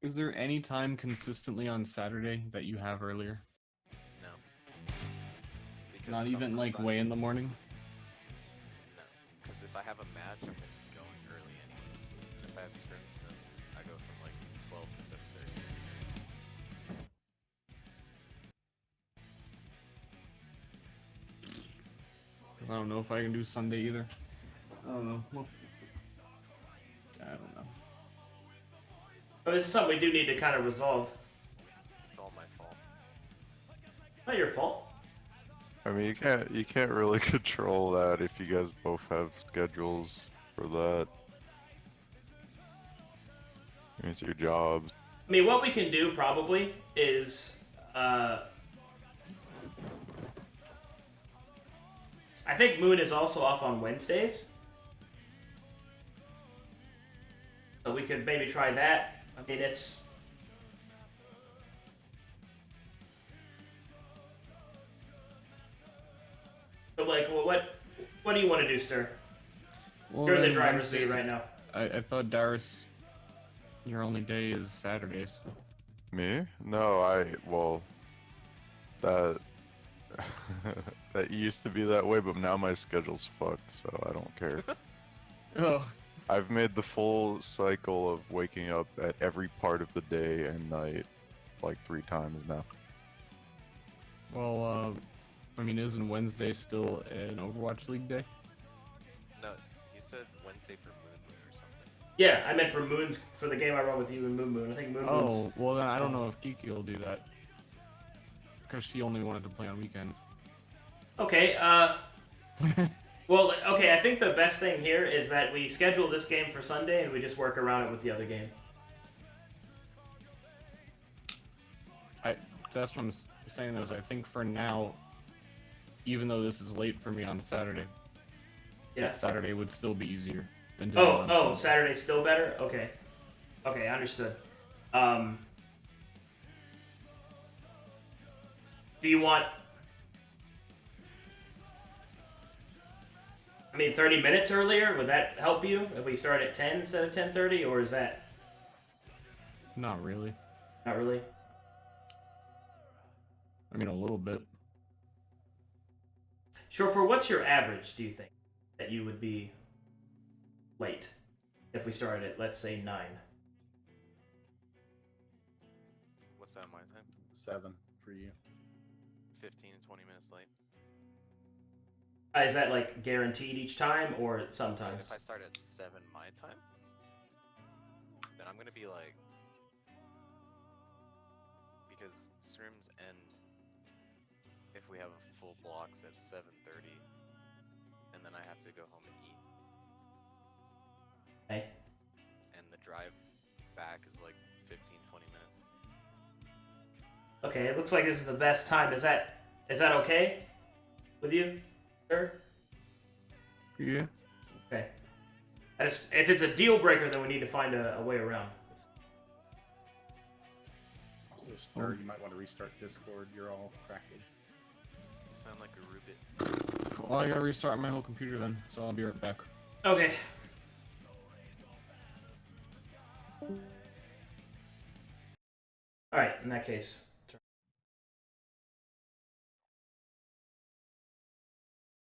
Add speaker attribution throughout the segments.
Speaker 1: Is there any time consistently on Saturday that you have earlier?
Speaker 2: No. Because
Speaker 1: Not even like way in the morning?
Speaker 2: No. Because if I have a match, I'm going to be going early anyways. And if I have scrims, then I go from like 12 to 7:30.
Speaker 1: I don't know if I can do Sunday either. I don't know. I don't know.
Speaker 3: But this is something we do need to kind of resolve.
Speaker 2: It's all my fault.
Speaker 3: Not your fault.
Speaker 4: I mean, you can't really control that if you guys both have schedules for that. It's your jobs.
Speaker 3: I mean, what we can do probably is, I think Moon is also off on Wednesdays, so we could maybe try that. I mean, it's. So, like, well, what do you want to do, Stir?
Speaker 1: Well,
Speaker 3: You're in the
Speaker 1: then
Speaker 3: driver's seat
Speaker 1: Wednesdays-
Speaker 3: right now.
Speaker 1: I thought Darius, your only day is Saturdays.
Speaker 4: Me? No, well, that that used to be that way, but now my schedule's fucked, so I don't care.
Speaker 1: Oh.
Speaker 4: I've made the full cycle of waking up at every part of the day and night, like 3 times now.
Speaker 1: Well, I mean, isn't Wednesday still an Overwatch League day?
Speaker 2: No, you said Wednesday for Moon Moon or something.
Speaker 3: Yeah, I meant for the game I run with you and Moon Moon. I think Moon Moon's.
Speaker 1: Oh, well then I don't know if Kiki will do that. Because she only wanted to play on weekends.
Speaker 3: Okay, well, okay, I think the best thing here is that we schedule this game for Sunday and we just work around it with the other game.
Speaker 1: That's what I'm saying is I think for now, even though this is late for me on Saturday,
Speaker 3: Yeah.
Speaker 1: Saturday would still be easier than doing it on Sunday.
Speaker 3: Saturday's still better? Okay. Okay, understood. Do you want... I mean, 30 minutes earlier? Would that help you if we start at 10 instead of 10:30, or is that...
Speaker 1: Not really.
Speaker 3: Not really?
Speaker 1: I mean, a little bit.
Speaker 3: Sure, for what's your average, do you think, that you would be late if we started at, let's say, 9?
Speaker 2: What's that my time?
Speaker 5: 7 for you.
Speaker 2: 15 to 20 minutes late.
Speaker 3: Is that, like, guaranteed each time, or sometimes?
Speaker 2: If I start at 7 my time, then I'm gonna be like... Because streams end if we have full blocks at 7:30, and then I have to go home and eat.
Speaker 3: Okay.
Speaker 2: And the drive back is like 15-20 minutes.
Speaker 3: Okay, it looks like this is the best time. Is that okay with you, sir?
Speaker 1: Yeah.
Speaker 3: Okay. If it's a deal breaker, then we need to find a way around.
Speaker 5: Also, Star, you might want to restart Discord. You're all cracked.
Speaker 2: Sound like a Rubit.
Speaker 1: Well, I gotta restart my whole computer then, so I'll be right back.
Speaker 3: Okay. All right. In that case.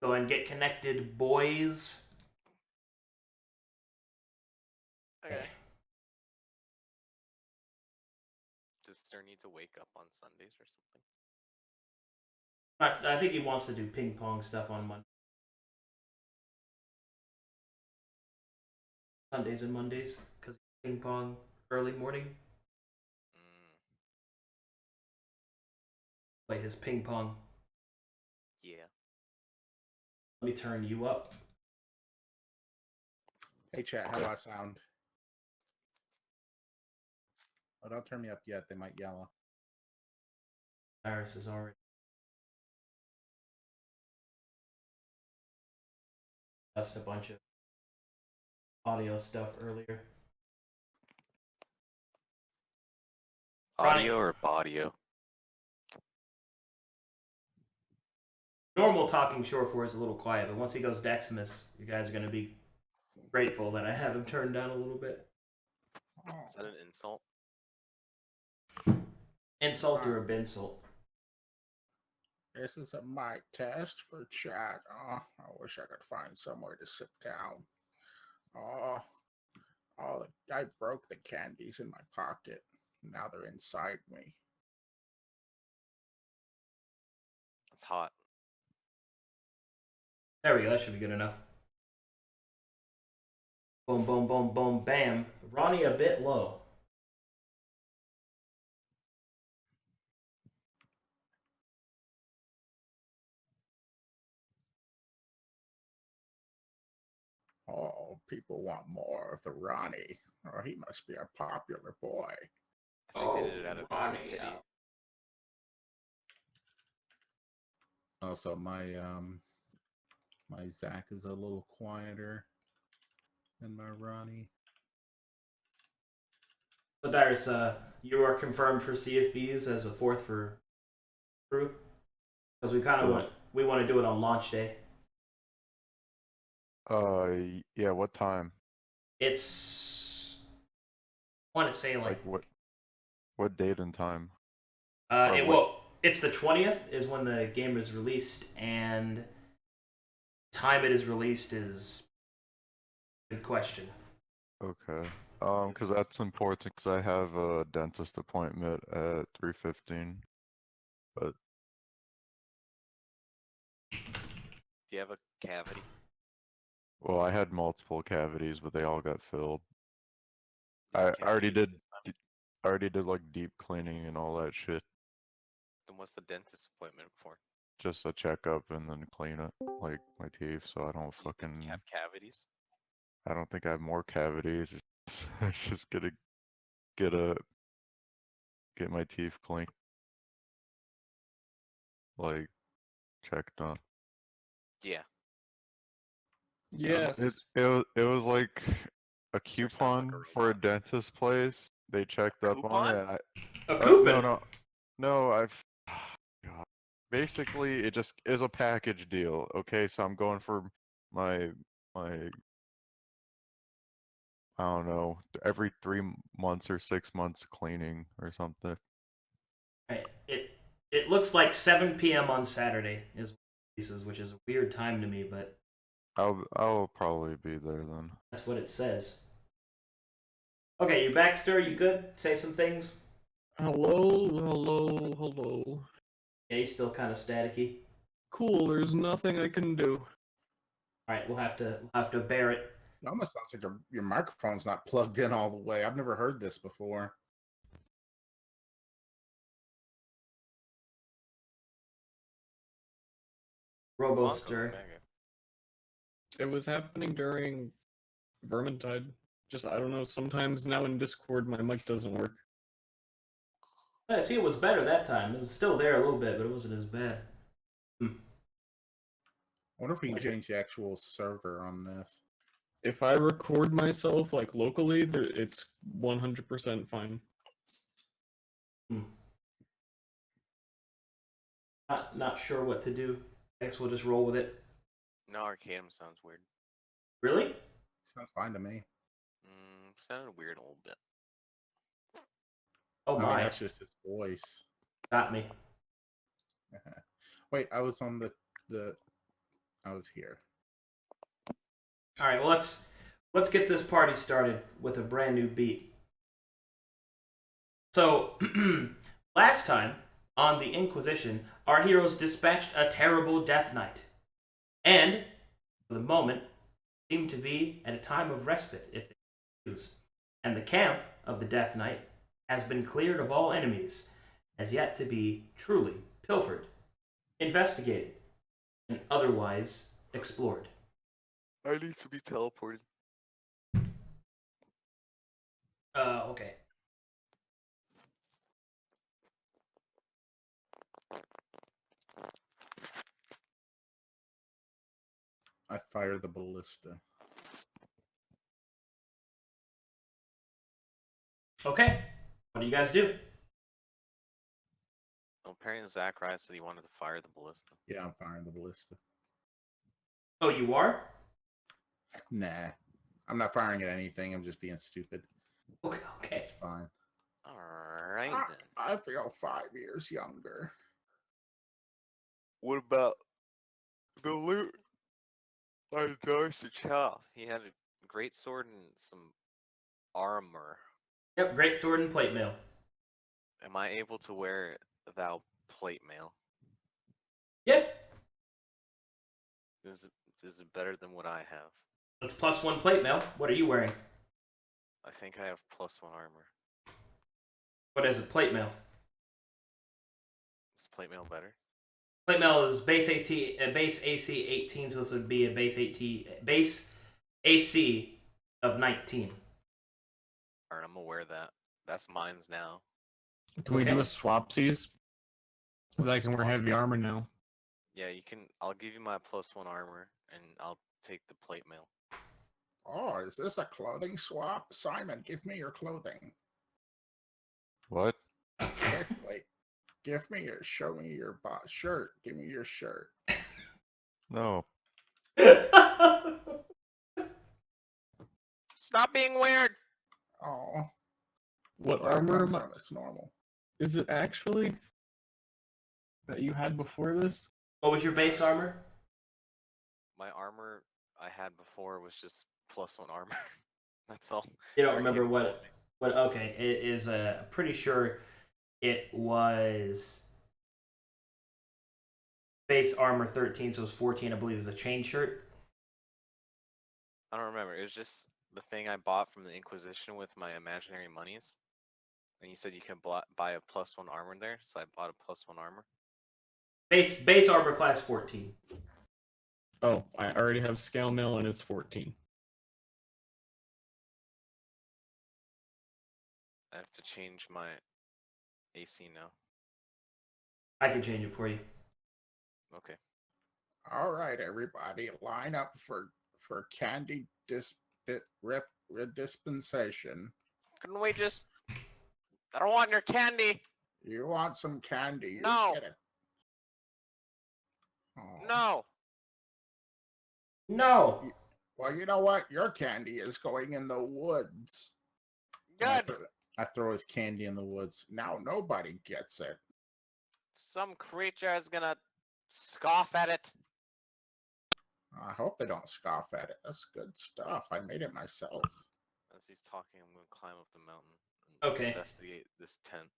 Speaker 3: Go and get connected, boys.
Speaker 2: Okay. Does Sir need to wake up on Sundays or something?
Speaker 3: I think he wants to do ping pong stuff on Monday. Sundays and Mondays, because ping pong early morning. Play his ping pong.
Speaker 2: Yeah.
Speaker 3: Let me turn you up.
Speaker 5: Hey, chat, how do I sound? Oh, don't turn me up yet. They might yell.
Speaker 3: Iris is already. Just a bunch of audio stuff earlier.
Speaker 2: Audio or bodio?
Speaker 3: Normal talking Shore4 is a little quiet, but once he goes Deximus, you guys are going to be grateful that I have him turned down a little bit.
Speaker 2: Is that an insult?
Speaker 3: Insult or a binsult?
Speaker 5: This is a mic test for chat. Oh, I wish I could find somewhere to sit down. Oh, I broke the candies in my pocket. Now they're inside me.
Speaker 2: It's hot.
Speaker 3: There we go. That should be good enough. Boom, boom, boom, boom, bam. Ronnie a bit low.
Speaker 5: Oh, people want more of the Ronnie. Oh, he must be a popular boy.
Speaker 2: I think they did it out of
Speaker 3: Ronnie.
Speaker 2: pity.
Speaker 5: Also, my Zach is a little quieter than my Ronnie.
Speaker 3: So Darius, you are confirmed for Sea of Thieves as a fourth for crew, because we kind of want to do it on launch day.
Speaker 4: Yeah. What time?
Speaker 3: It's I want to say like
Speaker 4: What date and time?
Speaker 3: it's the 20th is when the game is released, and time it is released is a good question.
Speaker 4: Okay. Because that's important. Because I have a dentist appointment at 3:15. But
Speaker 2: Do you have a cavity?
Speaker 4: well, I had multiple cavities, but they all got filled.
Speaker 2: Do you have
Speaker 4: I already
Speaker 2: cavity
Speaker 4: did.
Speaker 2: this time?
Speaker 4: I already did like deep cleaning and all that shit.
Speaker 2: Then what's the dentist appointment for?
Speaker 4: Just a checkup and then clean it, like my teeth, so I don't
Speaker 2: You think
Speaker 4: fucking.
Speaker 2: you have cavities?
Speaker 4: I don't think I have more cavities. I'm just gonna get my teeth cleaned, like checked on.
Speaker 2: Yeah.
Speaker 6: Yes.
Speaker 4: It was like a
Speaker 2: Sure sounds like a
Speaker 4: coupon for a
Speaker 2: robot.
Speaker 4: dentist place. They checked up on
Speaker 2: Coupon?
Speaker 4: it. And
Speaker 3: A coupon.
Speaker 4: no. God. Basically, it just is a package deal. Okay, so I'm going for my I don't know, every 3 months or 6 months cleaning or something.
Speaker 3: Right. It looks like 7 p.m. on Saturday is releases, which is a weird time to me, but
Speaker 4: I'll probably be there then.
Speaker 3: that's what it says. Okay, you Baxter, you good? Say some things.
Speaker 6: Hello.
Speaker 3: Yeah, he's still kind of staticky.
Speaker 6: Cool, there's nothing I can do.
Speaker 3: All right, we'll have to bear it.
Speaker 5: It almost sounds like your microphone's not plugged in all the way. I've never heard this before.
Speaker 3: Roboster.
Speaker 6: It was happening during Vermintide. Just, I don't know, sometimes now in Discord my mic doesn't work.
Speaker 3: I see, it was better that time. It was still there a little bit, but it wasn't as bad.
Speaker 5: I wonder if we can change the actual server on this.
Speaker 6: If I record myself, like, locally, it's 100% fine.
Speaker 3: Not sure what to do. I guess we'll just roll with it.
Speaker 2: No, Arcadum sounds weird.
Speaker 3: Really?
Speaker 5: Sounds fine to me.
Speaker 2: Sounded weird a little bit.
Speaker 3: Oh
Speaker 5: I
Speaker 3: my.
Speaker 5: mean, that's just his voice.
Speaker 3: Got me.
Speaker 5: Wait, I was on I was here.
Speaker 3: All right, well let's get this party started with a brand new beat. So, last time on the Inquisition, our heroes dispatched a terrible death knight, and for the moment seemed to be at a time of respite if they choose. And the camp of the Death Knight has been cleared of all enemies, has yet to be truly pilfered, investigated, and otherwise explored.
Speaker 2: I need to be teleported.
Speaker 3: Okay.
Speaker 5: I fire the ballista.
Speaker 3: Okay. What do you guys do?
Speaker 2: Well, apparently Zacharias said he wanted to fire the ballista.
Speaker 5: Yeah, I'm firing the ballista.
Speaker 3: Oh, you are?
Speaker 5: Nah, I'm not firing at anything. I'm just being stupid.
Speaker 3: Okay.
Speaker 5: It's fine.
Speaker 2: Alright then.
Speaker 5: I feel 5 years younger.
Speaker 2: What about the loot? I noticed a chap. He had a great sword and some armor.
Speaker 3: Yep, great sword and plate mail.
Speaker 2: Am I able to wear thou plate mail?
Speaker 3: Yep.
Speaker 2: Is it better than what I have?
Speaker 3: It's +1 plate mail. What are you wearing?
Speaker 2: I think I have +1 armor.
Speaker 3: What is it? Plate mail.
Speaker 2: Is plate mail better?
Speaker 3: Plate mail is base AC 18, so this would be a base AC of 19.
Speaker 2: Alright, I'm gonna wear that. That's mine's now.
Speaker 6: Can we do
Speaker 3: Okay.
Speaker 6: a swapsies? Because I can wear heavy armor now.
Speaker 2: Yeah, you can. I'll give you my +1 armor, and I'll take the plate mail.
Speaker 5: Oh, is this a clothing swap? Simon, give me your clothing.
Speaker 4: What?
Speaker 5: Quickly. Show me your shirt. Give me your shirt.
Speaker 4: No.
Speaker 2: Stop being weird!
Speaker 5: Oh.
Speaker 6: What
Speaker 5: where I
Speaker 6: armor
Speaker 5: come
Speaker 6: am I?
Speaker 5: from, it's normal.
Speaker 6: Is it actually that you had before this?
Speaker 3: What was your base armor?
Speaker 2: My armor I had before was just +1 armor. That's all.
Speaker 3: You don't remember
Speaker 2: Arcadum told me.
Speaker 3: what? Okay, it is. Pretty sure it was base armor 13, so it was 14. I believe it was a chain shirt.
Speaker 2: I don't remember. It was just the thing I bought from the Inquisition with my imaginary monies. And you said you can buy a +1 armor there, so I bought a +1 armor.
Speaker 3: Base armor class 14.
Speaker 6: Oh, I already have scale mail and it's 14.
Speaker 2: I have to change my AC now.
Speaker 3: I can change it for you.
Speaker 2: Okay.
Speaker 5: All right, everybody, line up for candy dispensation.
Speaker 2: Couldn't we just... I don't want your candy!
Speaker 5: You want some candy? You
Speaker 2: No.
Speaker 5: get it. Oh.
Speaker 2: No!
Speaker 3: No.
Speaker 5: Well, you know what? Your candy is going in the woods.
Speaker 2: Good!
Speaker 5: I throw his candy in the woods. Now nobody gets it.
Speaker 2: Some creature is gonna scoff at it.
Speaker 5: I hope they don't scoff at it. That's good stuff. I made it myself.
Speaker 2: As he's talking, I'm gonna climb up the mountain and
Speaker 3: Okay.
Speaker 2: investigate this tent.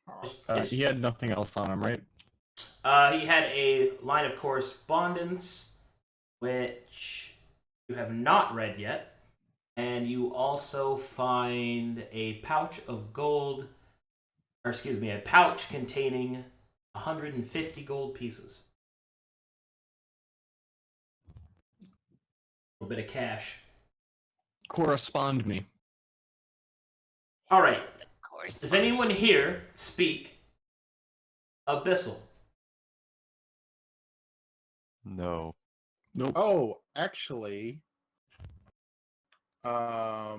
Speaker 5: Oh,
Speaker 6: He had nothing else on him, right?
Speaker 3: He had a line of correspondence, which you have not read yet. And you also find a pouch of gold, or excuse me, a pouch containing 150 gold pieces. A little bit of cash.
Speaker 6: Correspond me.
Speaker 3: All right.
Speaker 2: Of course.
Speaker 3: Does anyone here speak Abyssal?
Speaker 4: No.
Speaker 6: Nope.
Speaker 5: Oh, actually, ooh, I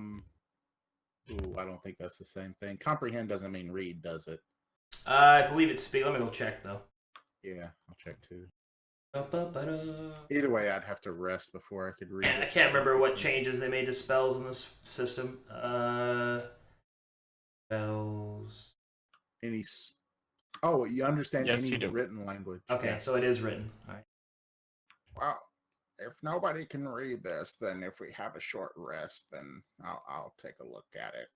Speaker 5: don't think that's the same thing. Comprehend doesn't mean read, does it?
Speaker 3: I believe it's speak. Let me go check though.
Speaker 5: Yeah, I'll check too.
Speaker 3: Ba-ba-ba-da.
Speaker 5: Either way, I'd have to rest before I could read
Speaker 3: I
Speaker 5: it.
Speaker 3: can't remember what changes they made to spells in this system. Spells.
Speaker 5: Oh, you understand
Speaker 6: Yes,
Speaker 5: any
Speaker 6: you do.
Speaker 5: written language?
Speaker 3: Okay,
Speaker 5: Yeah.
Speaker 3: so it is written. All right.
Speaker 5: Well, if nobody can read this, then if we have a short rest, then I'll take a look at it.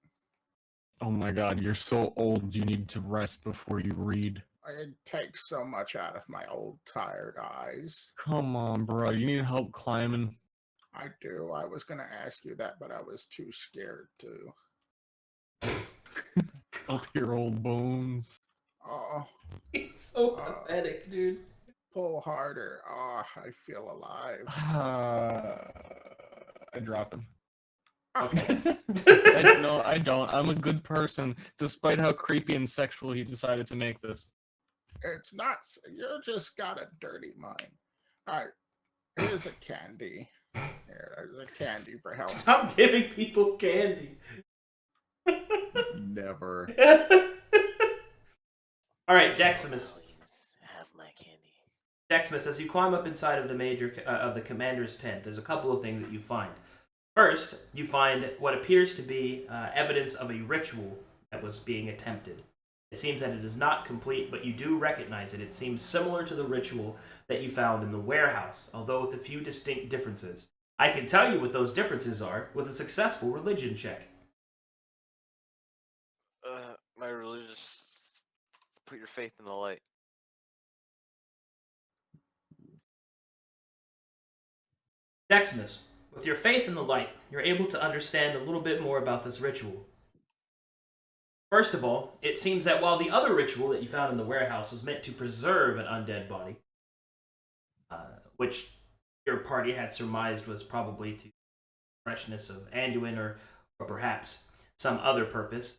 Speaker 6: Oh my god, you're so old you need to rest before you read.
Speaker 5: It takes so much out of my old tired eyes.
Speaker 6: Come on, bro. You need help climbing.
Speaker 5: I do. I was going to ask you that, but I was too scared to.
Speaker 6: Up your old bones.
Speaker 5: Oh,
Speaker 3: It's so pathetic, dude.
Speaker 5: pull harder. Oh, I feel alive.
Speaker 6: I drop him.
Speaker 3: Okay.
Speaker 6: No, I don't. I'm a good person, despite how creepy and sexual he decided to make this.
Speaker 5: It's not. You just got a dirty mind. All right. Here's a candy. There's a candy for help.
Speaker 3: Stop giving people candy.
Speaker 5: Never.
Speaker 3: All right, Deximus.
Speaker 2: Please have my candy.
Speaker 3: Deximus, as you climb up inside of the commander's tent, there's a couple of things that you find. First, you find what appears to be evidence of a ritual that was being attempted. It seems that it is not complete, but you do recognize it. It seems similar to the ritual that you found in the warehouse, although with a few distinct differences. I can tell you what those differences are with a successful religion check.
Speaker 2: My religious. Put your faith in the light.
Speaker 3: Deximus, with your faith in the light, you're able to understand a little bit more about this ritual. First of all, it seems that while the other ritual that you found in the warehouse was meant to preserve an undead body, which your party had surmised was probably to freshness of Anduin or perhaps some other purpose,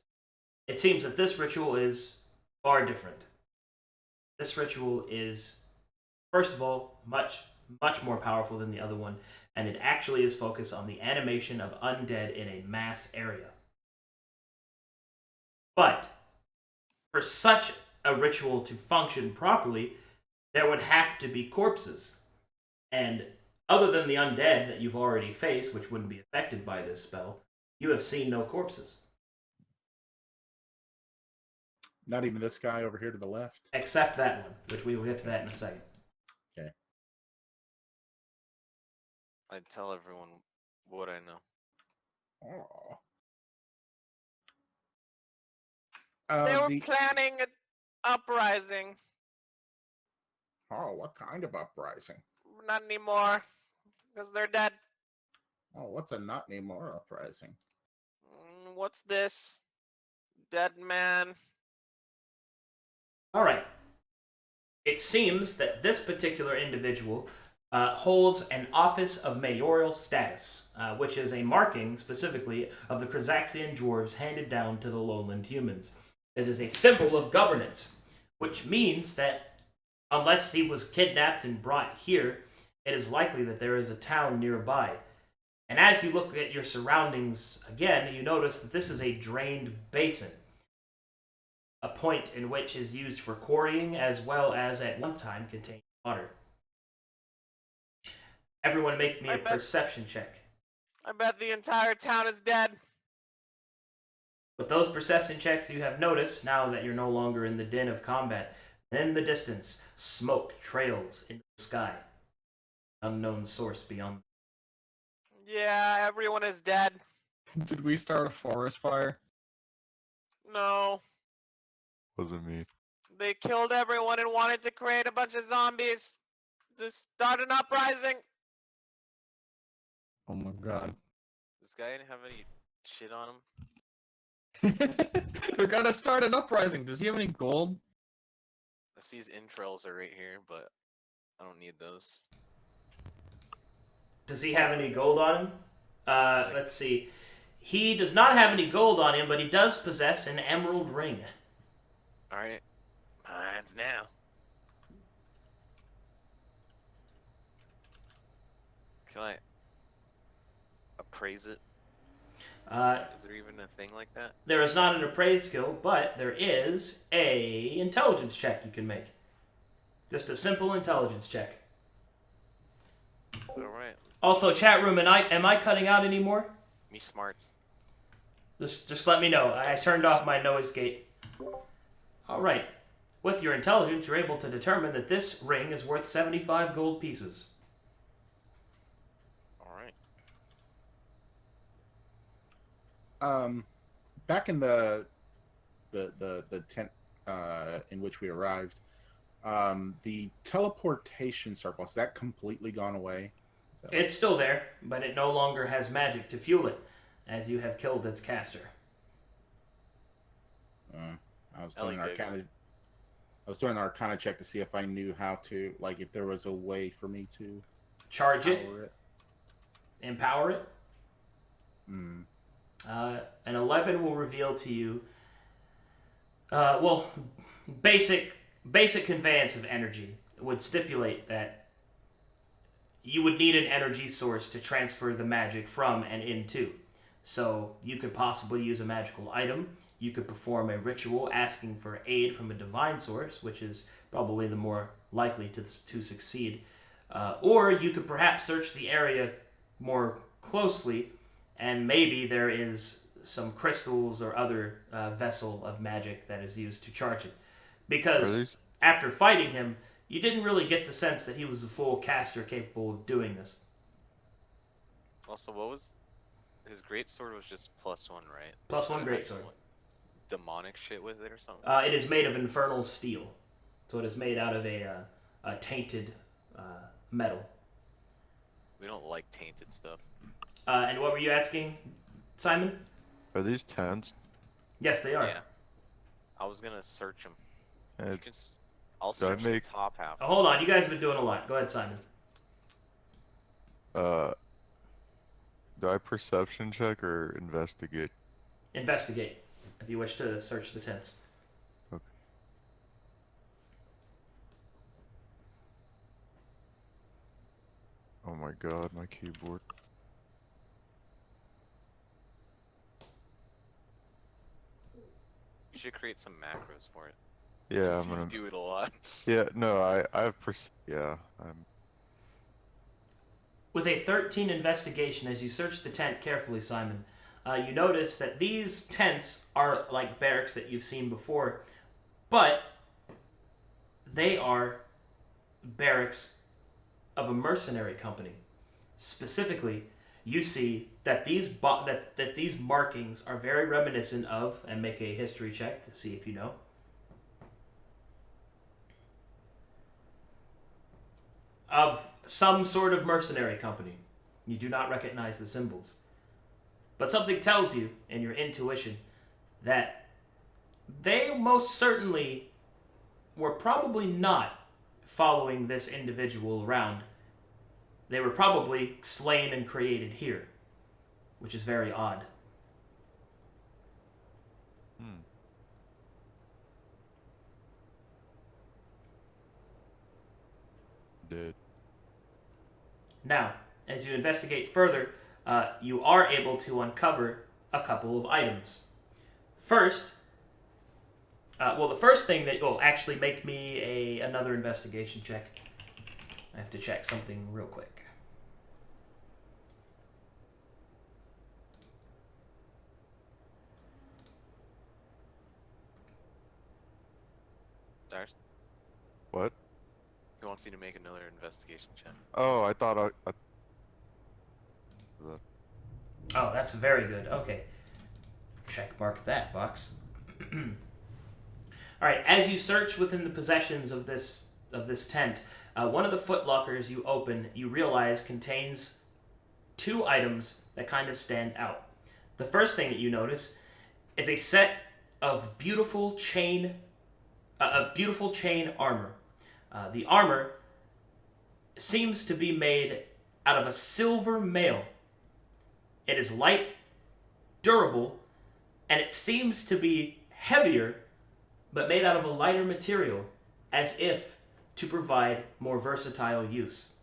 Speaker 3: it seems that this ritual is far different. This ritual is, first of all, much more powerful than the other one, and it actually is focused on the animation of undead in a mass area. But for such a ritual to function properly, there would have to be corpses. And other than the undead that you've already faced, which wouldn't be affected by this spell, you have seen no corpses.
Speaker 5: Not even this guy over here to the left.
Speaker 3: Except that one, which we will get to that in a second.
Speaker 5: Okay.
Speaker 2: I'd tell everyone what I know.
Speaker 5: Oh.
Speaker 2: They were planning an uprising.
Speaker 5: Oh, what kind of uprising?
Speaker 2: Not anymore, because they're dead.
Speaker 5: Oh, what's a not anymore uprising?
Speaker 2: What's this? Dead man.
Speaker 3: All right. It seems that this particular individual holds an office of mayoral status, which is a marking specifically of the Krazaxian dwarves handed down to the lowland humans. It is a symbol of governance, which means that unless he was kidnapped and brought here, it is likely that there is a town nearby. And as you look at your surroundings again, you notice that this is a drained basin, a point in which is used for quarrying as well as at one time contained water. Everyone make me a perception check.
Speaker 2: I bet the entire town is dead.
Speaker 3: With those perception checks, you have noticed, now that you're no longer in the din of combat, and in the distance, smoke trails into the sky. Unknown source beyond.
Speaker 2: Yeah, everyone is dead.
Speaker 6: Did we start a forest fire?
Speaker 2: No.
Speaker 4: Wasn't me.
Speaker 2: They killed everyone and wanted to create a bunch of zombies to start an uprising.
Speaker 6: Oh my god.
Speaker 2: This guy didn't have any shit on him.
Speaker 6: They're gonna start an uprising. Does he have any gold?
Speaker 2: I see his entrails are right here, but I don't need those.
Speaker 3: Does he have any gold on him? Let's see. He does not have any gold on him, but he does possess an emerald ring.
Speaker 2: Alright. Mine's now. Can I appraise it? Is there even a thing like that?
Speaker 3: There is not an appraise skill, but there is a intelligence check you can make. Just a simple intelligence check.
Speaker 2: Alright.
Speaker 3: Also, chat room, am I cutting out anymore?
Speaker 2: Me smarts.
Speaker 3: Just let me know. I turned off my noise gate. Alright. With your intelligence, you're able to determine that this ring is worth 75 gold pieces.
Speaker 2: Alright.
Speaker 5: Back in the tent in which we arrived, the teleportation circle, has that completely gone away?
Speaker 3: It's still there, but it no longer has magic to fuel it, as you have killed its caster.
Speaker 5: I was doing an Arcana check to see if I knew how to, like, if there was a way for me to
Speaker 3: charge it, empower it. An 11 will reveal to you, basic conveyance of energy would stipulate that you would need an energy source to transfer the magic from and into. So you could possibly use a magical item. You could perform a ritual asking for aid from a divine source, which is probably the more likely to succeed. Or you could perhaps search the area more closely, and maybe there is some crystals or other vessel of magic that is used to charge it.
Speaker 4: Are
Speaker 3: Because
Speaker 4: these?
Speaker 3: after fighting him, you didn't really get the sense that he was a full caster capable of doing this.
Speaker 2: Also, what was his greatsword? Was just +1, right?
Speaker 3: Plus
Speaker 2: So
Speaker 3: one
Speaker 2: it has
Speaker 3: greatsword.
Speaker 2: some, like, demonic shit with it or something.
Speaker 3: It is made of infernal steel, so it is made out of a tainted metal.
Speaker 2: We don't like tainted stuff.
Speaker 3: And what were you asking, Simon?
Speaker 4: Are these tents?
Speaker 3: Yes, they are.
Speaker 2: Yeah. I was gonna search them.
Speaker 4: Uh,
Speaker 2: You can. I'll
Speaker 4: do I
Speaker 2: search
Speaker 4: make-
Speaker 2: the top half.
Speaker 3: Oh, hold on, you guys have been doing a lot. Go ahead, Simon.
Speaker 4: Do I perception check or investigate?
Speaker 3: Investigate if you wish to search the tents.
Speaker 4: Okay. Oh my god, my keyboard.
Speaker 2: You should create some macros for it.
Speaker 4: Yeah,
Speaker 2: Since
Speaker 4: I'm
Speaker 2: you
Speaker 4: gonna.
Speaker 2: do it a lot.
Speaker 4: Yeah, no, I have yeah, I'm.
Speaker 3: With a 13 investigation, as you search the tent carefully, Simon, you notice that these tents are like barracks that you've seen before, but they are barracks of a mercenary company. Specifically, you see that that these markings are very reminiscent of, and make a history check to see if you know. Of some sort of mercenary company. You do not recognize the symbols. But something tells you, in your intuition, that they most certainly were probably not following this individual around. They were probably slain and created here, which is very odd.
Speaker 4: Dead.
Speaker 3: Now, as you investigate further, you are able to uncover a couple of items. First, the first thing that will actually make me another investigation check. I have to check something real quick.
Speaker 2: Dars,
Speaker 4: What?
Speaker 2: he wants you to make another investigation check.
Speaker 4: Oh, I thought
Speaker 3: Oh, that's very good. Okay. Check mark that box. All right, as you search within the possessions of this tent, one of the footlockers you open, you realize contains two items that kind of stand out. The first thing that you notice is a set of beautiful chain armor. The armor seems to be made out of a silver mail. It is light, durable, and it seems to be heavier, but made out of a lighter material, as if to provide more versatile use.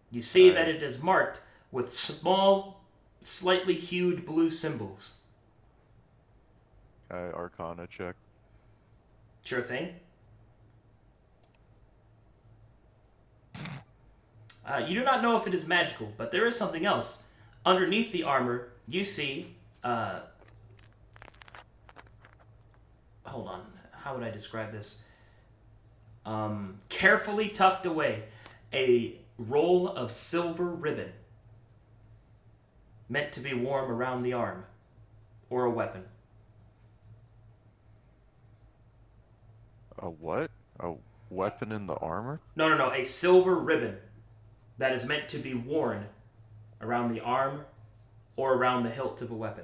Speaker 3: You see that it is marked with small, slightly hued blue symbols.
Speaker 4: Arcana check.
Speaker 3: Sure thing. You do not know if it is magical, but there is something else. Underneath the armor, you see... hold on. How would I describe this? Carefully tucked away, a roll of silver ribbon. Meant to be worn around the arm. Or a weapon.
Speaker 4: A what? A weapon in the armor?
Speaker 3: No. A silver ribbon that is meant to be worn around the arm or around the hilt of a weapon.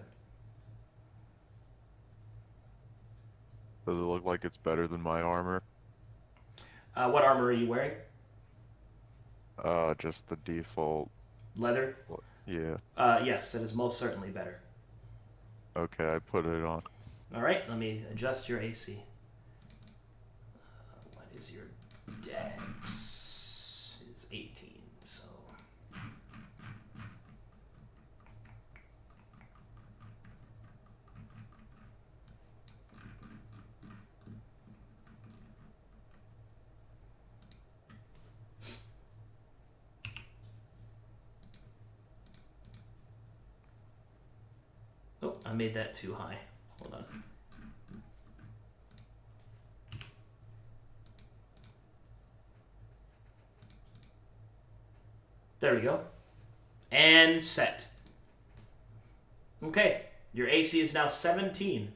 Speaker 4: Does it look like it's better than my armor?
Speaker 3: What armor are you wearing?
Speaker 4: Just the default.
Speaker 3: Leather?
Speaker 4: Yeah.
Speaker 3: Yes, it is most certainly better.
Speaker 4: Okay, I put it on.
Speaker 3: Alright, let me adjust your AC. What is your dex? It's 18, so... I made that too high. Hold on. There we go. And set. Okay, your AC is now 17.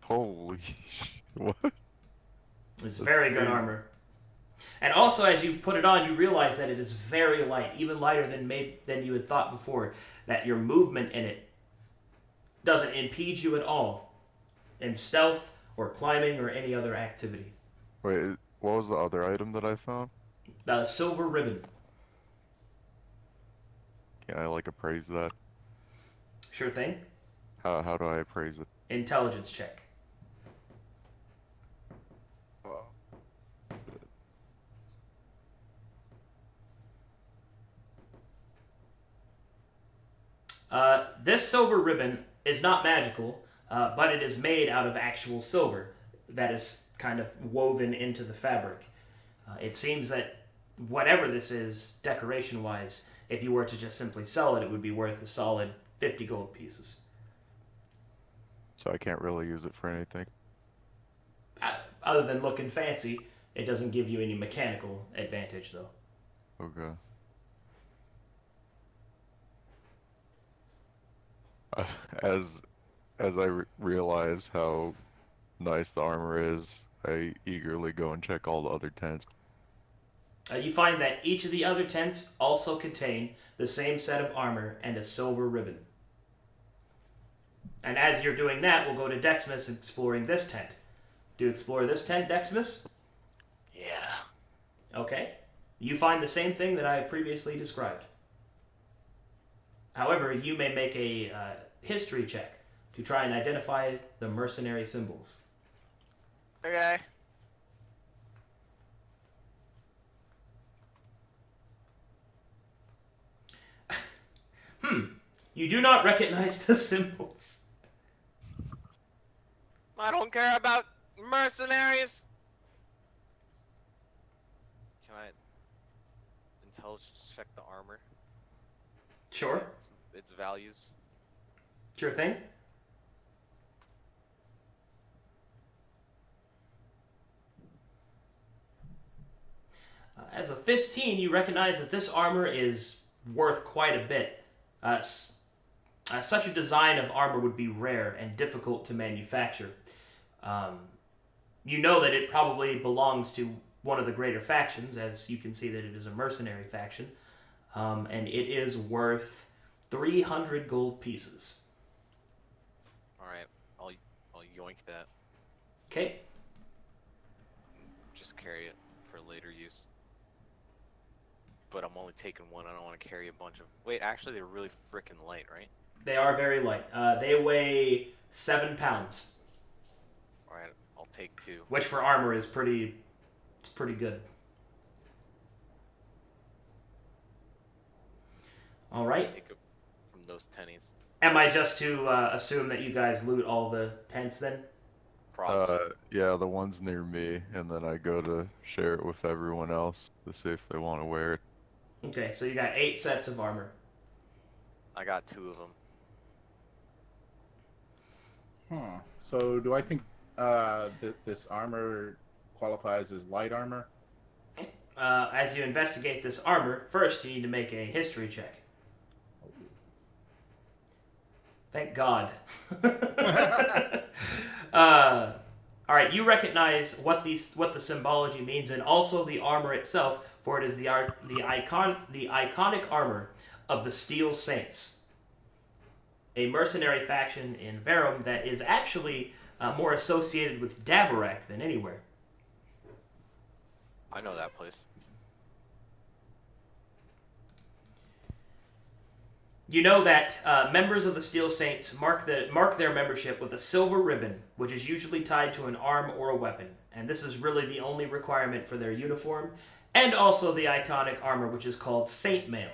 Speaker 4: Holy what?
Speaker 3: It's
Speaker 4: That's
Speaker 3: very good
Speaker 4: crazy.
Speaker 3: armor. And also, as you put it on, you realize that it is very light, even lighter than you had thought before. That your movement in it doesn't impede you at all in stealth or climbing or any other activity.
Speaker 4: Wait, what was the other item that I found?
Speaker 3: The silver ribbon.
Speaker 4: Can I like appraise that?
Speaker 3: Sure thing.
Speaker 4: How do I appraise it?
Speaker 3: Intelligence check. This silver ribbon is not magical, but it is made out of actual silver that is kind of woven into the fabric. It seems that whatever this is, decoration-wise, if you were to just simply sell it, it would be worth a solid 50 gold pieces.
Speaker 4: So I can't really use it for anything.
Speaker 3: Other than looking fancy, it doesn't give you any mechanical advantage, though.
Speaker 4: Okay. As I realize how nice the armor is, I eagerly go and check all the other tents.
Speaker 3: You find that each of the other tents also contain the same set of armor and a silver ribbon. And as you're doing that, we'll go to Deximus exploring this tent. Do you explore this tent, Deximus?
Speaker 2: Yeah.
Speaker 3: Okay. You find the same thing that I have previously described. However, you may make a history check to try and identify the mercenary symbols.
Speaker 2: Okay.
Speaker 3: You do not recognize the symbols.
Speaker 2: I don't care about mercenaries. Can I intelligence check the armor?
Speaker 3: Sure.
Speaker 2: Its values.
Speaker 3: Sure thing. As a 15, you recognize that this armor is worth quite a bit. Such a design of armor would be rare and difficult to manufacture. You know that it probably belongs to one of the greater factions, as you can see that it is a mercenary faction, and it is worth 300 gold pieces.
Speaker 2: Alright, I'll yoink that.
Speaker 3: Okay.
Speaker 2: Just carry it for later use. But I'm only taking one, I don't want to carry a bunch of... Wait, actually they're really freaking light, right?
Speaker 3: They are very light. They weigh 7 pounds.
Speaker 2: Alright, I'll take 2.
Speaker 3: Which for armor is pretty good. All right.
Speaker 2: Take it from those tennies.
Speaker 3: Am I just to assume that you guys loot all the tents then?
Speaker 2: Probably.
Speaker 4: Yeah, the ones near me, and then I go to share it with everyone else to see if they want to wear it.
Speaker 3: Okay, so you got 8 sets of armor.
Speaker 2: I got 2 of them.
Speaker 5: Huh. So do I think this armor qualifies as light armor?
Speaker 3: As you investigate this armor, first you need to make a history check. Thank God. All right, you recognize what the symbology means, and also the armor itself, for it is the iconic armor of the Steel Saints, a mercenary faction in Verum that is actually more associated with Dabarak than anywhere.
Speaker 2: I know that place.
Speaker 3: You know that members of the Steel Saints mark their membership with a silver ribbon, which is usually tied to an arm or a weapon, and this is really the only requirement for their uniform, and also the iconic armor, which is called Saint Mail.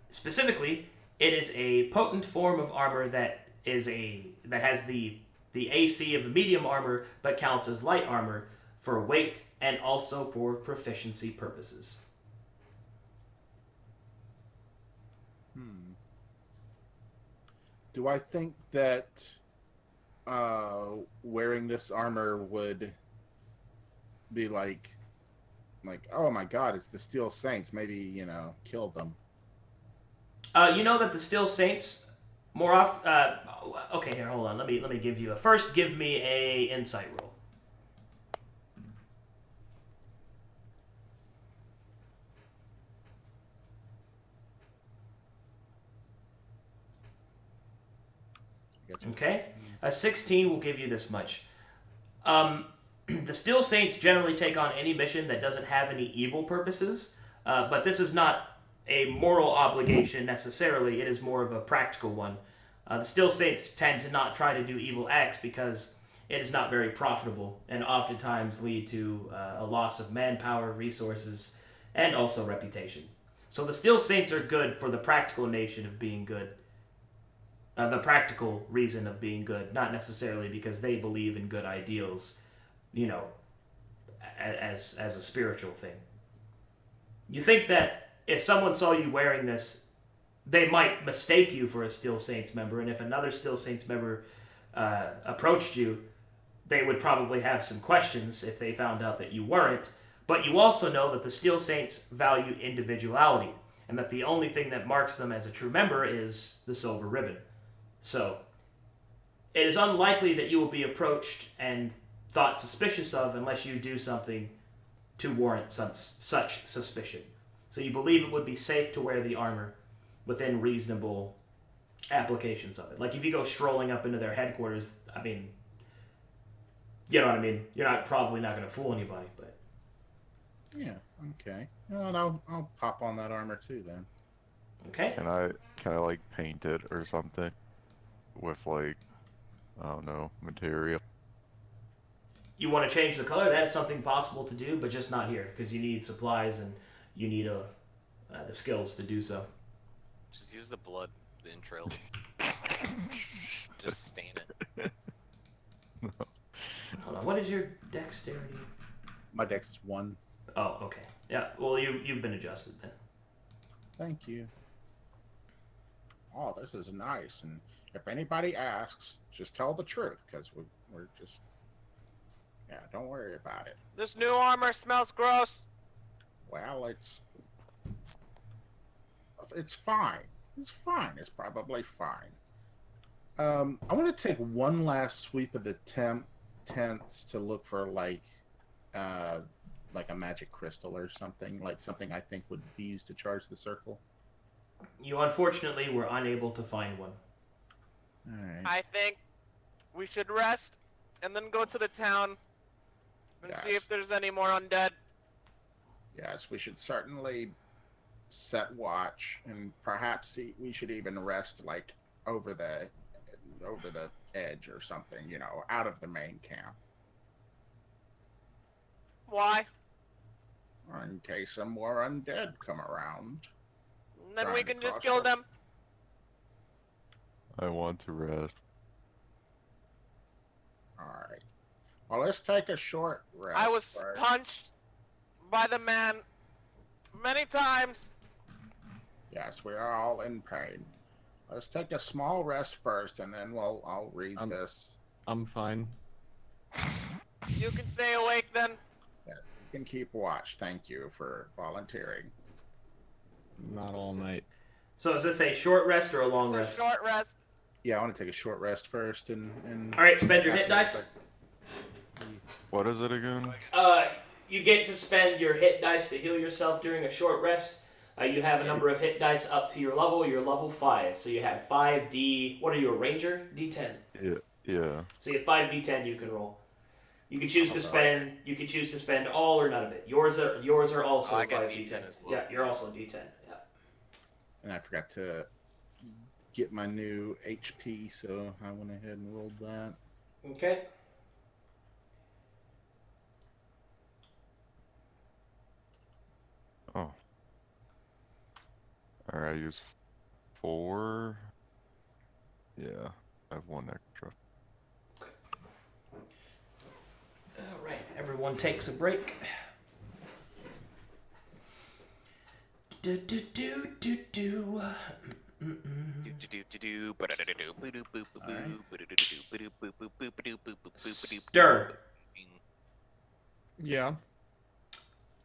Speaker 3: Specifically, it is a potent form of armor that has the AC of the medium armor, but counts as light armor for weight and also for proficiency purposes.
Speaker 5: do I think that wearing this armor would be like, oh my god, it's the Steel Saints. Maybe, kill them.
Speaker 3: You know that the Steel Saints more often. Okay, here, hold on. Let me give you a first. Give me a insight roll. Okay, a 16 will give you this much. The Steel Saints generally take on any mission that doesn't have any evil purposes, but this is not a moral obligation necessarily. It is more of a practical one. The Steel Saints tend to not try to do evil acts because it is not very profitable and oftentimes lead to a loss of manpower, resources, and also reputation. So the Steel Saints are good for the practical nation of being good. The practical reason of being good, not necessarily because they believe in good ideals, as a spiritual thing. You think that if someone saw you wearing this, they might mistake you for a Steel Saints member, and if another Steel Saints member approached you, they would probably have some questions if they found out that you weren't. But you also know that the Steel Saints value individuality, and that the only thing that marks them as a true member is the silver ribbon. So, it is unlikely that you will be approached and thought suspicious of unless you do something to warrant such suspicion. So you believe it would be safe to wear the armor within reasonable applications of it. Like if you go strolling up into their headquarters, I mean, you know what I mean? You're probably not going to fool anybody, but...
Speaker 5: Yeah, okay. I'll pop on that armor too then.
Speaker 3: Okay.
Speaker 4: Can I like paint it or something? With like, I don't know, material.
Speaker 3: You want to change the color? That's something possible to do, but just not here, because you need supplies and you need the skills to do so.
Speaker 2: Just use the blood, the entrails. Just stain it.
Speaker 4: No.
Speaker 3: Hold on, what is your dexterity?
Speaker 5: My dex is 1.
Speaker 3: Oh, okay. Yeah, well, you've been adjusted then.
Speaker 5: Thank you. Oh, this is nice. And if anybody asks, just tell the truth, because we're just... Yeah, don't worry about it.
Speaker 2: This new armor smells gross.
Speaker 5: Well, it's fine. It's fine. It's probably fine. I want to take one last sweep of the tents to look for like a magic crystal or something, like something I think would be used to charge the circle.
Speaker 3: You unfortunately were unable to find one.
Speaker 5: All right.
Speaker 2: I think we should rest and then go to the town and see if there's any more undead.
Speaker 5: Yes, we should certainly set watch, and perhaps we should even rest like over the edge or something, out of the main camp.
Speaker 2: Why?
Speaker 5: In case some more undead come around.
Speaker 2: Then we
Speaker 5: Trying to
Speaker 2: can just
Speaker 5: cross
Speaker 2: kill
Speaker 5: up.
Speaker 2: them.
Speaker 4: I want to rest.
Speaker 5: All right. Well, let's take a short rest.
Speaker 2: I was
Speaker 5: first.
Speaker 2: punched by the man many times.
Speaker 5: Yes, we are all in pain. Let's take a small rest first, and then I'll read this.
Speaker 6: I'm fine.
Speaker 2: You can stay awake then.
Speaker 5: Yes, you can keep watch. Thank you for volunteering.
Speaker 6: Not all night.
Speaker 3: So is this a short rest or a long
Speaker 2: It's a
Speaker 3: rest?
Speaker 2: short rest.
Speaker 5: Yeah, I want to take a short rest first, and
Speaker 3: All right, spend your hit
Speaker 5: afterwards,
Speaker 3: dice.
Speaker 4: What is it again?
Speaker 3: You get to spend your hit dice to heal yourself during a short rest. You have a number of hit dice up to your level. You're level 5, so you have 5d. What are you, a ranger? D10.
Speaker 4: Yeah.
Speaker 3: So you have 5d10 you can roll. You can choose to spend. You can choose to spend all or none of it. Yours are also
Speaker 2: I get
Speaker 3: 5d10
Speaker 2: D10 as well.
Speaker 3: Yeah, you're also d10. Yeah.
Speaker 5: And I forgot to get my new HP, so I went ahead and rolled that.
Speaker 3: Okay.
Speaker 4: Oh. Alright, I use 4. Yeah, I have 1 extra.
Speaker 3: All right. Everyone takes a break. Stir.
Speaker 6: Yeah.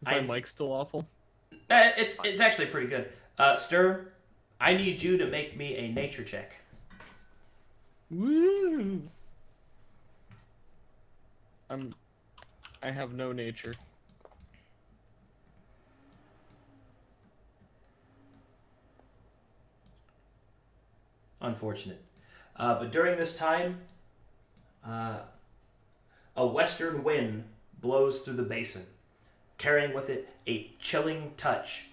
Speaker 6: Is my
Speaker 3: I-
Speaker 6: mic still awful?
Speaker 3: It's actually pretty good. Stir, I need you to make me a nature check.
Speaker 6: Woo! I have no nature.
Speaker 3: Unfortunate. But during this time, a western wind blows through the basin, carrying with it a chilling touch.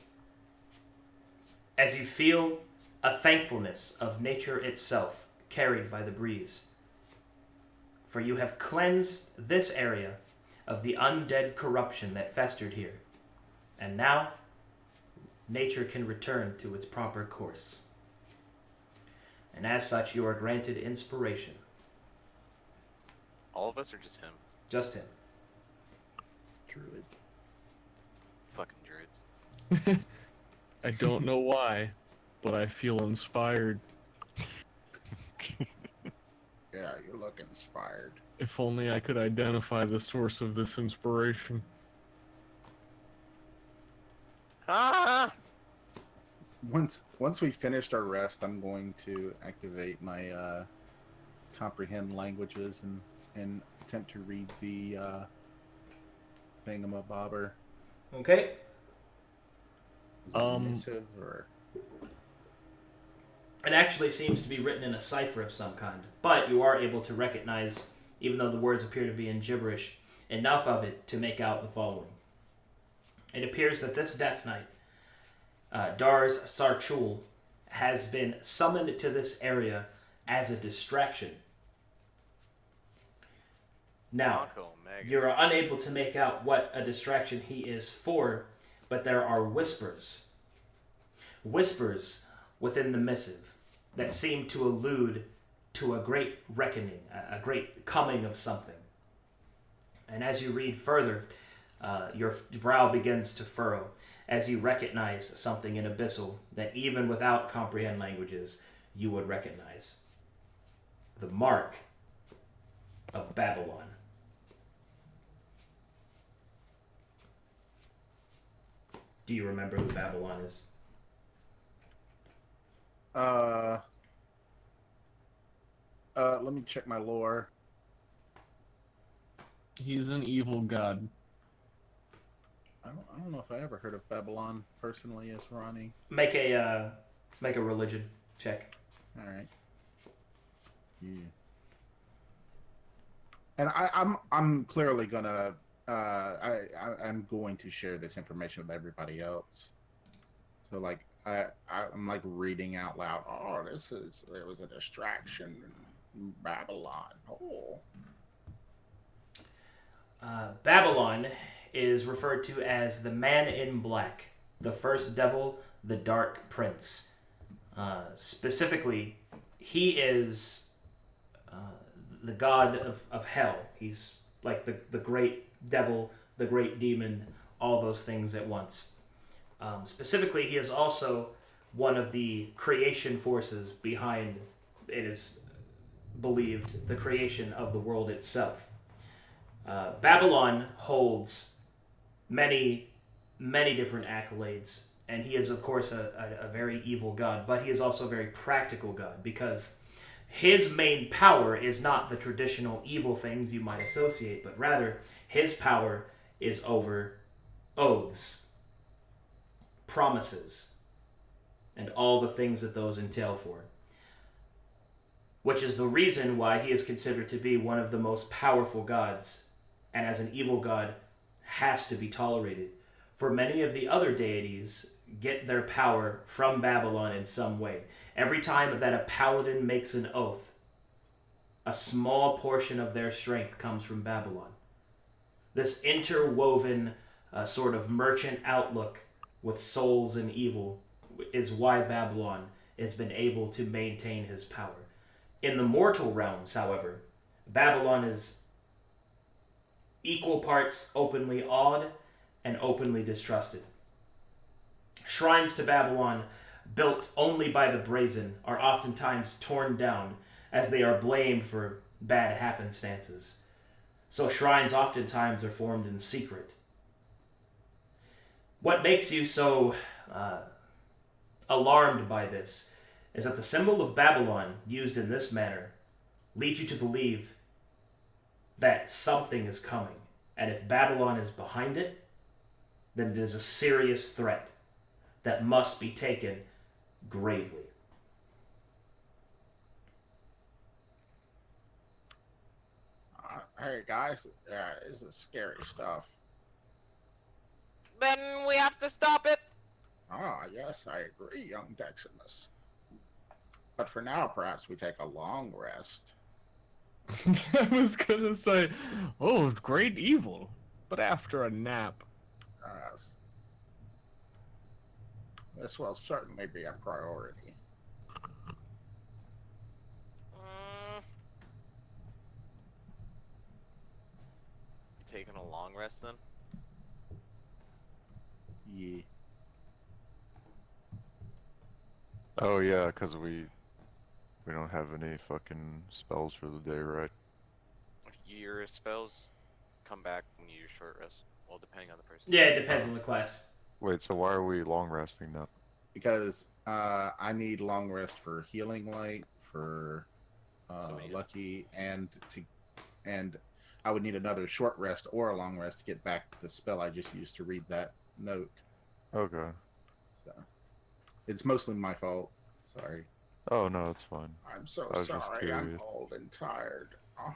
Speaker 3: As you feel a thankfulness of nature itself carried by the breeze. For you have cleansed this area of the undead corruption that festered here. And now, nature can return to its proper course. And as such, you are granted inspiration.
Speaker 2: All of us or just him?
Speaker 3: Just him.
Speaker 5: Druid.
Speaker 2: Fucking druids.
Speaker 6: I don't know why, but I feel inspired.
Speaker 5: Yeah, you look inspired.
Speaker 6: If only I could identify the source of this inspiration.
Speaker 2: Ah!
Speaker 5: Once we finished our rest, I'm going to activate my comprehend languages and attempt to read the thingamabobber.
Speaker 3: Okay.
Speaker 5: Is it missive or?
Speaker 3: It actually seems to be written in a cipher of some kind, but you are able to recognize, even though the words appear to be in gibberish, enough of it to make out the following. It appears that this Death Knight, Dars Sarchul, has been summoned to this area as a distraction. Now,
Speaker 2: Bronco Omega.
Speaker 3: you're unable to make out what a distraction he is for, but there are whispers. Whispers within the missive that seem to allude to a great reckoning, a great coming of something. And as you read further, your brow begins to furrow as you recognize something in Abyssal that even without comprehend languages, you would recognize. The mark of Babylon. Do you remember who Babylon is?
Speaker 5: Let me check my lore.
Speaker 6: He's an evil god.
Speaker 5: I don't know if I ever heard of Babylon personally as Ronnie.
Speaker 3: Make a religion check.
Speaker 5: All right. Yeah. And I'm clearly gonna I'm going to share this information with everybody else. So like I'm like reading out loud. Oh, it was a distraction in Babylon. Oh.
Speaker 3: Babylon is referred to as the Man in Black, the first devil, the Dark Prince. Specifically, he is the god of hell. He's like the great devil, the great demon, all those things at once. Specifically, he is also one of the creation forces behind, it is believed, the creation of the world itself. Babylon holds many different accolades, and he is, of course, a very evil god, but he is also a very practical god, because his main power is not the traditional evil things you might associate, but rather his power is over oaths, promises, and all the things that those entail for. Which is the reason why he is considered to be one of the most powerful gods, and as an evil god, has to be tolerated. For many of the other deities get their power from Babylon in some way. Every time that a paladin makes an oath, a small portion of their strength comes from Babylon. This interwoven sort of merchant outlook with souls and evil is why Babylon has been able to maintain his power. In the mortal realms, however, Babylon is equal parts openly awed and openly distrusted. Shrines to Babylon built only by the brazen, are oftentimes torn down as they are blamed for bad happenstances. So shrines oftentimes are formed in secret. What makes you so alarmed by this is that the symbol of Babylon, used in this manner, leads you to believe that something is coming. And if Babylon is behind it, then it is a serious threat that must be taken gravely.
Speaker 5: Hey guys, this is scary stuff.
Speaker 2: Then we have to stop it.
Speaker 5: Ah, yes, I agree, young Deximus. But for now, perhaps we take a long rest.
Speaker 6: I was gonna say, oh, great evil, but after a nap.
Speaker 5: Yes. This will certainly be a priority.
Speaker 2: Taking a long rest then?
Speaker 5: Yeah.
Speaker 4: Oh yeah, because we don't have any fucking spells for the day, right?
Speaker 2: Your spells come back when you use short rest. Well, depending on the person.
Speaker 3: Yeah, it depends on the class.
Speaker 4: Wait, so why are we long resting now?
Speaker 5: Because I need long rest for healing light, for lucky, and I would need another short rest or a long rest to get back the spell I just used to read that note.
Speaker 4: Okay.
Speaker 5: So it's mostly my fault. Sorry.
Speaker 4: Oh no, that's fine.
Speaker 5: I'm so
Speaker 4: I was just
Speaker 5: sorry. I'm
Speaker 4: curious.
Speaker 5: old and tired. Oh.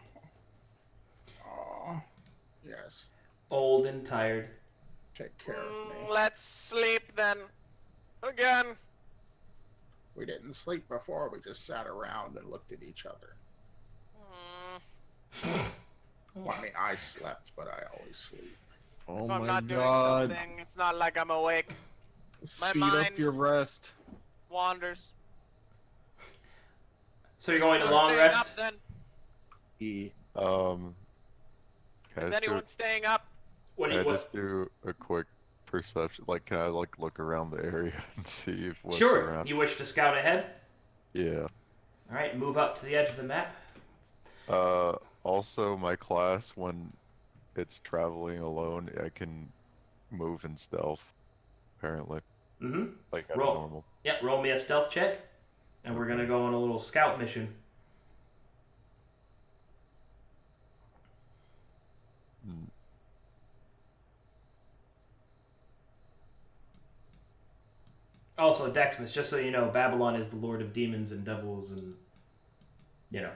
Speaker 5: Oh. Yes.
Speaker 3: Old and tired.
Speaker 5: Take care of me.
Speaker 2: Let's sleep then. Again.
Speaker 5: We didn't sleep before. We just sat around and looked at each other. Well, I mean, I slept, but I always sleep.
Speaker 6: Oh
Speaker 2: If I'm
Speaker 6: my
Speaker 2: not doing
Speaker 6: god.
Speaker 2: something, it's not like I'm awake.
Speaker 6: Speed
Speaker 2: mind-
Speaker 6: up your rest.
Speaker 2: Wanders.
Speaker 3: So you're going to
Speaker 2: Who's
Speaker 3: long
Speaker 2: staying up
Speaker 3: rest?
Speaker 2: then?
Speaker 5: He,
Speaker 4: Can I
Speaker 2: Is
Speaker 4: just
Speaker 2: anyone staying up?
Speaker 3: What do
Speaker 4: can
Speaker 3: you
Speaker 4: I
Speaker 3: what?
Speaker 4: just do a quick perception? Like, can I like look around the area and see if what's
Speaker 3: Sure.
Speaker 4: around?
Speaker 3: You wish to scout ahead?
Speaker 4: Yeah.
Speaker 3: All right, move up to the edge of the map.
Speaker 4: Also, my class, when it's traveling alone, I can move in stealth. Apparently,
Speaker 3: Mm-hmm.
Speaker 4: like at
Speaker 3: Roll.
Speaker 4: normal.
Speaker 3: Yeah, roll me a stealth check, and we're gonna go on a little scout mission.
Speaker 4: Mm.
Speaker 3: Also, Deximus, just so you know, Babylon is the lord of demons and devils, and you know.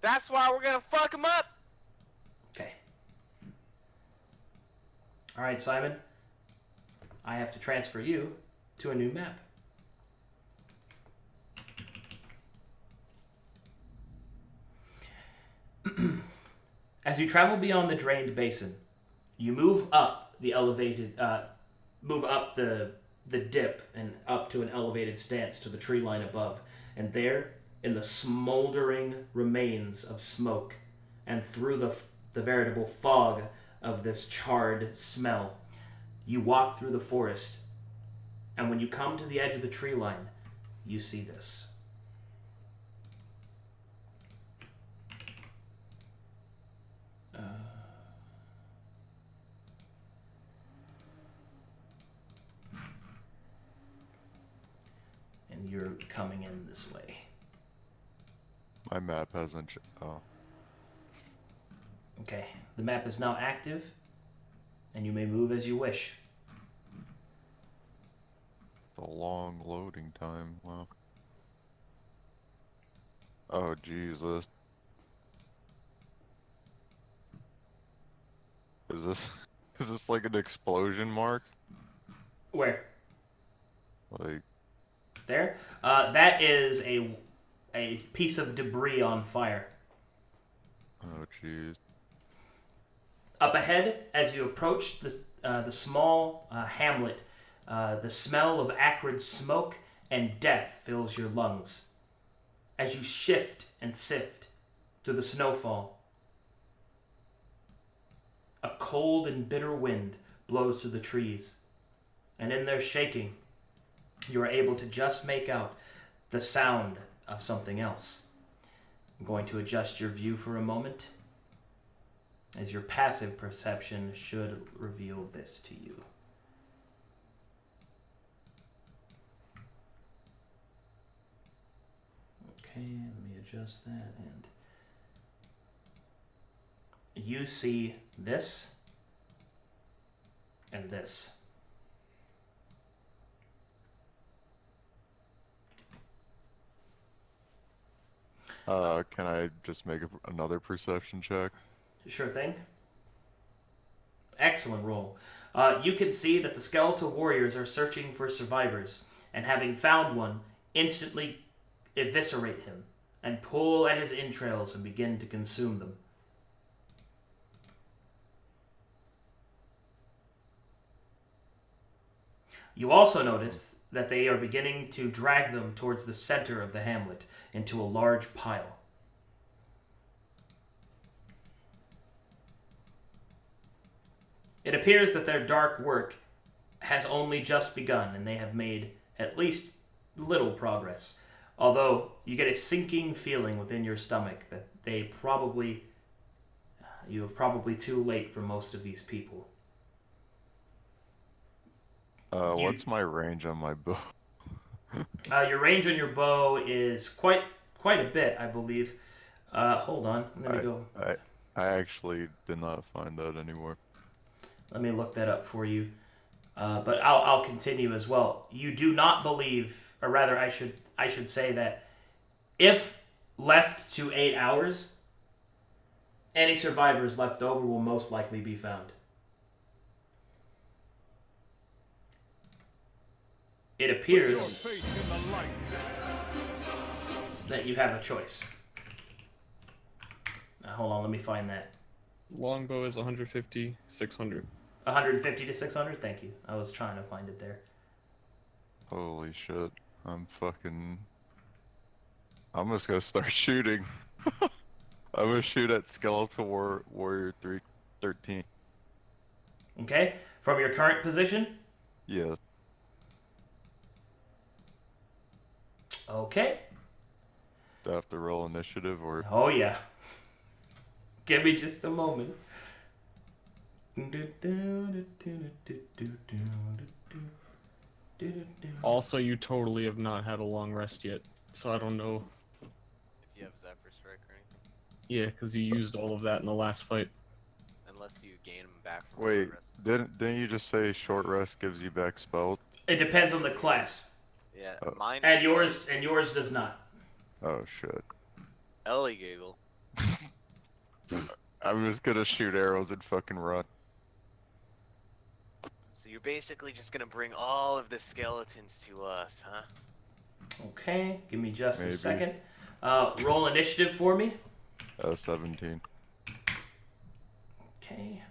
Speaker 2: That's why we're gonna fuck him up.
Speaker 3: Okay. All right, Simon. I have to transfer you to a new map. As you travel beyond the drained basin, you move up the elevated, move up the dip and up to an elevated stance to the tree line above, and there, in the smoldering remains of smoke, and through the veritable fog of this charred smell, you walk through the forest, and when you come to the edge of the tree line, you see this. And you're coming in this way.
Speaker 4: My map hasn't. Oh,
Speaker 3: Okay, the map is now active, and you may move as you wish.
Speaker 4: it's a long loading time. Wow. Oh Jesus. Is this is this like an explosion mark?
Speaker 3: Where?
Speaker 4: Like,
Speaker 3: There? That is a piece of debris on fire.
Speaker 4: oh jeez.
Speaker 3: Up ahead, as you approach the small hamlet, the smell of acrid smoke and death fills your lungs. As you shift and sift through the snowfall, a cold and bitter wind blows through the trees, and in their shaking, you are able to just make out the sound of something else. I'm going to adjust your view for a moment, as your passive perception should reveal this to you. Okay, let me adjust that, and you see this and this.
Speaker 4: Can I just make another perception check?
Speaker 3: Sure thing. Excellent roll. You can see that the skeletal warriors are searching for survivors, and having found one, instantly eviscerate him and pull at his entrails and begin to consume them. You also notice that they are beginning to drag them towards the center of the hamlet into a large pile. It appears that their dark work has only just begun, and they have made at least little progress. Although you get a sinking feeling within your stomach that you have probably too late for most of these people.
Speaker 4: What's my range on my bow?
Speaker 3: Your range on your bow is quite a bit, I believe. Hold on, let me go.
Speaker 4: I actually did not find that anymore.
Speaker 3: Let me look that up for you. But I'll continue as well. You do not believe, or rather, I should say that if left to 8 hours, any survivors left over will most likely be found. It appears that you have a choice. Hold on, let me find that.
Speaker 6: Longbow is 150, 600.
Speaker 3: 150 to 600? Thank you. I was trying to find it there.
Speaker 4: Holy shit. I'm just gonna start shooting. I'm gonna shoot at Skeletal Warrior 313.
Speaker 3: Okay? From your current position?
Speaker 4: Yeah.
Speaker 3: Okay.
Speaker 4: Do I have to roll initiative or?
Speaker 3: Oh, yeah. Give me just a moment.
Speaker 6: Also, you totally have not had a long rest yet, so I don't know.
Speaker 2: If you have Zephyr Strike or anything.
Speaker 6: Yeah, because you used all of that in the last fight.
Speaker 2: Unless you gain them back from
Speaker 4: Wait,
Speaker 2: short rests.
Speaker 4: didn't you just say short rest gives you back spells?
Speaker 3: It depends on the class.
Speaker 2: Yeah,
Speaker 4: Oh.
Speaker 2: mine
Speaker 3: And yours does not.
Speaker 4: Oh shit.
Speaker 2: Ellie giggle.
Speaker 4: I'm just gonna shoot arrows and fucking run.
Speaker 2: So you're basically just gonna bring all of the skeletons to us, huh?
Speaker 3: Okay, give me just
Speaker 4: Maybe.
Speaker 3: a second. Roll initiative for me.
Speaker 4: 17.
Speaker 3: Okay.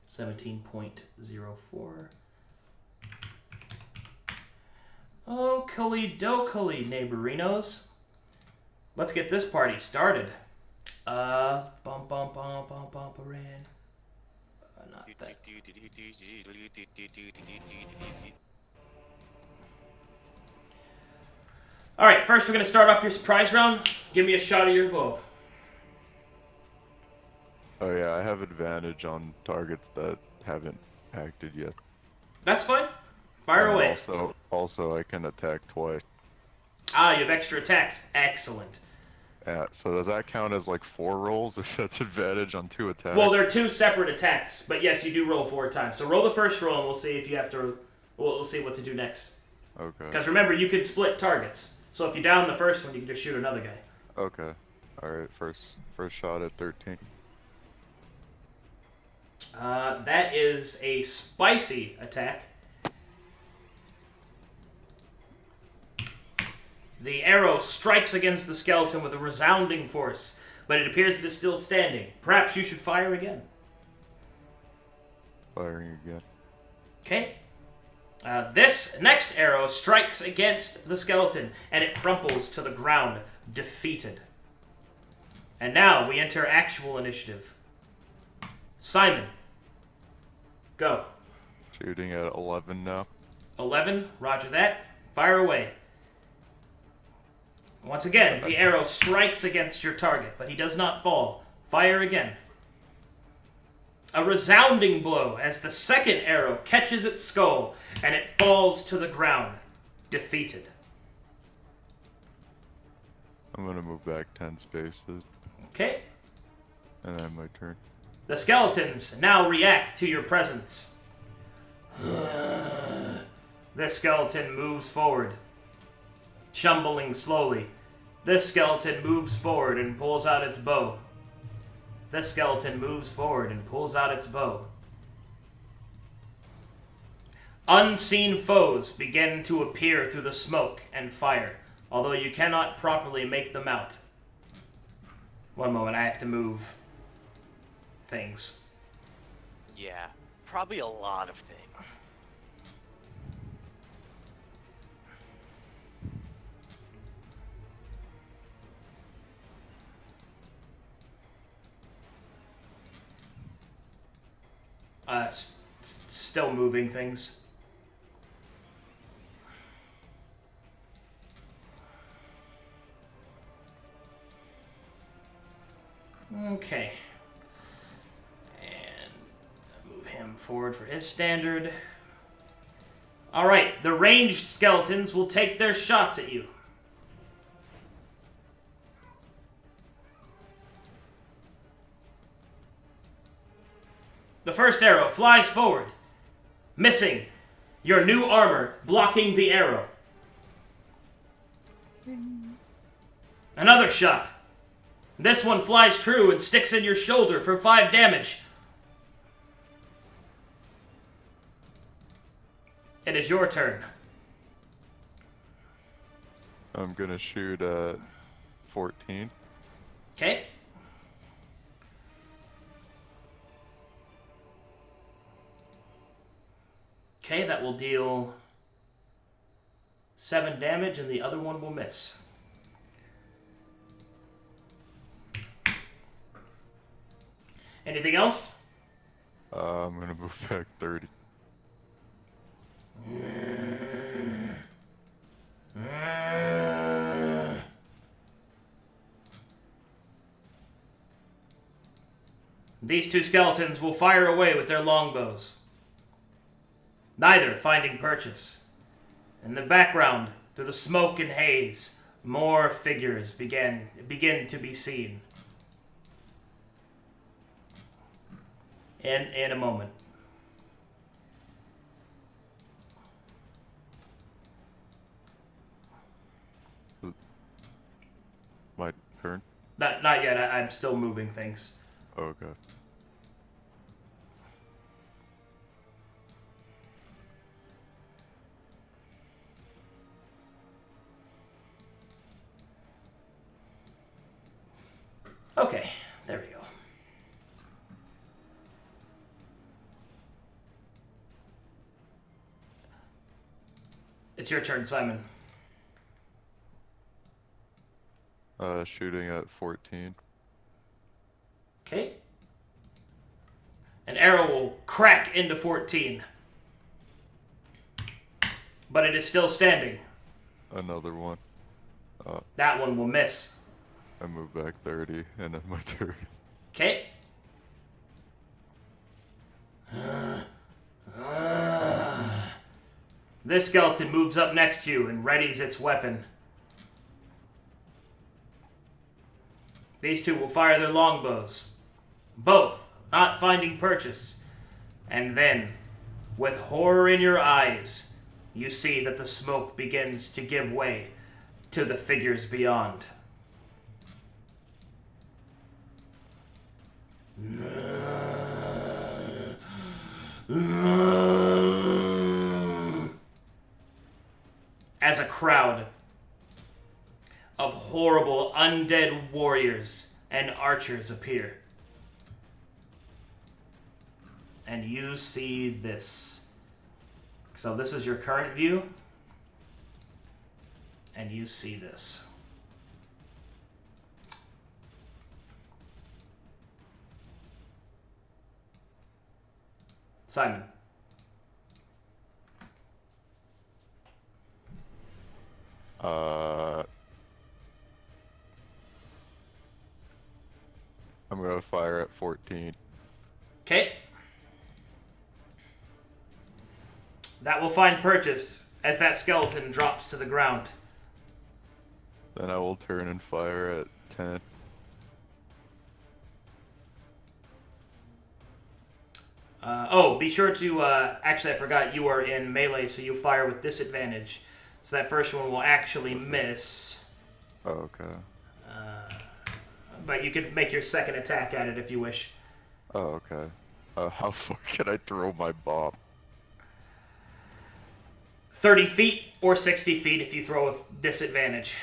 Speaker 3: $17.04. Oakley dokily, neighborinos. Let's get this party started. Not that. Alright, first we're going to start off your surprise round. Give me a shot of your bow.
Speaker 4: Oh yeah, I have advantage on targets that haven't acted yet.
Speaker 3: That's fine. Fire
Speaker 4: And
Speaker 3: away.
Speaker 4: Also I can attack twice.
Speaker 3: Ah, you have extra attacks. Excellent.
Speaker 4: Yeah, so does that count as like 4 rolls if that's advantage on 2 attacks?
Speaker 3: Well, they're 2 separate attacks, but yes, you do roll 4 times. So roll the first roll, and we'll see if you have to. We'll see what to do next.
Speaker 4: Okay.
Speaker 3: Because remember, you can split targets. So if you down the first one, you can just shoot another guy.
Speaker 4: Okay. Alright, first shot at 13.
Speaker 3: That is a spicy attack. The arrow strikes against the skeleton with a resounding force, but it appears it is still standing. Perhaps you should fire again.
Speaker 4: Firing again.
Speaker 3: Okay. This next arrow strikes against the skeleton, and it crumples to the ground, defeated. And now we enter actual initiative. Simon, go.
Speaker 4: Shooting at 11 now.
Speaker 3: 11, roger that. Fire away. Once again, the arrow strikes against your target, but he does not fall. Fire again. A resounding blow as the second arrow catches its skull and it falls to the ground, defeated.
Speaker 4: I'm gonna move back 10 spaces,
Speaker 3: Okay.
Speaker 4: and then my turn.
Speaker 3: The skeletons now react to your presence. This skeleton moves forward, stumbling slowly. This skeleton moves forward and pulls out its bow. This skeleton moves forward and pulls out its bow. Unseen foes begin to appear through the smoke and fire, although you cannot properly make them out. One moment, I have to move things.
Speaker 2: Yeah, probably a lot of things.
Speaker 3: Still moving things. Okay. And move him forward for his standard. Alright, the ranged skeletons will take their shots at you. The first arrow flies forward, missing your new armor, blocking the arrow. Another shot. This one flies true and sticks in your shoulder for 5 damage. It is your turn.
Speaker 4: I'm gonna shoot at 14.
Speaker 3: Okay. Okay, that will deal 7 damage, and the other one will miss. Anything else?
Speaker 4: I'm gonna move back 30.
Speaker 3: These two skeletons will fire away with their longbows, neither finding purchase. In the background, through the smoke and haze, more figures begin to be seen. In a moment.
Speaker 4: My turn?
Speaker 3: Not yet. I'm still moving things.
Speaker 4: Okay.
Speaker 3: Okay, there we go. It's your turn, Simon.
Speaker 4: Shooting at 14.
Speaker 3: Okay. An arrow will crack into 14. But it is still standing.
Speaker 4: Another one.
Speaker 3: That one will miss.
Speaker 4: I move back 30, and then my turn.
Speaker 3: Okay. This skeleton moves up next to you and readies its weapon. These two will fire their longbows, both not finding purchase. And then, with horror in your eyes, you see that the smoke begins to give way to the figures beyond. As a crowd of horrible undead warriors and archers appear. And you see this. So this is your current view. And you see this. Simon.
Speaker 4: I'm gonna fire at 14.
Speaker 3: Okay. That will find purchase as that skeleton drops to the ground.
Speaker 4: Then I will turn and fire at 10.
Speaker 3: Be sure to, actually I forgot you are in melee, so you fire with disadvantage. So that first one will actually miss.
Speaker 4: Oh, okay.
Speaker 3: But you can make your second attack at it if you wish.
Speaker 4: Oh, okay. How far can I throw my bomb?
Speaker 3: 30 feet or 60 feet if you throw with disadvantage.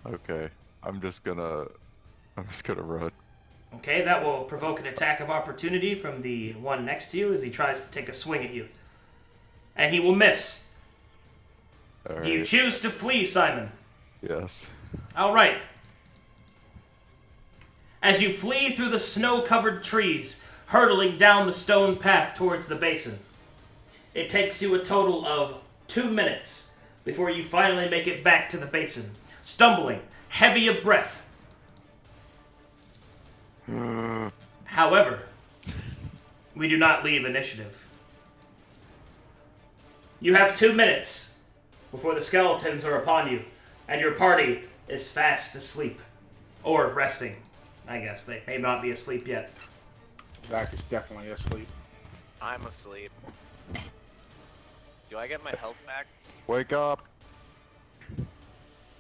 Speaker 4: Okay. I'm just gonna run.
Speaker 3: Okay, that will provoke an attack of opportunity from the one next to you as he tries to take a swing at you. And he will miss.
Speaker 4: All
Speaker 3: Do you
Speaker 4: right.
Speaker 3: choose to flee, Simon?
Speaker 4: Yes.
Speaker 3: All right. As you flee through the snow-covered trees, hurtling down the stone path towards the basin, it takes you a total of 2 minutes before you finally make it back to the basin, stumbling, heavy of breath. However, we do not leave initiative. You have 2 minutes before the skeletons are upon you, and your party is fast asleep. Or resting, I guess. They may not be asleep yet.
Speaker 5: Zach is definitely asleep.
Speaker 2: I'm asleep. Do I get my health back?
Speaker 4: Wake up!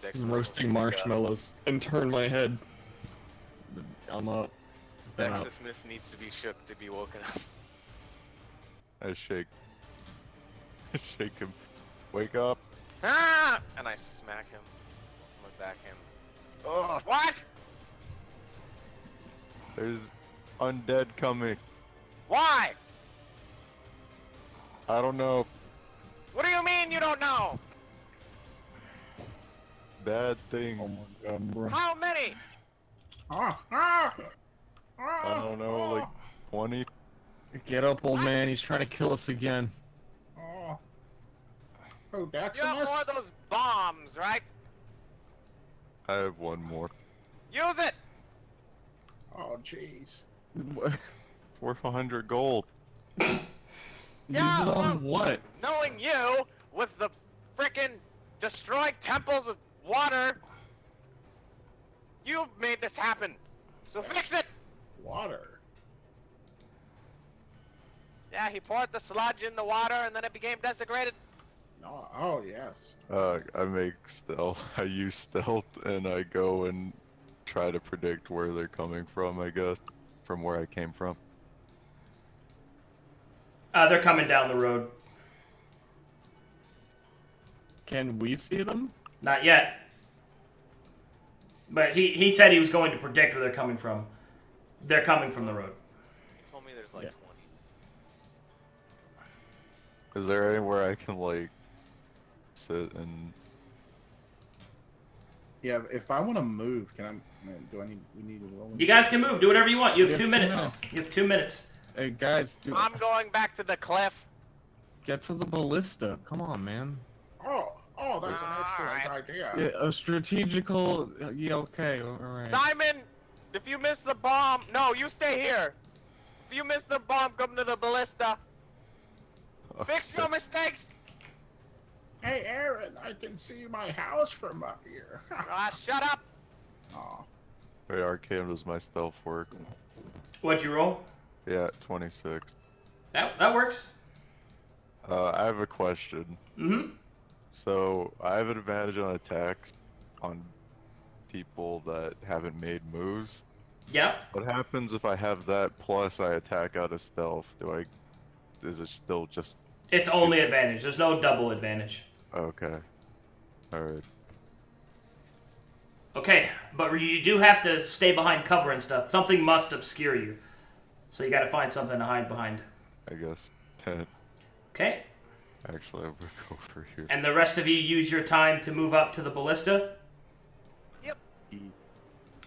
Speaker 2: Dex
Speaker 6: I'm
Speaker 2: must
Speaker 6: roasting
Speaker 2: wake up.
Speaker 6: marshmallows and turn my head. I'm up.
Speaker 2: Deximus needs to be shook to be woken up.
Speaker 4: I shake. I shake him. Wake up!
Speaker 2: Ah! And I smack him with my backhand. Ugh. What?
Speaker 4: There's undead coming.
Speaker 2: Why?
Speaker 4: I don't know.
Speaker 2: What do you mean you don't know?
Speaker 4: Bad thing.
Speaker 6: Oh my god, bro.
Speaker 2: How many?
Speaker 4: I don't know, like 20?
Speaker 6: Get up, old man. He's trying to kill us again.
Speaker 5: Oh,
Speaker 2: You have
Speaker 5: Daximus?
Speaker 2: more of those bombs, right?
Speaker 4: I have one more.
Speaker 2: Use it!
Speaker 5: Oh, jeez.
Speaker 4: Worth 100 gold.
Speaker 6: Use
Speaker 2: Yeah,
Speaker 6: it
Speaker 2: well-
Speaker 6: on what?
Speaker 2: Knowing you, with the frickin' destroyed temples with water, you made this happen. So fix it!
Speaker 5: Water.
Speaker 2: Yeah, he poured the sludge in the water and then it became desecrated.
Speaker 5: No, oh, yes.
Speaker 4: I make stealth. I use stealth and I go and try to predict where they're coming from, I guess. From where I came from.
Speaker 3: They're coming down the road.
Speaker 6: Can we see them?
Speaker 3: Not yet. But he said he was going to predict where they're coming from. They're coming from the road.
Speaker 2: He told me there's like
Speaker 6: Yeah.
Speaker 2: 20.
Speaker 4: Is there anywhere I can, like, sit and...
Speaker 5: Yeah, if I want to move, can I? Do I need? We need to roll.
Speaker 3: You guys can move. Do whatever you want. You have
Speaker 6: We
Speaker 3: 2
Speaker 6: have 2
Speaker 3: minutes.
Speaker 6: minutes.
Speaker 3: You have 2 minutes.
Speaker 6: Hey guys,
Speaker 2: I'm going back to the cliff.
Speaker 6: get to the ballista. Come on, man.
Speaker 5: Oh, that's an excellent
Speaker 2: Alright.
Speaker 5: idea.
Speaker 6: Yeah, a strategical. Yeah, okay, all right.
Speaker 2: Simon, if you miss the bomb, no, you stay here. If you miss the bomb, come to the ballista. Fix your mistakes.
Speaker 5: Hey, Aaron, I can see my house from up here.
Speaker 2: Ah, shut up.
Speaker 5: Oh,
Speaker 4: Wait, Arcadum, does my stealth work?
Speaker 3: What'd you roll?
Speaker 4: Yeah, 26.
Speaker 3: That works.
Speaker 4: I have a question.
Speaker 3: Mm-hmm.
Speaker 4: So, I have an advantage on attacks on people that haven't made moves.
Speaker 3: Yeah.
Speaker 4: What happens if I have that plus I attack out of stealth? Is it still just...
Speaker 3: It's only advantage. There's no double advantage.
Speaker 4: Okay. Alright.
Speaker 3: Okay, but you do have to stay behind cover and stuff. Something must obscure you. So you gotta find something to hide behind.
Speaker 4: I guess 10.
Speaker 3: Okay?
Speaker 4: Actually, I'm gonna go over here.
Speaker 3: And the rest of you use your time to move up to the ballista?
Speaker 2: Yep.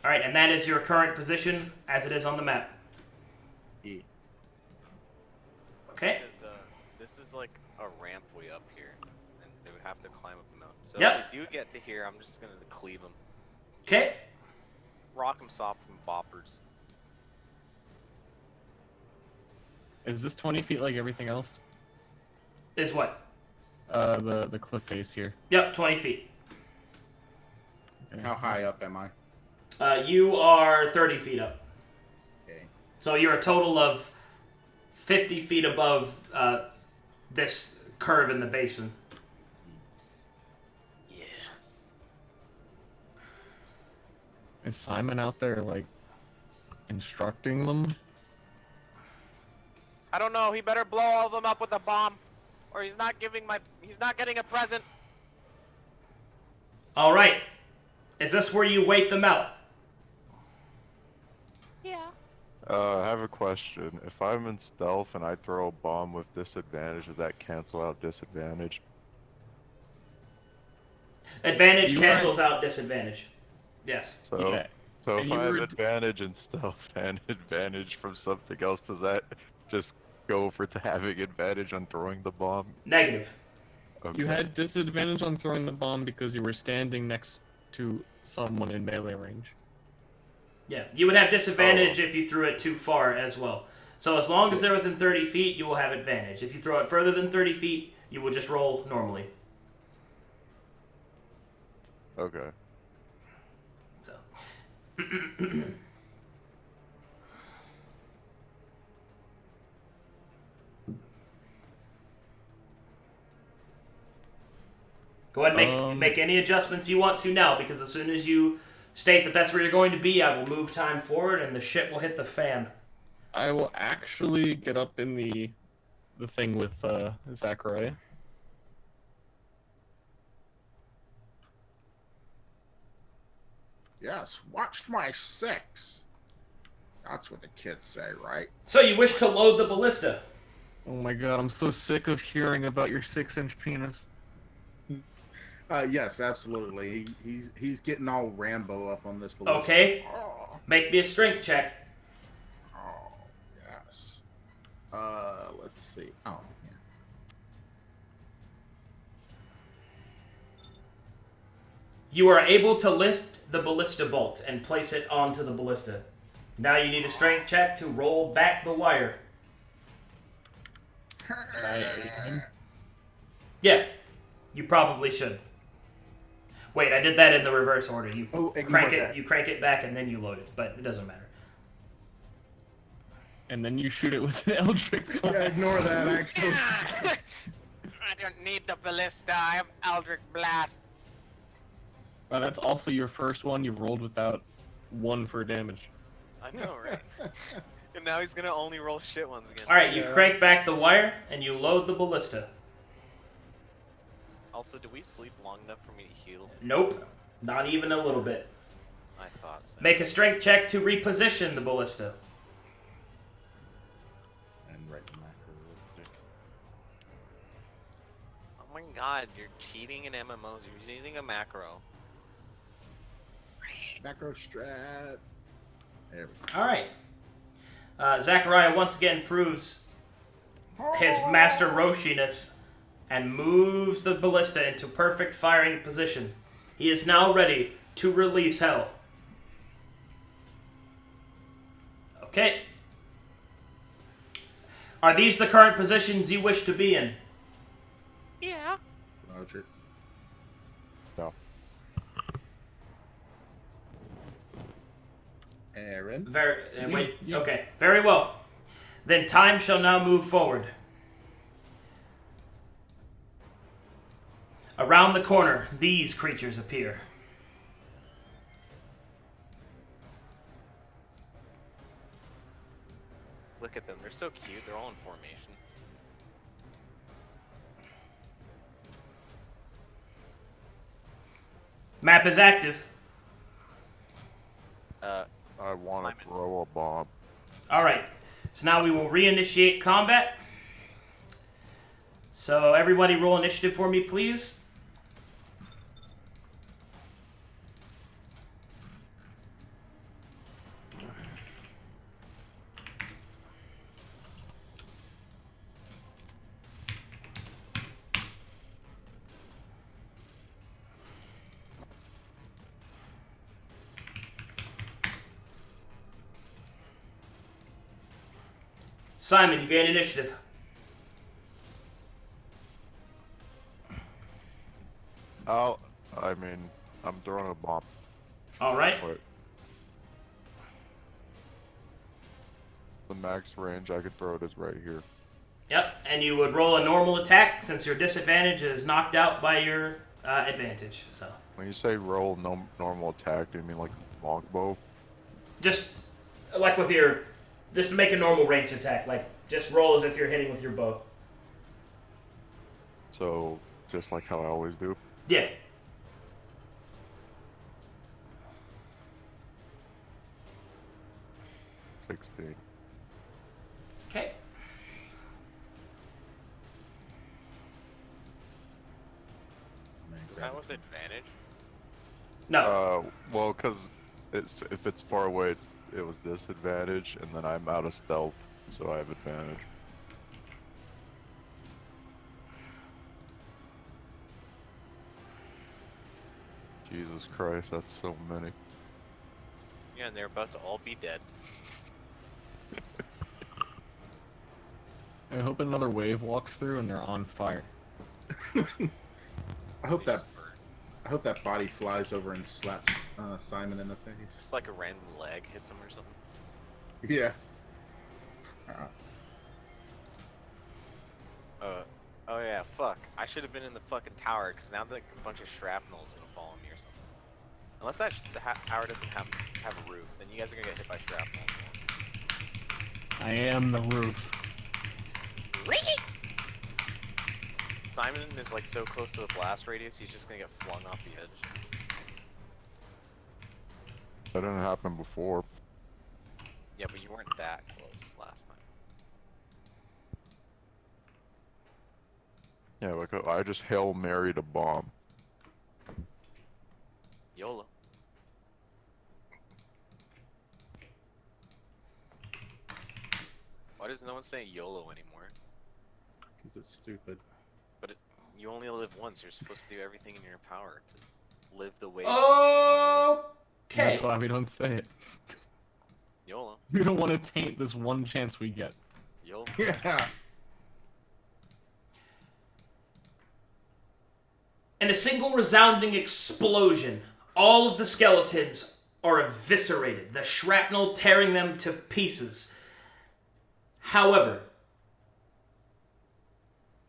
Speaker 3: Alright, and that is your current position as it is on the map.
Speaker 2: this is like a ramp way up here, and they would have to climb up the mountain. So
Speaker 3: Yep.
Speaker 2: if they do get to here, I'm just gonna cleave them,
Speaker 3: Okay.
Speaker 2: rock them, sop them, boppers.
Speaker 6: Is this 20 feet like everything else?
Speaker 3: Is what?
Speaker 6: The cliff face here.
Speaker 3: Yep, 20 feet.
Speaker 6: Okay.
Speaker 5: How high up am I?
Speaker 3: You are 30 feet up.
Speaker 5: Okay.
Speaker 3: So you're a total of 50 feet above this curve in the basin.
Speaker 2: Yeah.
Speaker 6: Is Simon out there like instructing them?
Speaker 2: I don't know. He better blow all of them up with a bomb, or he's not getting a present.
Speaker 3: All right. Is this where you wait them out?
Speaker 2: Yeah.
Speaker 4: I have a question. If I'm in stealth and I throw a bomb with disadvantage, does that cancel out disadvantage?
Speaker 3: Advantage
Speaker 6: You
Speaker 3: cancels out disadvantage. Yes.
Speaker 4: So,
Speaker 6: Yeah.
Speaker 4: so
Speaker 6: And
Speaker 4: if
Speaker 6: you
Speaker 4: I have
Speaker 6: were
Speaker 4: advantage in stealth and advantage from something else, does that just go for having advantage on throwing the bomb?
Speaker 3: Negative.
Speaker 4: Okay.
Speaker 6: You had disadvantage on throwing the bomb because you were standing next to someone in melee range.
Speaker 3: Yeah. You would have disadvantage if you threw it too far as well. So as long as they're within 30 feet, you will have advantage. If you throw it further than 30 feet, you will just roll normally.
Speaker 4: Okay.
Speaker 3: So. Go ahead and make any adjustments you want to now, because as soon as you state that that's where you're going to be, I will move time forward and the shit will hit the fan.
Speaker 6: I will actually get up in the thing with Zachariah.
Speaker 5: Yes, watch my 6. That's what the kids say, right?
Speaker 3: So you wish to load the ballista.
Speaker 6: Oh my god, I'm so sick of hearing about your 6-inch penis.
Speaker 5: Yes, absolutely. He's getting all Rambo up on this ballista.
Speaker 3: Okay.
Speaker 5: Oh,
Speaker 3: Make me a strength check.
Speaker 5: oh, yes. Let's see. Oh, yeah.
Speaker 3: You are able to lift the ballista bolt and place it onto the ballista. Now you need a strength check to roll back the wire.
Speaker 6: Can I aid him?
Speaker 3: Yeah, you probably should. Wait, I did that in the reverse order. You crank it, you crank it back, and then you load it, but it doesn't matter.
Speaker 6: And then you shoot it with an Eldritch
Speaker 5: Yeah,
Speaker 6: Blast.
Speaker 5: ignore that, actually.
Speaker 2: I don't need the ballista. I have Eldritch Blast.
Speaker 6: Well, that's also your first one you rolled without 1 for damage.
Speaker 2: I know, right? And now he's gonna only roll shit ones again.
Speaker 3: All right, you crank back the wire, and you load the ballista.
Speaker 2: Also, do we sleep long enough for me to heal?
Speaker 3: Nope, not even a little bit.
Speaker 2: I thought so.
Speaker 3: Make a strength check to reposition the ballista.
Speaker 5: And write the macro real quick.
Speaker 2: Oh my god, you're cheating in MMOs. You're using a macro.
Speaker 5: Macro strat. There we go.
Speaker 3: All right. Zachariah once again proves his master Roshiness and moves the ballista into perfect firing position. He is now ready to release hell. Okay. Are these the current positions you wish to be in?
Speaker 2: Yeah.
Speaker 5: Roger.
Speaker 4: No.
Speaker 5: Aaron.
Speaker 3: Wait.
Speaker 6: yeah.
Speaker 3: Okay. Very well. Then time shall now move forward. Around the corner, these creatures appear.
Speaker 2: Look at them. They're so cute. They're all in formation.
Speaker 3: Map is active.
Speaker 4: I want
Speaker 2: Simon.
Speaker 4: to throw a bomb.
Speaker 3: Alright, so now we will reinitiate combat. So everybody roll initiative for me, please. Simon, you gain initiative.
Speaker 4: I'm throwing a bomb.
Speaker 3: All right.
Speaker 4: Wait. The max range I could throw it is right here.
Speaker 3: Yep, and you would roll a normal attack since your disadvantage is knocked out by your advantage. So
Speaker 4: When you say roll normal attack, do you mean like longbow?
Speaker 3: just like with your, just to make a normal ranged attack, like just roll as if you're hitting with your bow.
Speaker 4: So just like how I always do.
Speaker 3: Yeah.
Speaker 4: $16.
Speaker 3: Okay.
Speaker 2: Is that with advantage?
Speaker 3: No.
Speaker 4: Well, cause if it's far away, it was disadvantage, and then I'm out of stealth, so I have advantage. Jesus Christ, that's so many.
Speaker 2: Yeah, and they're about to all be dead.
Speaker 6: I hope another wave walks through and they're on fire.
Speaker 5: I hope that body flies over and slaps Simon in the face.
Speaker 2: It's like a random leg hits him or something.
Speaker 5: Yeah.
Speaker 2: Oh yeah, fuck. I should have been in the fucking tower, because now a bunch of shrapnel is gonna fall on me or something. Unless the tower doesn't have a roof, then you guys are gonna get hit by shrapnel.
Speaker 6: I am the roof.
Speaker 2: Simon is like so close to the blast radius, he's just gonna get flung off the edge.
Speaker 4: That didn't happen before.
Speaker 2: Yeah, but you weren't that close last time.
Speaker 4: Yeah, like I just Hail Married a bomb.
Speaker 2: YOLO. Why does no one say YOLO anymore?
Speaker 5: Because it's stupid.
Speaker 2: But you only live once, you're supposed to do everything in your power to live the way
Speaker 3: Okay.
Speaker 6: That's why we don't say it.
Speaker 2: YOLO.
Speaker 6: We don't want to taint this one chance we get.
Speaker 2: YOLO.
Speaker 5: Yeah.
Speaker 3: In a single resounding explosion, all of the skeletons are eviscerated, the shrapnel tearing them to pieces. However,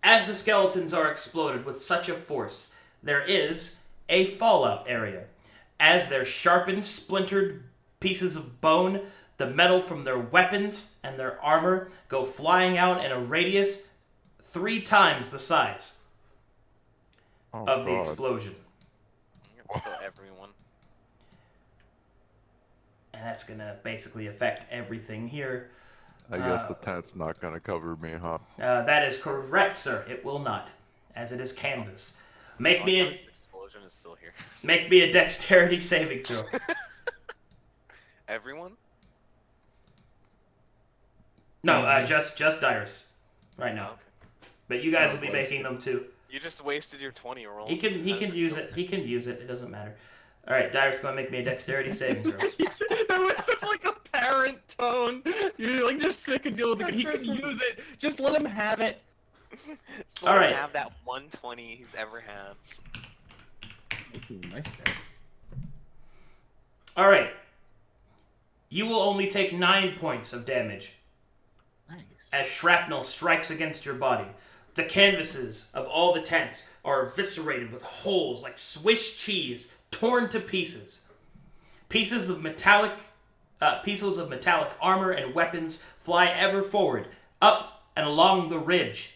Speaker 3: as the skeletons are exploded with such a force, there is a fallout area. As their sharpened, splintered pieces of bone, the metal from their weapons and their armor go flying out in a radius 3 times the size of the explosion.
Speaker 2: So everyone.
Speaker 3: And that's going to basically affect everything here.
Speaker 4: I guess the tent's not gonna cover me, huh?
Speaker 3: That is correct, sir. It will not, as it is canvas. Make me
Speaker 2: This explosion is still here.
Speaker 3: a dexterity saving throw.
Speaker 2: Everyone?
Speaker 3: No, just Dyrus, right now.
Speaker 2: Okay.
Speaker 3: But you guys will be making them too.
Speaker 2: You just wasted your 20 roll.
Speaker 3: He can use it. He can use it. It doesn't matter. All right, Dyrus, go and make me a dexterity saving throw.
Speaker 6: That was such like a parent tone. You're like just sick and deal with it. He can use it. Just let him have it.
Speaker 2: Just let
Speaker 3: All
Speaker 2: him
Speaker 3: right.
Speaker 2: have that 120 he's ever had.
Speaker 5: Ooh, nice dice.
Speaker 3: All right. You will only take 9 points of damage
Speaker 5: Nice.
Speaker 3: as shrapnel strikes against your body. The canvases of all the tents are eviscerated with holes like Swiss cheese, torn to pieces. Pieces of metallic armor and weapons fly ever forward, up and along the ridge.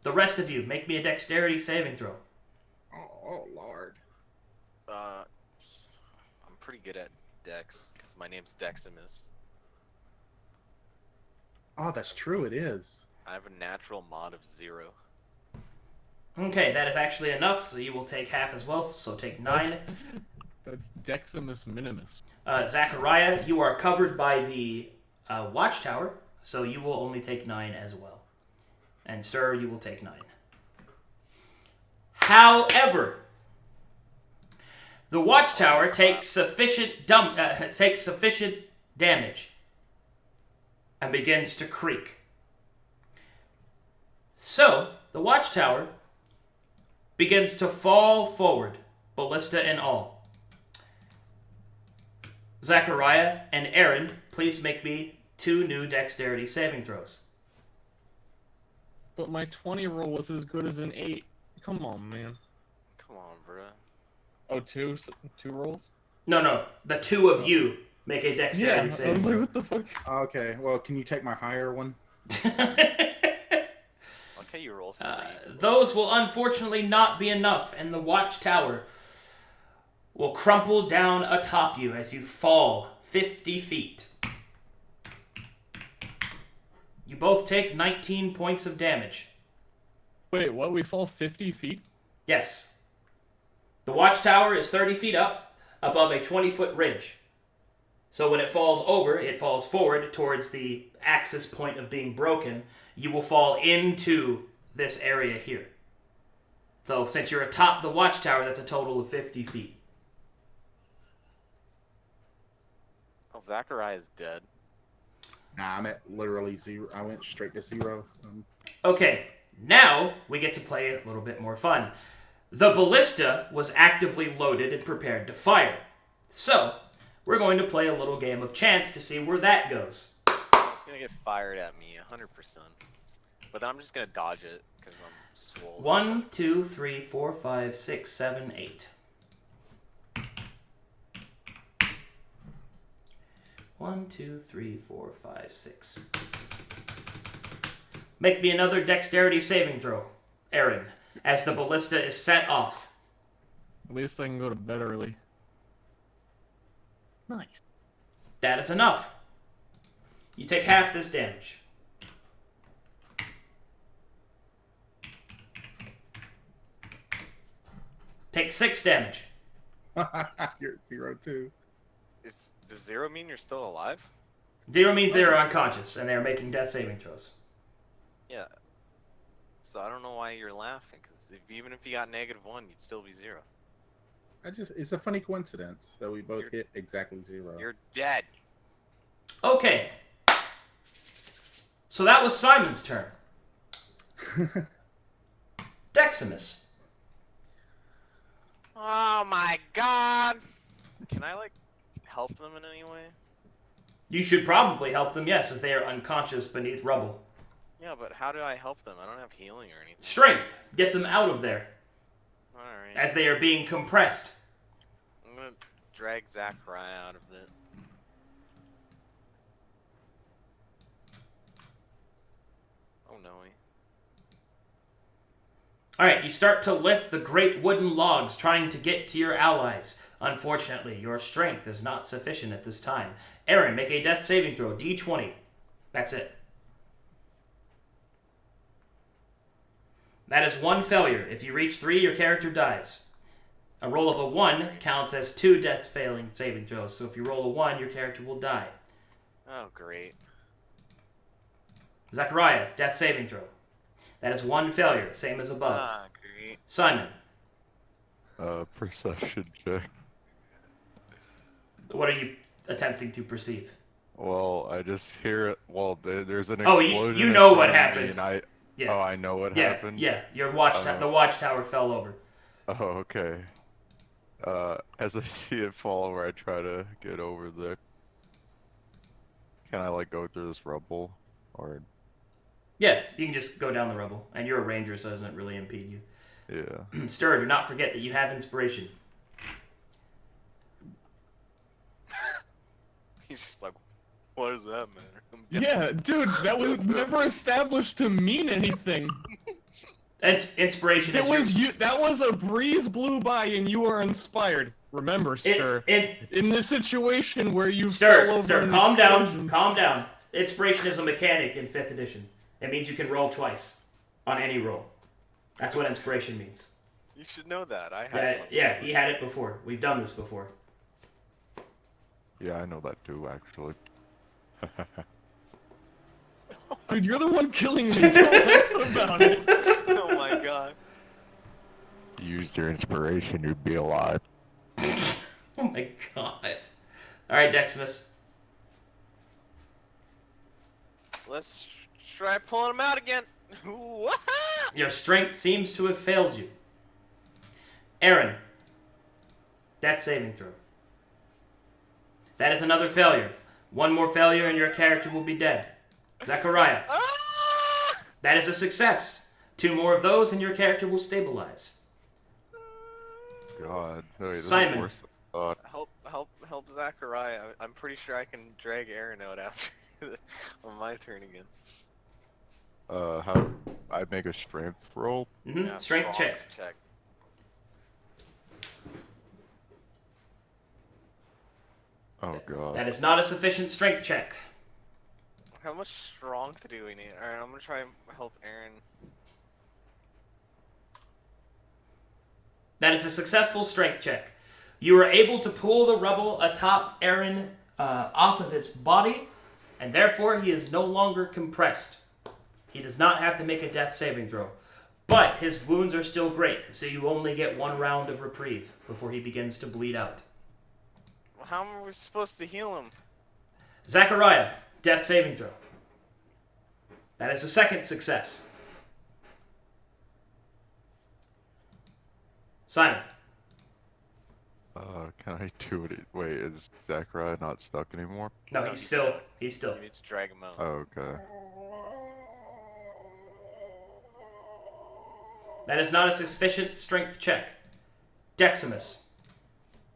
Speaker 3: The rest of you, make me a dexterity saving throw.
Speaker 5: Oh Lord.
Speaker 2: I'm pretty good at Dex, because my name's Deximus.
Speaker 5: Oh, that's true. It is.
Speaker 2: I have a natural mod of 0.
Speaker 3: Okay, that is actually enough, so you will take half as well, so take 9.
Speaker 6: That's Deximus Minimus.
Speaker 3: Zachariah, you are covered by the watchtower, so you will only take 9 as well. And Stir, you will take 9. However, the watchtower takes sufficient damage and begins to creak. So, the watchtower begins to fall forward, ballista and all. Zachariah and Aaron, please make me 2 new dexterity saving throws.
Speaker 6: But my 20 roll was as good as an 8. Come on, man.
Speaker 2: Come on, bruh.
Speaker 6: Oh, two rolls?
Speaker 3: No, the 2 of you make a dexterity
Speaker 6: Yeah, I
Speaker 3: saving
Speaker 6: was like,
Speaker 3: throw.
Speaker 6: what the fuck?
Speaker 5: Okay, well, can you take my higher one?
Speaker 2: Okay, you roll 3.
Speaker 3: Those will unfortunately not be enough, and the watchtower will crumple down atop you as you fall 50 feet. You both take 19 points of damage.
Speaker 6: Wait, what? We fall 50 feet?
Speaker 3: Yes. The watchtower is 30 feet up above a 20-foot ridge. So when it falls over, it falls forward towards the axis point of being broken. You will fall into this area here. So since you're atop the watchtower, that's a total of 50 feet.
Speaker 2: Oh, Zachariah's dead.
Speaker 5: Nah, I'm at literally 0. I went straight to 0.
Speaker 3: Okay, now we get to play a little bit more fun. The ballista was actively loaded and prepared to fire. So, we're going to play a little game of chance to see where that goes.
Speaker 2: It's gonna get fired at me, 100%. But then I'm just gonna dodge it, because I'm swole.
Speaker 3: 1, 2, 3, 4, 5, 6, 7, 8. 1, 2, 3, 4, 5, 6. Make me another dexterity saving throw, Aaron, as the ballista is set off.
Speaker 6: At least I can go to bed early. Nice.
Speaker 3: That is enough. You take half this damage. Take 6 damage.
Speaker 5: You're at 0 too.
Speaker 2: Does 0 mean you're still alive?
Speaker 3: 0 means they are unconscious, and they are making death saving throws.
Speaker 2: Yeah. So I don't know why you're laughing, because even if you got -1, you'd still be 0.
Speaker 5: It's a funny coincidence that we both hit exactly 0.
Speaker 2: You're dead.
Speaker 3: Okay. So that was Simon's turn. Deximus.
Speaker 2: Oh my god! Can I, like, help them in any way?
Speaker 3: You should probably help them, yes, as they are unconscious beneath rubble.
Speaker 2: Yeah, but how do I help them? I don't have healing or anything.
Speaker 3: Strength. Get them out of there,
Speaker 2: Alright.
Speaker 3: as they are being compressed.
Speaker 2: I'm gonna drag Zachariah out of it. Oh no.
Speaker 3: Alright, you start to lift the great wooden logs, trying to get to your allies. Unfortunately, your strength is not sufficient at this time. Aaron, make a death saving throw, D20. That's it. That is 1 failure. If you reach 3, your character dies. A roll of a 1 counts as 2 death failing saving throws, so if you roll a 1, your character will die.
Speaker 2: Oh, great.
Speaker 3: Zachariah, death saving throw. That is 1 failure, same as above.
Speaker 2: Ah, great.
Speaker 3: Simon,
Speaker 4: Perception check.
Speaker 3: what are you attempting to perceive?
Speaker 4: Well, I just hear it. Well, there's an
Speaker 3: Oh,
Speaker 4: explosion.
Speaker 3: you
Speaker 4: in
Speaker 3: know what
Speaker 4: front of me,
Speaker 3: happened.
Speaker 4: And
Speaker 3: Yeah.
Speaker 4: Oh, I know what
Speaker 3: Yeah,
Speaker 4: happened?
Speaker 3: yeah. The watchtower fell over.
Speaker 4: Oh, okay. As I see it fall over, I try to get over there. Can I, like, go through this rubble? Or...
Speaker 3: Yeah, you can just go down the rubble, and you're a ranger, so it doesn't really impede you.
Speaker 4: Yeah.
Speaker 3: Stir, do not forget that you have inspiration.
Speaker 2: He's just like, what does that matter?
Speaker 6: Yeah, dude, that was never established to mean anything.
Speaker 3: Inspiration
Speaker 6: It
Speaker 3: is
Speaker 6: was
Speaker 3: your...
Speaker 6: you. That was a breeze blew by and you were inspired. Remember, Stir. In this situation where you fell over
Speaker 3: Stir,
Speaker 6: an
Speaker 3: calm
Speaker 6: explosion-
Speaker 3: down, calm down. Inspiration is a mechanic in 5th edition. It means you can roll twice on any roll. That's what inspiration means.
Speaker 2: You should know that. I had one.
Speaker 3: Yeah, he had it before. We've done this before.
Speaker 4: Yeah, I know that too, actually.
Speaker 6: Dude, you're the one killing me. Don't laugh about it.
Speaker 2: Oh my god.
Speaker 4: Used your inspiration, you'd be alive.
Speaker 3: Oh my god. Alright, Deximus.
Speaker 2: Let's try pulling him out again. What?
Speaker 3: Your strength seems to have failed you. Aaron, death saving throw. That is another failure. One more failure and your character will be dead. Zachariah,
Speaker 2: Ah!
Speaker 3: that is a success. 2 more of those and your character will stabilize.
Speaker 4: God. No, this is
Speaker 3: Simon.
Speaker 4: worse than I thought.
Speaker 2: Help Zachariah. I'm pretty sure I can drag Aaron out after on my turn again.
Speaker 4: How I make a strength roll?
Speaker 2: Yeah,
Speaker 3: Strength
Speaker 2: strong
Speaker 3: check.
Speaker 4: Oh god.
Speaker 3: That is not a sufficient strength check.
Speaker 2: How much strength do we need? Alright, I'm gonna try and help Aaron.
Speaker 3: That is a successful strength check. You are able to pull the rubble atop Aaron off of his body, and therefore he is no longer compressed. He does not have to make a death saving throw. But his wounds are still great, so you only get 1 round of reprieve before he begins to bleed out.
Speaker 2: Well, how are we supposed to heal him?
Speaker 3: Zachariah, death saving throw. That is a second success. Simon.
Speaker 4: Can I do it? Wait, is Zachariah not stuck anymore?
Speaker 3: No,
Speaker 2: No,
Speaker 3: he's
Speaker 2: he's
Speaker 3: still.
Speaker 2: stuck.
Speaker 3: He's still.
Speaker 2: You need to drag him out.
Speaker 4: Oh, okay.
Speaker 3: That is not a sufficient strength check. Deximus.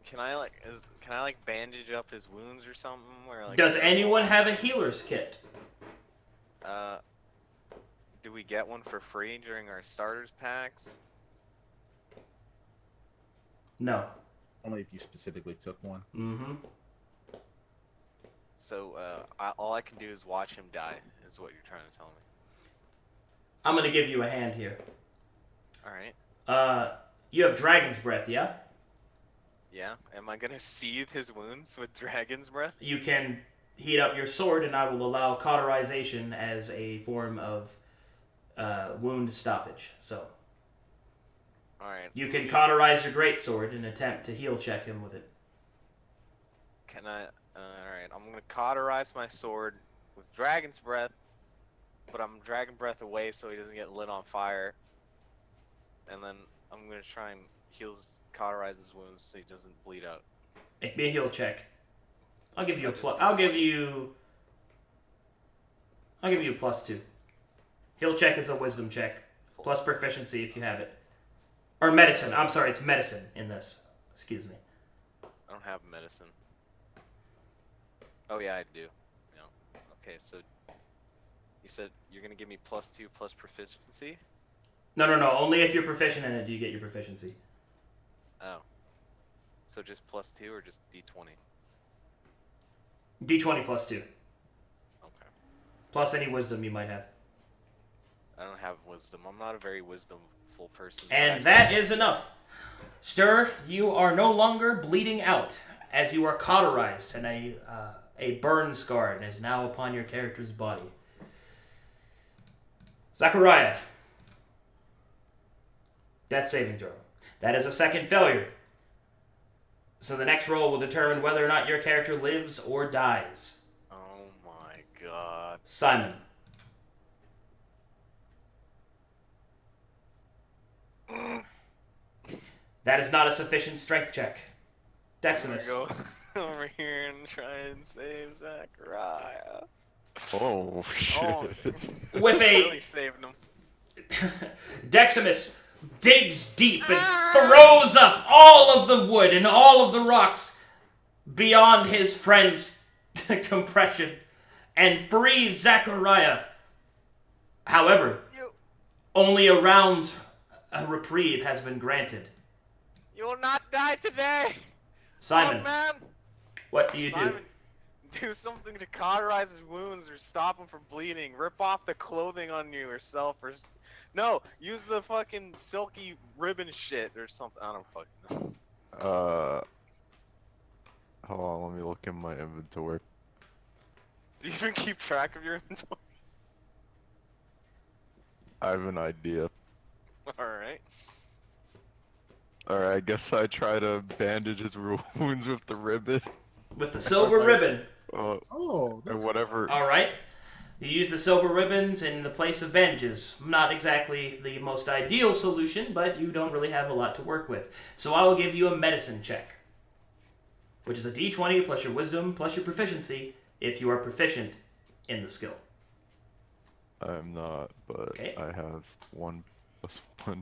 Speaker 2: Can I bandage up his wounds or something? Or like?
Speaker 3: Does anyone have a healer's kit?
Speaker 2: Do we get one for free during our starters packs?
Speaker 3: No.
Speaker 7: Only if you specifically took one.
Speaker 3: Mm-hmm.
Speaker 2: So all I can do is watch him die. Is what you're trying to tell me?
Speaker 3: I'm gonna give you a hand here.
Speaker 2: All right.
Speaker 3: You have dragon's breath, yeah?
Speaker 2: Yeah. Am I gonna seethe his wounds with dragon's breath?
Speaker 3: You can heat up your sword, and I will allow cauterization as a form of wound stoppage. So
Speaker 2: Alright.
Speaker 3: you can cauterize your greatsword and attempt to heal check him with it.
Speaker 2: Can I? Alright. I'm gonna cauterize my sword with dragon's breath, but I'm dragon breath away so he doesn't get lit on fire. And then I'm gonna try and cauterize his wounds so he doesn't bleed out.
Speaker 3: Make me a heal check. I'll give you a
Speaker 2: So
Speaker 3: plus.
Speaker 2: just
Speaker 3: I'll
Speaker 2: D20.
Speaker 3: give you a +2. Heal check is a wisdom check, plus proficiency if you have it, or medicine. I'm sorry, it's medicine in this. Excuse me.
Speaker 2: I don't have medicine. Oh yeah, I do. No. Okay, so you said you're gonna give me +2 plus proficiency?
Speaker 3: No. Only if you're proficient in it do you get your proficiency.
Speaker 2: Oh. So just +2 or just D20?
Speaker 3: D20 +2,
Speaker 2: Okay.
Speaker 3: plus any wisdom you might have.
Speaker 2: I don't have wisdom. I'm not a very wisdomful person.
Speaker 3: And that is enough. Stir, you are no longer bleeding out, as you are cauterized, and a burn scar is now upon your character's body. Zachariah. Death saving throw. That is a second failure. So the next roll will determine whether or not your character lives or dies.
Speaker 2: Oh my god.
Speaker 3: Simon. That is not a sufficient strength check. Deximus.
Speaker 2: I'm gonna go over here and try and save Zachariah.
Speaker 4: Oh, shit.
Speaker 2: Oh,
Speaker 3: With
Speaker 2: really
Speaker 3: a
Speaker 2: saving him.
Speaker 3: Deximus digs deep and throws up all of the wood and all of the rocks beyond his friend's compression and frees Zachariah. However, only a round's reprieve has been granted.
Speaker 2: You will not die today!
Speaker 3: Simon,
Speaker 2: Oh, man!
Speaker 3: what do you do?
Speaker 2: Simon, do something to cauterize his wounds or stop him from bleeding. Rip off the clothing on you yourself or... No! Use the fucking silky ribbon shit or something. I don't fucking know.
Speaker 4: Hold on, let me look in my inventory.
Speaker 2: Do you even keep track of your inventory?
Speaker 4: I have an idea.
Speaker 2: Alright.
Speaker 4: Alright, I guess I try to bandage his wounds with the ribbon.
Speaker 3: With the silver ribbon.
Speaker 7: Oh,
Speaker 4: And
Speaker 7: that's
Speaker 4: whatever.
Speaker 3: All right. You use the silver ribbons in the place of bandages. Not exactly the most ideal solution, but you don't really have a lot to work with. So I will give you a medicine check, which is a d20 plus your wisdom plus your proficiency if you are proficient in the skill.
Speaker 4: I'm not, but
Speaker 3: Okay.
Speaker 4: I have 1+1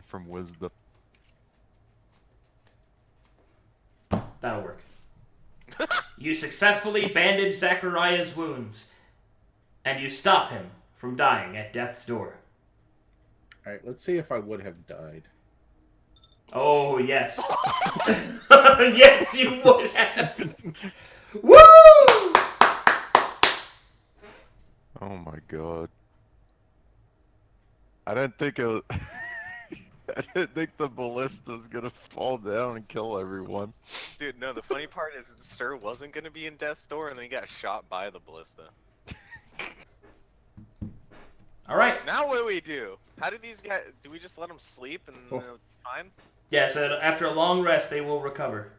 Speaker 4: from wisdom.
Speaker 3: That'll work. You successfully bandage Zachariah's wounds, and you stop him from dying at death's door.
Speaker 7: All right, let's see if I would have died.
Speaker 3: Oh, yes. Yes, you would have. Woo!
Speaker 4: Oh my god. I didn't think it was... I didn't think the ballista was gonna fall down and kill everyone.
Speaker 2: Dude, no, the funny part is Stir wasn't gonna be in death's door and then he got shot by the ballista.
Speaker 3: Alright.
Speaker 2: Now what do we do? How do these guys... Do we just let them sleep and
Speaker 7: Oh.
Speaker 2: they'll be fine?
Speaker 3: Yeah, so after a long rest, they will recover.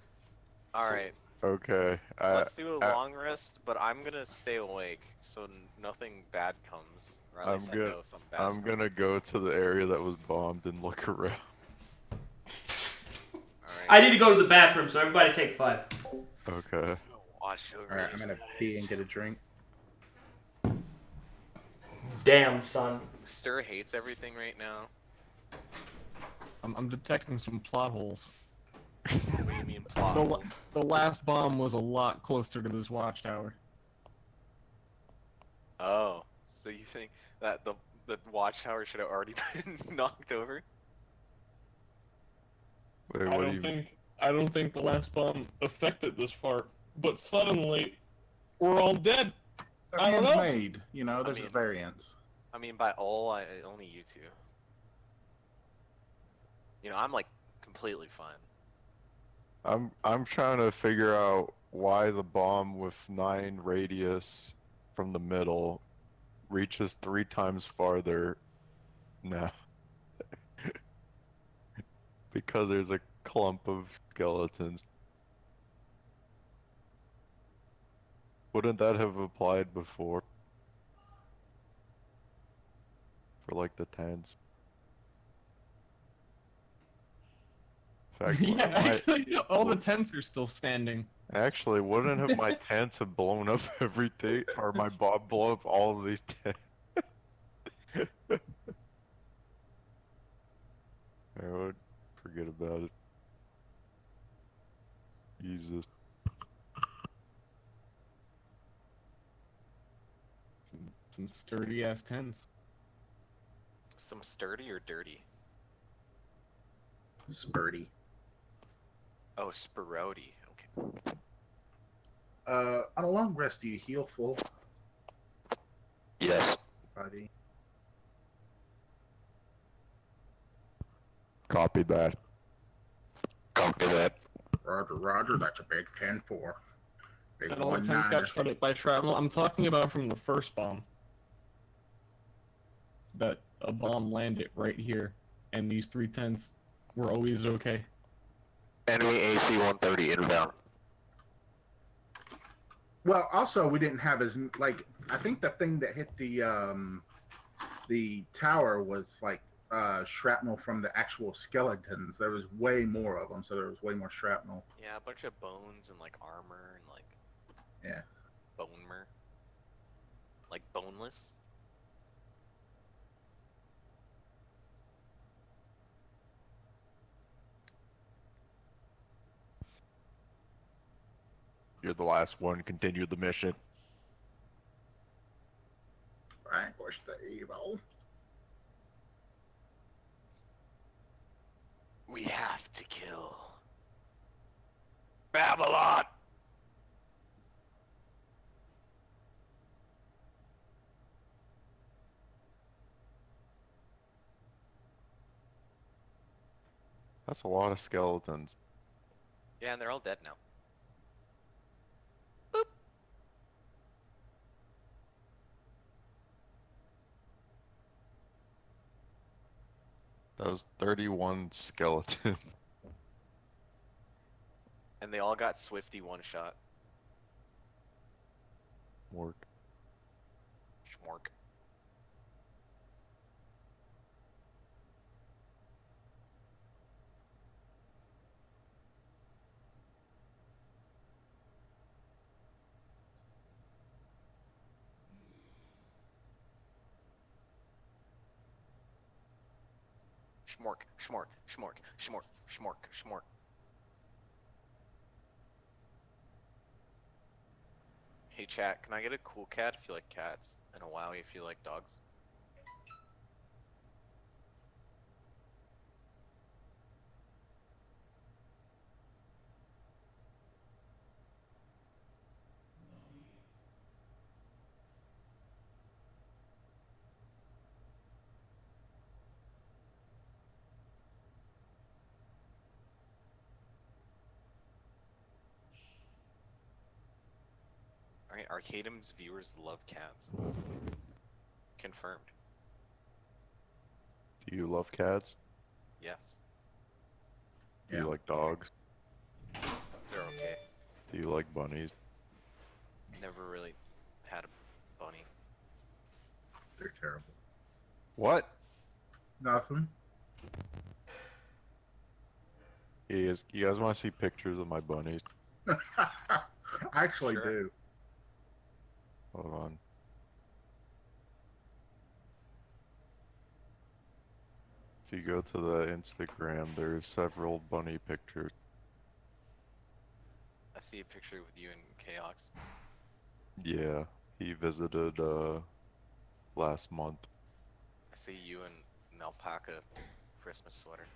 Speaker 2: Alright,
Speaker 4: Okay.
Speaker 2: let's do a long rest, but I'm gonna stay awake so nothing bad comes. Or at least I know something bad's
Speaker 4: I'm
Speaker 2: coming.
Speaker 4: gonna go to the area that was bombed and look around.
Speaker 2: Alright.
Speaker 3: I need to go to the bathroom, so everybody take 5.
Speaker 4: Okay.
Speaker 2: Watch over
Speaker 7: All right, I'm
Speaker 2: these
Speaker 7: gonna
Speaker 2: guys.
Speaker 7: pee and get a drink.
Speaker 3: Damn, son.
Speaker 2: Stir hates everything right now.
Speaker 6: I'm detecting some plot holes.
Speaker 2: What do you mean plot
Speaker 6: The,
Speaker 2: holes?
Speaker 6: the last bomb was a lot closer to this watchtower.
Speaker 2: Oh, so you think that the watchtower should have already been knocked over?
Speaker 4: Wait,
Speaker 6: I
Speaker 4: what do you
Speaker 6: don't think the last bomb affected this far, but suddenly we're all dead. I don't know.
Speaker 5: Made, you know, there's
Speaker 2: mean-
Speaker 5: a variance.
Speaker 2: I mean, by all, only you two. You know, I'm like completely fine.
Speaker 4: I'm trying to figure out why the bomb with 9 radius from the middle reaches 3 times farther now. Because there's a clump of skeletons. Wouldn't that have applied before? For like the tents. In fact,
Speaker 6: Yeah,
Speaker 4: my-
Speaker 6: actually, all the tents are still standing.
Speaker 4: Actually, wouldn't have my tents have blown up everything, or my bomb blow up all of these tents? I would forget about it. Jesus.
Speaker 6: Some sturdy ass tents.
Speaker 2: Some sturdy or dirty?
Speaker 5: Spurty.
Speaker 2: Oh, sporody. Okay.
Speaker 5: On a long rest, do you heal full?
Speaker 2: Yes.
Speaker 5: 5e?
Speaker 4: Copy that.
Speaker 2: Copy that.
Speaker 5: Roger, Roger. That's a big 10-4. Big
Speaker 6: Said all the tents got
Speaker 5: 1-9.
Speaker 6: shot at by shrapnel. I'm talking about from the first bomb. That a bomb landed right here, and these 3 tents were always okay.
Speaker 2: Enemy AC 130 inbound.
Speaker 5: Well, also we didn't have as like I think the thing that hit the tower was like shrapnel from the actual skeletons. There was way more of them, so there was way more shrapnel.
Speaker 2: Yeah, a bunch of bones and like armor and like.
Speaker 5: Yeah.
Speaker 2: Bonemer. Like boneless.
Speaker 4: You're the last one. Continue the mission.
Speaker 5: Vanquish the evil.
Speaker 2: We have to kill Babylon.
Speaker 4: That's a lot of skeletons.
Speaker 2: Yeah, and they're all dead now.
Speaker 4: That was 31 skeletons.
Speaker 2: And they all got Swifty one shot.
Speaker 4: Work.
Speaker 2: Schmork. Schmork, schmork, schmork, schmork, schmork, schmork. Hey chat, can I get a cool cat if you like cats, and a wowie if you like dogs? Alright, Arcadum's viewers love cats. Confirmed.
Speaker 4: Do you love cats?
Speaker 2: Yes.
Speaker 4: Do you like dogs?
Speaker 2: They're okay.
Speaker 4: Do you like bunnies?
Speaker 2: Never really had a bunny.
Speaker 7: They're terrible.
Speaker 4: What?
Speaker 7: Nothing.
Speaker 4: You guys want to see pictures of my bunnies?
Speaker 7: I actually
Speaker 2: Sure.
Speaker 7: do.
Speaker 4: Hold on. If you go to the Instagram, there's several bunny pictures.
Speaker 2: I see a picture with you and Chaos.
Speaker 4: Yeah, he visited last month.
Speaker 2: I see you in an alpaca Christmas sweater.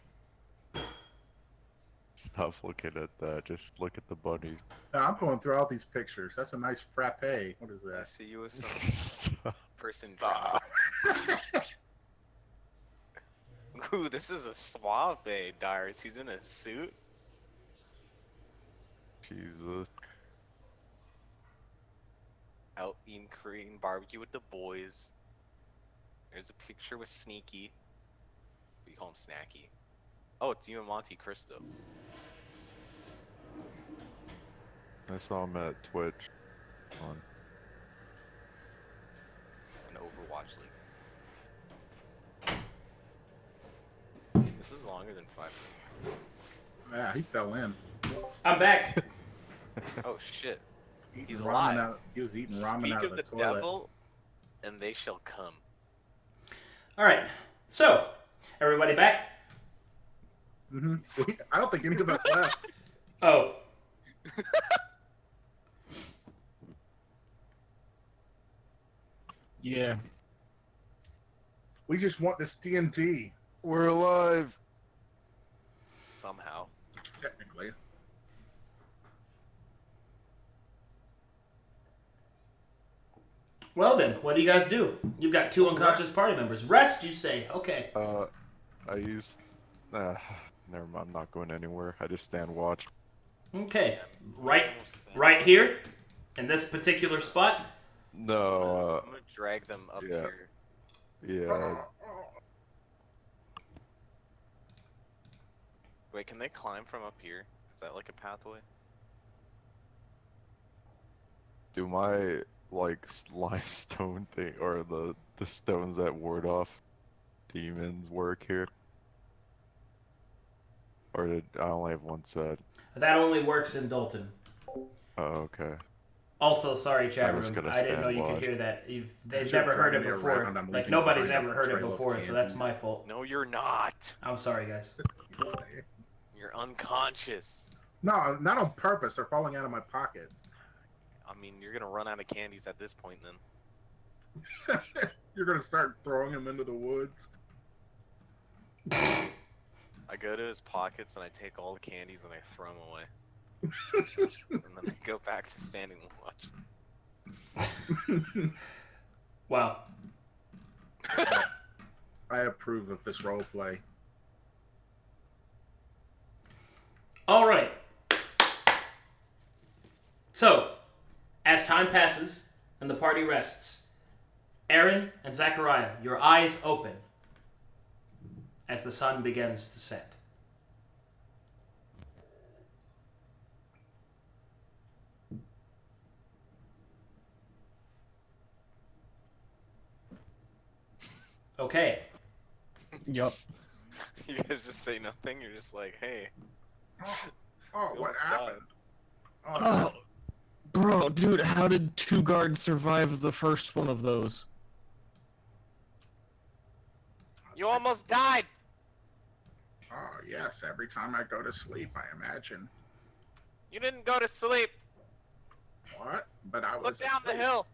Speaker 4: Stop looking at that. Just look at the bunnies.
Speaker 7: No, I'm going through all these pictures. That's a nice frappe. What is
Speaker 2: I
Speaker 7: that?
Speaker 2: see you with some
Speaker 4: Stop.
Speaker 2: person drowning. Ooh, this is a suave Darius. He's in a suit.
Speaker 4: Jesus.
Speaker 2: Out eating Korean barbecue with the boys. There's a picture with Sneaky. We call him Snacky. Oh, it's you and Monte Cristo.
Speaker 4: I saw him at Twitch. On.
Speaker 2: An Overwatch League. This is longer than 5 minutes.
Speaker 7: Yeah, he fell in.
Speaker 3: I'm back.
Speaker 2: Oh shit.
Speaker 7: Eating
Speaker 2: He's
Speaker 7: ramen
Speaker 2: alive.
Speaker 7: out. He was eating ramen
Speaker 2: Speak
Speaker 7: out
Speaker 2: of
Speaker 7: of
Speaker 2: the
Speaker 7: the toilet.
Speaker 2: devil, and they shall come.
Speaker 3: All right. So, everybody back?
Speaker 7: Mm-hmm. I don't think any of us left.
Speaker 3: Oh.
Speaker 6: Yeah.
Speaker 7: We just want this DnD,
Speaker 4: We're alive!
Speaker 2: Somehow.
Speaker 7: technically.
Speaker 3: Well then, what do you guys do? You've got 2 unconscious party members. Rest, you say. Okay.
Speaker 4: I used... never mind, I'm not going anywhere. I just stand watch.
Speaker 3: Okay.
Speaker 2: Almost
Speaker 3: Right here, in this particular spot.
Speaker 4: No,
Speaker 2: I'm gonna drag them up
Speaker 4: yeah.
Speaker 2: here.
Speaker 4: yeah.
Speaker 2: Wait, can they climb from up here? Is that like a pathway?
Speaker 4: Do my, like, limestone thing, or the stones that ward off demons work here? Or did I only have one set?
Speaker 3: That only works in Dalton.
Speaker 4: Oh, okay.
Speaker 3: Also, sorry, chat
Speaker 4: I'm just
Speaker 3: room.
Speaker 4: gonna
Speaker 3: I didn't
Speaker 4: stand
Speaker 3: know you could
Speaker 4: watch.
Speaker 3: hear that. They've
Speaker 7: As
Speaker 3: never
Speaker 7: you're
Speaker 3: heard it
Speaker 7: driving me
Speaker 3: before.
Speaker 7: around, I'm
Speaker 3: Like,
Speaker 7: leaving
Speaker 3: nobody's
Speaker 7: behind
Speaker 3: ever
Speaker 7: a
Speaker 3: heard it
Speaker 7: trail of
Speaker 3: before, so that's
Speaker 7: candies.
Speaker 3: my fault.
Speaker 2: No, you're not.
Speaker 3: I'm sorry, guys.
Speaker 2: You're unconscious.
Speaker 7: No, not on purpose. They're falling out of my pockets.
Speaker 2: I mean, you're gonna run out of candies at this point then.
Speaker 7: You're gonna start throwing them into the woods.
Speaker 2: I go to his pockets and I take all the candies and I throw them away. And then I go back to standing watch.
Speaker 3: Wow.
Speaker 7: I approve of this role play.
Speaker 3: All right. So, as time passes and the party rests, Aaron and Zachariah, your eyes open as the sun begins to set. Okay.
Speaker 6: Yup.
Speaker 2: You guys just say nothing. You're just like, hey.
Speaker 7: Oh,
Speaker 2: You
Speaker 7: what
Speaker 2: almost
Speaker 7: happened?
Speaker 6: Oh, bro, dude, how did 2 guards survive the first one of those?
Speaker 2: You almost died.
Speaker 5: Oh, yes. Every time I go to sleep, I imagine.
Speaker 2: You didn't go to sleep.
Speaker 5: What? But I
Speaker 2: Look
Speaker 5: was
Speaker 2: down the
Speaker 5: asleep.
Speaker 2: hill.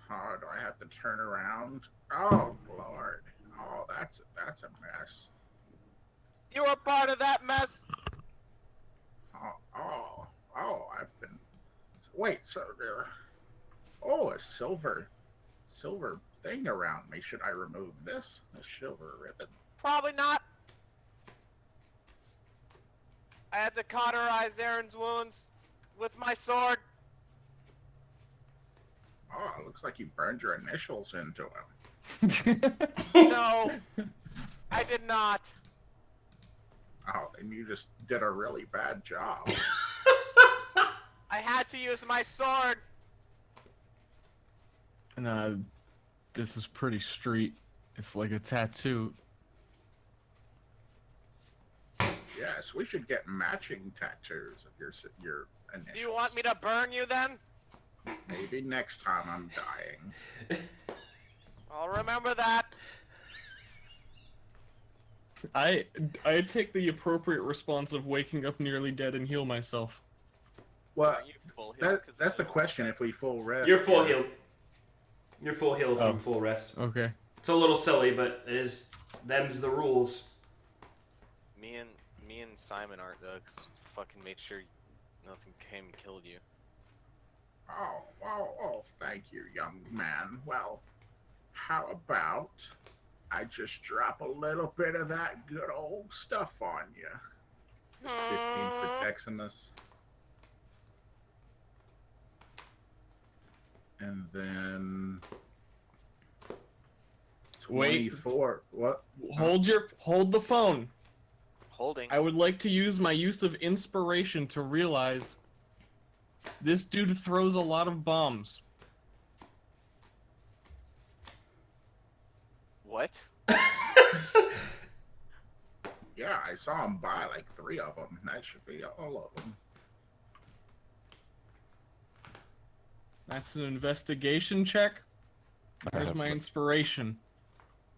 Speaker 5: Oh, do I have to turn around? Oh, Lord. Oh, that's a mess.
Speaker 2: You were part of that mess.
Speaker 5: Oh, I've been. Wait, so there. Oh, a silver thing around me. Should I remove this? A silver ribbon.
Speaker 2: Probably not. I had to cauterize Aaron's wounds with my sword.
Speaker 5: Oh, it looks like you burned your initials into him.
Speaker 2: No, I did not.
Speaker 5: Oh, then you just did a really bad job.
Speaker 2: I had to use my sword.
Speaker 1: And this is pretty street. It's like a tattoo.
Speaker 5: Yes, we should get matching tattoos of your initials.
Speaker 2: Do you want me to burn you then?
Speaker 5: Maybe next time I'm dying.
Speaker 2: I'll remember that.
Speaker 6: I take the appropriate response of waking up nearly dead and heal myself.
Speaker 5: Well,
Speaker 2: Are you full healed? 'Cause
Speaker 5: that's the
Speaker 2: I-
Speaker 5: question. If we full rest,
Speaker 3: You're full
Speaker 5: or-
Speaker 3: healed. You're full healed from
Speaker 1: Oh.
Speaker 3: full rest.
Speaker 1: Okay.
Speaker 3: It's a little silly, but it is. Them's the rules.
Speaker 2: Me and Simon aren't though, 'cause fucking made sure nothing came and killed you.
Speaker 5: Oh, thank you, young man. Well, how about I just drop a little bit of that good old stuff on you? Just 15 for Deximus. And then
Speaker 6: Wait.
Speaker 5: 24. What?
Speaker 6: Hold the phone.
Speaker 2: Holding.
Speaker 6: I would like to use my use of inspiration to realize this dude throws a lot of bombs.
Speaker 2: What?
Speaker 5: Yeah, I saw him buy like 3 of them. That should be all of them.
Speaker 6: That's an investigation check. Where's
Speaker 4: have
Speaker 6: my
Speaker 4: no-
Speaker 6: inspiration?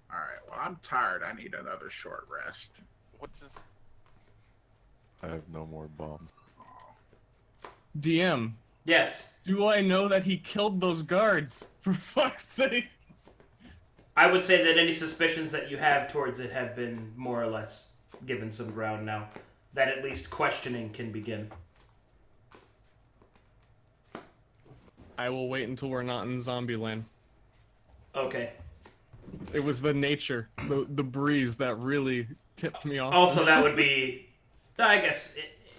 Speaker 5: All right. Well, I'm tired. I need another short rest.
Speaker 2: What's this?
Speaker 4: I have no more bombs.
Speaker 6: DM,
Speaker 3: Yes.
Speaker 6: do I know that he killed those guards? For fuck's sake.
Speaker 3: I would say that any suspicions that you have towards it have been more or less given some ground now. That at least questioning can begin.
Speaker 6: I will wait until we're not in Zombieland.
Speaker 3: Okay.
Speaker 6: It was the nature, the breeze that really tipped me off.
Speaker 3: Also, that would be, I guess,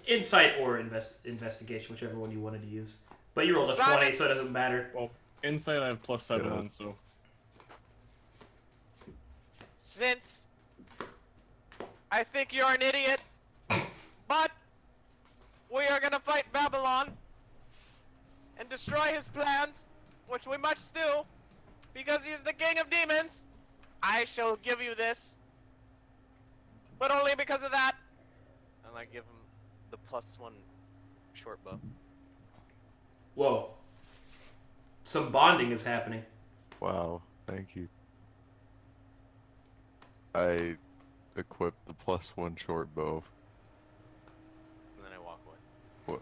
Speaker 3: insight or investigation, whichever one you wanted to use. But you rolled a 20, so it doesn't matter.
Speaker 6: Well, insight I have +7
Speaker 4: Yeah.
Speaker 6: on, so
Speaker 2: Since I think you're an idiot, but we are gonna fight Babylon and destroy his plans, which we must do, because he is the king of demons. I shall give you this, but only because of that. And I give him the +1 short bow.
Speaker 3: Whoa. Some bonding is happening.
Speaker 4: Wow, thank you. I equipped the +1 short bow.
Speaker 2: And then I walk away.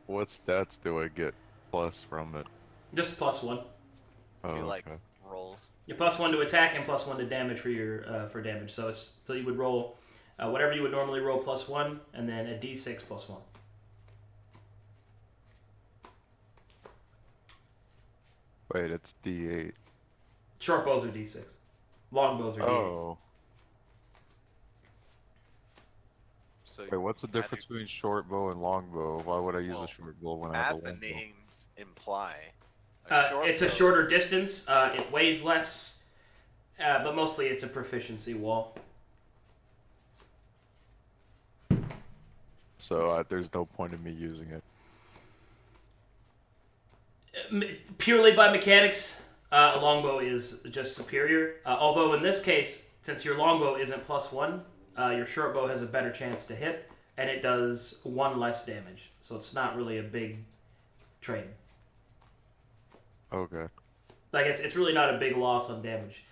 Speaker 4: What stats do I get plus from it?
Speaker 3: Just +1.
Speaker 4: Oh,
Speaker 2: Two like
Speaker 4: okay.
Speaker 2: rolls.
Speaker 3: You're +1 to attack and +1 to damage for your for damage. So you would roll whatever you would normally roll +1, and then a d6 +1.
Speaker 4: Wait, it's D8.
Speaker 3: Short bows are d6. Long bows are d8.
Speaker 4: Oh,
Speaker 2: So
Speaker 4: wait, what's the difference between short bow and long bow? Why would I use
Speaker 2: Well,
Speaker 4: a short bow when I have
Speaker 2: as
Speaker 4: a
Speaker 2: the
Speaker 4: long bow?
Speaker 2: names imply,
Speaker 3: It's a shorter distance. It weighs less, but mostly it's a proficiency wall.
Speaker 4: So there's no point in me using it.
Speaker 3: Purely by mechanics, a longbow is just superior. Although in this case, since your longbow isn't +1, your shortbow has a better chance to hit, and it does 1 less damage. So it's not really a big trade.
Speaker 4: Okay.
Speaker 3: Like it's really not a big loss on damage,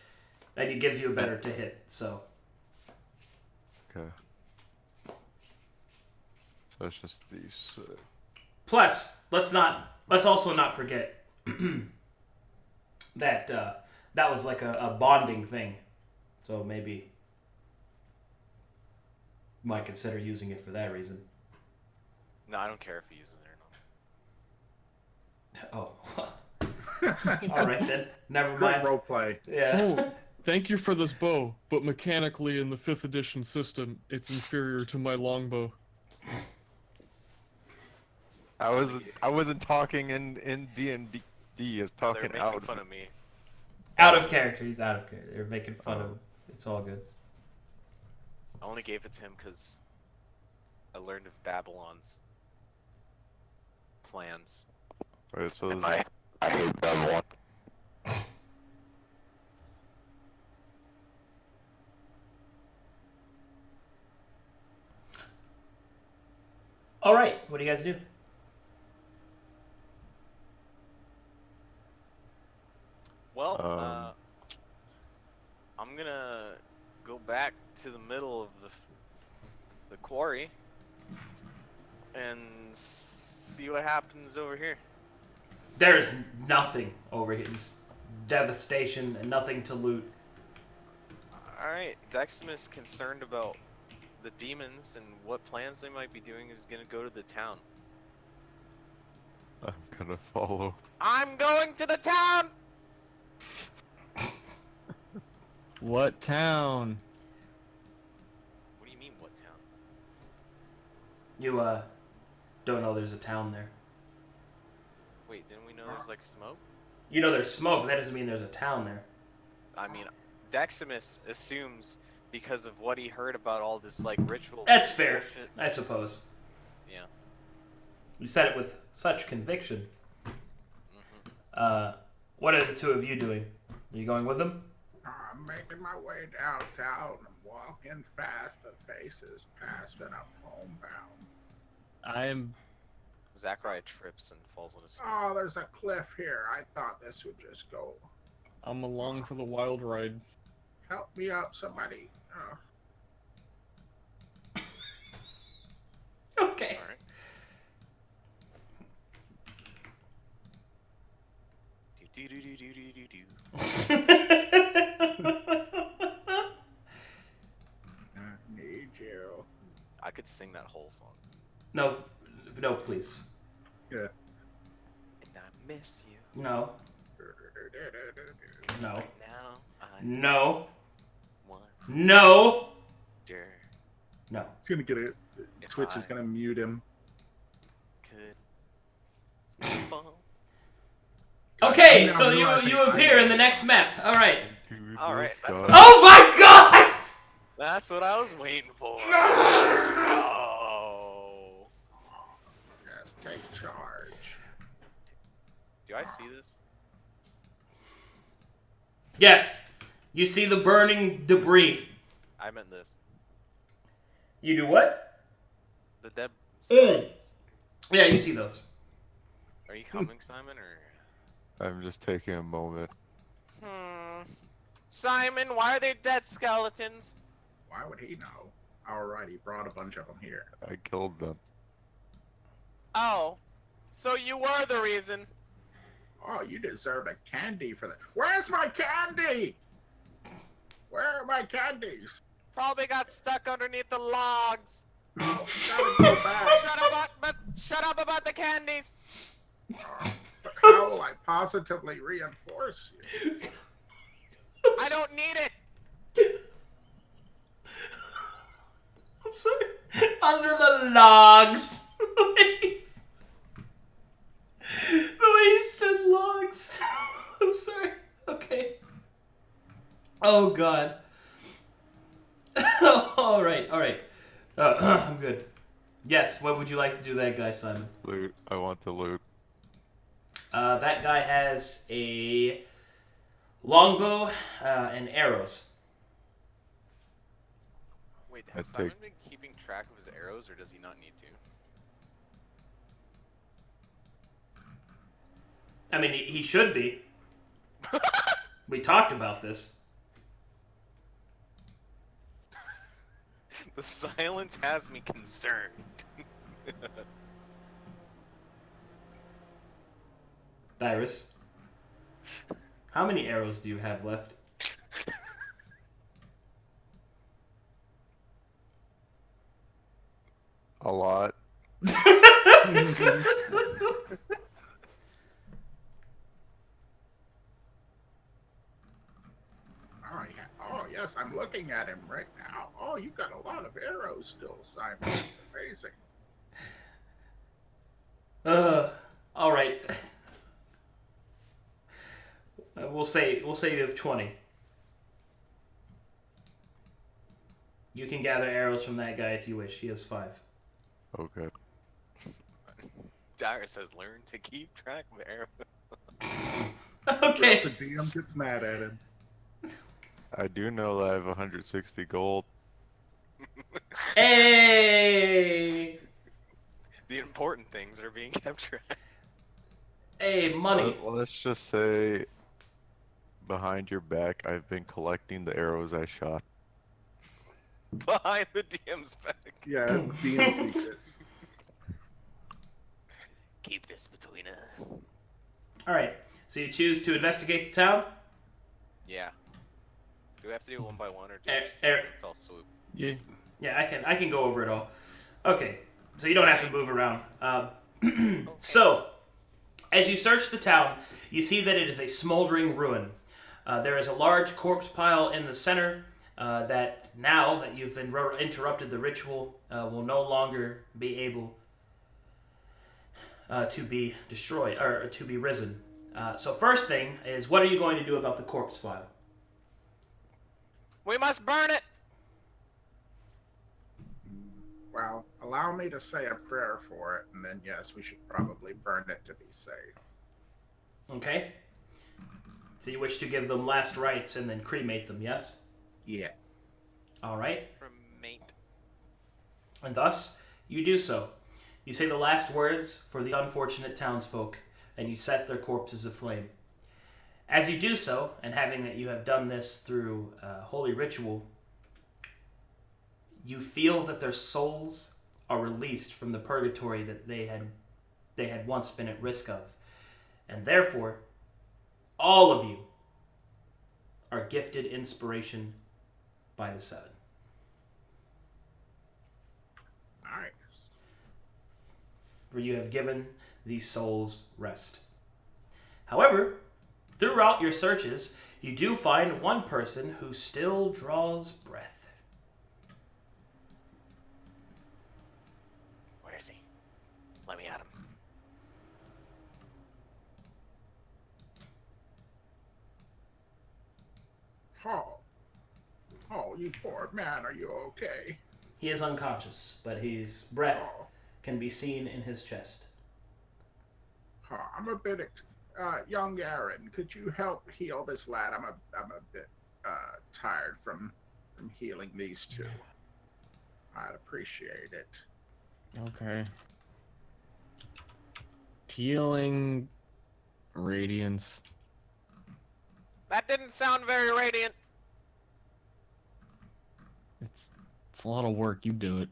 Speaker 3: and it gives you a better to hit. So
Speaker 4: Okay. So it's just these.
Speaker 3: Plus, let's also not forget that that was like a bonding thing. So maybe might consider using it for that reason.
Speaker 2: No, I don't care if he uses it or not.
Speaker 3: Oh. All right then. Never
Speaker 7: Great
Speaker 3: mind.
Speaker 7: roleplay.
Speaker 3: Yeah.
Speaker 6: Oh, thank you for this bow, but mechanically in the 5th edition system, it's inferior to my longbow.
Speaker 4: I wasn't talking in D&D. I was
Speaker 2: They're
Speaker 4: talking
Speaker 2: making
Speaker 4: out.
Speaker 2: fun of me.
Speaker 3: Out of character. He's out of character. They're making fun of him. It's all good.
Speaker 2: I only gave it to him because I learned of Babylon's plans.
Speaker 4: Right, so
Speaker 2: And
Speaker 4: this
Speaker 2: I hate Babylon.
Speaker 3: All right. What do you guys do?
Speaker 2: Well, I'm gonna go back to the middle of the quarry and see what happens over here.
Speaker 3: There's nothing over here. Just devastation and nothing to loot.
Speaker 2: Alright, Deximus, concerned about the demons and what plans they might be doing, is gonna go to the town.
Speaker 4: I'm gonna follow.
Speaker 2: I'm going to the town!
Speaker 6: What town?
Speaker 2: What do you mean, what town?
Speaker 3: You don't know there's a town there.
Speaker 2: Wait, didn't we know there was like smoke?
Speaker 3: You know there's smoke, but that doesn't mean there's a town there.
Speaker 2: I mean, Deximus assumes because of what he heard about all this like ritual.
Speaker 3: That's fair,
Speaker 2: bullshit.
Speaker 3: I suppose.
Speaker 2: Yeah.
Speaker 3: You said it with such conviction.
Speaker 2: Mm-hmm.
Speaker 3: What are the two of you doing? Are you going with them?
Speaker 5: I'm making my way downtown. I'm walking fast. The faces past and I'm homebound.
Speaker 6: I am.
Speaker 2: Zachariah trips and falls on his face.
Speaker 5: Oh, there's a cliff here. I thought this would just go.
Speaker 6: I'm along for the wild ride.
Speaker 5: Help me up, somebody.
Speaker 3: Okay.
Speaker 2: Alright.
Speaker 5: I need you.
Speaker 2: I could sing that whole song.
Speaker 3: No, please.
Speaker 5: Yeah.
Speaker 2: And I miss you.
Speaker 3: No. No.
Speaker 2: Right now, I
Speaker 3: No.
Speaker 2: wonder.
Speaker 3: No. No.
Speaker 7: He's gonna get it.
Speaker 2: If
Speaker 7: Twitch is
Speaker 2: I
Speaker 7: gonna mute him.
Speaker 2: could fall.
Speaker 3: Okay,
Speaker 7: No,
Speaker 3: so
Speaker 7: no, I
Speaker 3: you
Speaker 7: think
Speaker 3: appear
Speaker 7: I-
Speaker 3: in the next map. All right.
Speaker 4: Dude,
Speaker 2: Alright,
Speaker 4: this
Speaker 2: that's
Speaker 4: guy.
Speaker 2: what-
Speaker 3: Oh my God!
Speaker 2: That's what I was waiting for. Oh.
Speaker 5: Yes, take charge.
Speaker 2: Do I see this?
Speaker 3: Yes. You see the burning debris.
Speaker 2: I meant this.
Speaker 3: You do what?
Speaker 2: The dead skeletons.
Speaker 3: Yeah, you see those.
Speaker 2: Are you coming, Simon, or?
Speaker 4: I'm just taking a moment.
Speaker 2: Simon, why are there dead skeletons?
Speaker 5: Why would he know? Alright, he brought a bunch of them here.
Speaker 4: I killed them.
Speaker 2: Oh, so you were the reason.
Speaker 5: Oh, you deserve a candy for that. Where's my candy? Where are my candies?
Speaker 2: Probably got stuck underneath the logs.
Speaker 5: Oh, gotta go back.
Speaker 2: Shut up about the candies.
Speaker 5: Oh, but how will I positively reinforce you?
Speaker 2: I don't need it.
Speaker 3: I'm sorry. Under the logs. The way he said logs. I'm sorry. Okay. Oh God. All right. I'm good. Yes. What would you like to do, that guy, Simon?
Speaker 4: Loot. I want to loot.
Speaker 3: That guy has a longbow and arrows.
Speaker 2: Wait,
Speaker 4: I
Speaker 2: has Simon
Speaker 4: think-
Speaker 2: been keeping track of his arrows, or does he not need to?
Speaker 3: I mean, he should be. We talked about this.
Speaker 2: The silence has me concerned.
Speaker 3: Dyrus, how many arrows do you have left?
Speaker 4: A lot.
Speaker 5: Oh, yeah. Oh, yes, I'm looking at him right now. Oh, you've got a lot of arrows still, Simon. It's amazing.
Speaker 3: All right. We'll say you have 20. You can gather arrows from that guy if you wish. He has 5.
Speaker 4: Okay.
Speaker 2: Dyrus has learned to keep track of arrows.
Speaker 7: Or else
Speaker 3: Okay.
Speaker 7: the DM gets mad at him.
Speaker 4: I do know that I have 160 gold.
Speaker 3: Hey.
Speaker 2: The important things are being kept track.
Speaker 3: Hey, money.
Speaker 4: Let's just say, behind your back, I've been collecting the arrows I shot.
Speaker 2: Behind the DM's back.
Speaker 7: Yeah, DM secrets.
Speaker 2: Keep this between us.
Speaker 3: All right. So you choose to investigate the town?
Speaker 2: Yeah. Do we have to do it one by one, or do
Speaker 3: Er-
Speaker 2: we just
Speaker 3: er-
Speaker 2: fell swoop?
Speaker 6: Yeah.
Speaker 3: Yeah, I can go over it all. Okay. So you don't have to move around. So, as you search the town, you see that it is a smoldering ruin. There is a large corpse pile in the center that, now that you've interrupted the ritual, will no longer be able to be destroyed, or to be risen. So first thing is, what are you going to do about the corpse pile?
Speaker 2: We must burn it!
Speaker 5: Well, allow me to say a prayer for it, and then yes, we should probably burn it to be safe.
Speaker 3: Okay? So you wish to give them last rites and then cremate them, yes?
Speaker 5: Yeah.
Speaker 3: Alright.
Speaker 2: Cremate.
Speaker 3: And thus, you do so. You say the last words for the unfortunate townsfolk, and you set their corpses aflame. As you do so, and having that you have done this through holy ritual, you feel that their souls are released from the purgatory that they had once been at risk of. And therefore, all of you are gifted inspiration by the Seven.
Speaker 5: Nice.
Speaker 3: For you have given these souls rest. However, throughout your searches, you do find one person who still draws breath.
Speaker 2: Where is he? Let me at him.
Speaker 5: Oh, you poor man, are you okay?
Speaker 3: He is unconscious, but his breath
Speaker 5: Oh,
Speaker 3: can be seen in his chest.
Speaker 5: I'm a bit, young Aaron, could you help heal this lad? I'm a bit, tired from healing these two. I'd appreciate it.
Speaker 6: Okay. Healing. Radiance.
Speaker 2: That didn't sound very radiant.
Speaker 6: It's a lot of work. You do it.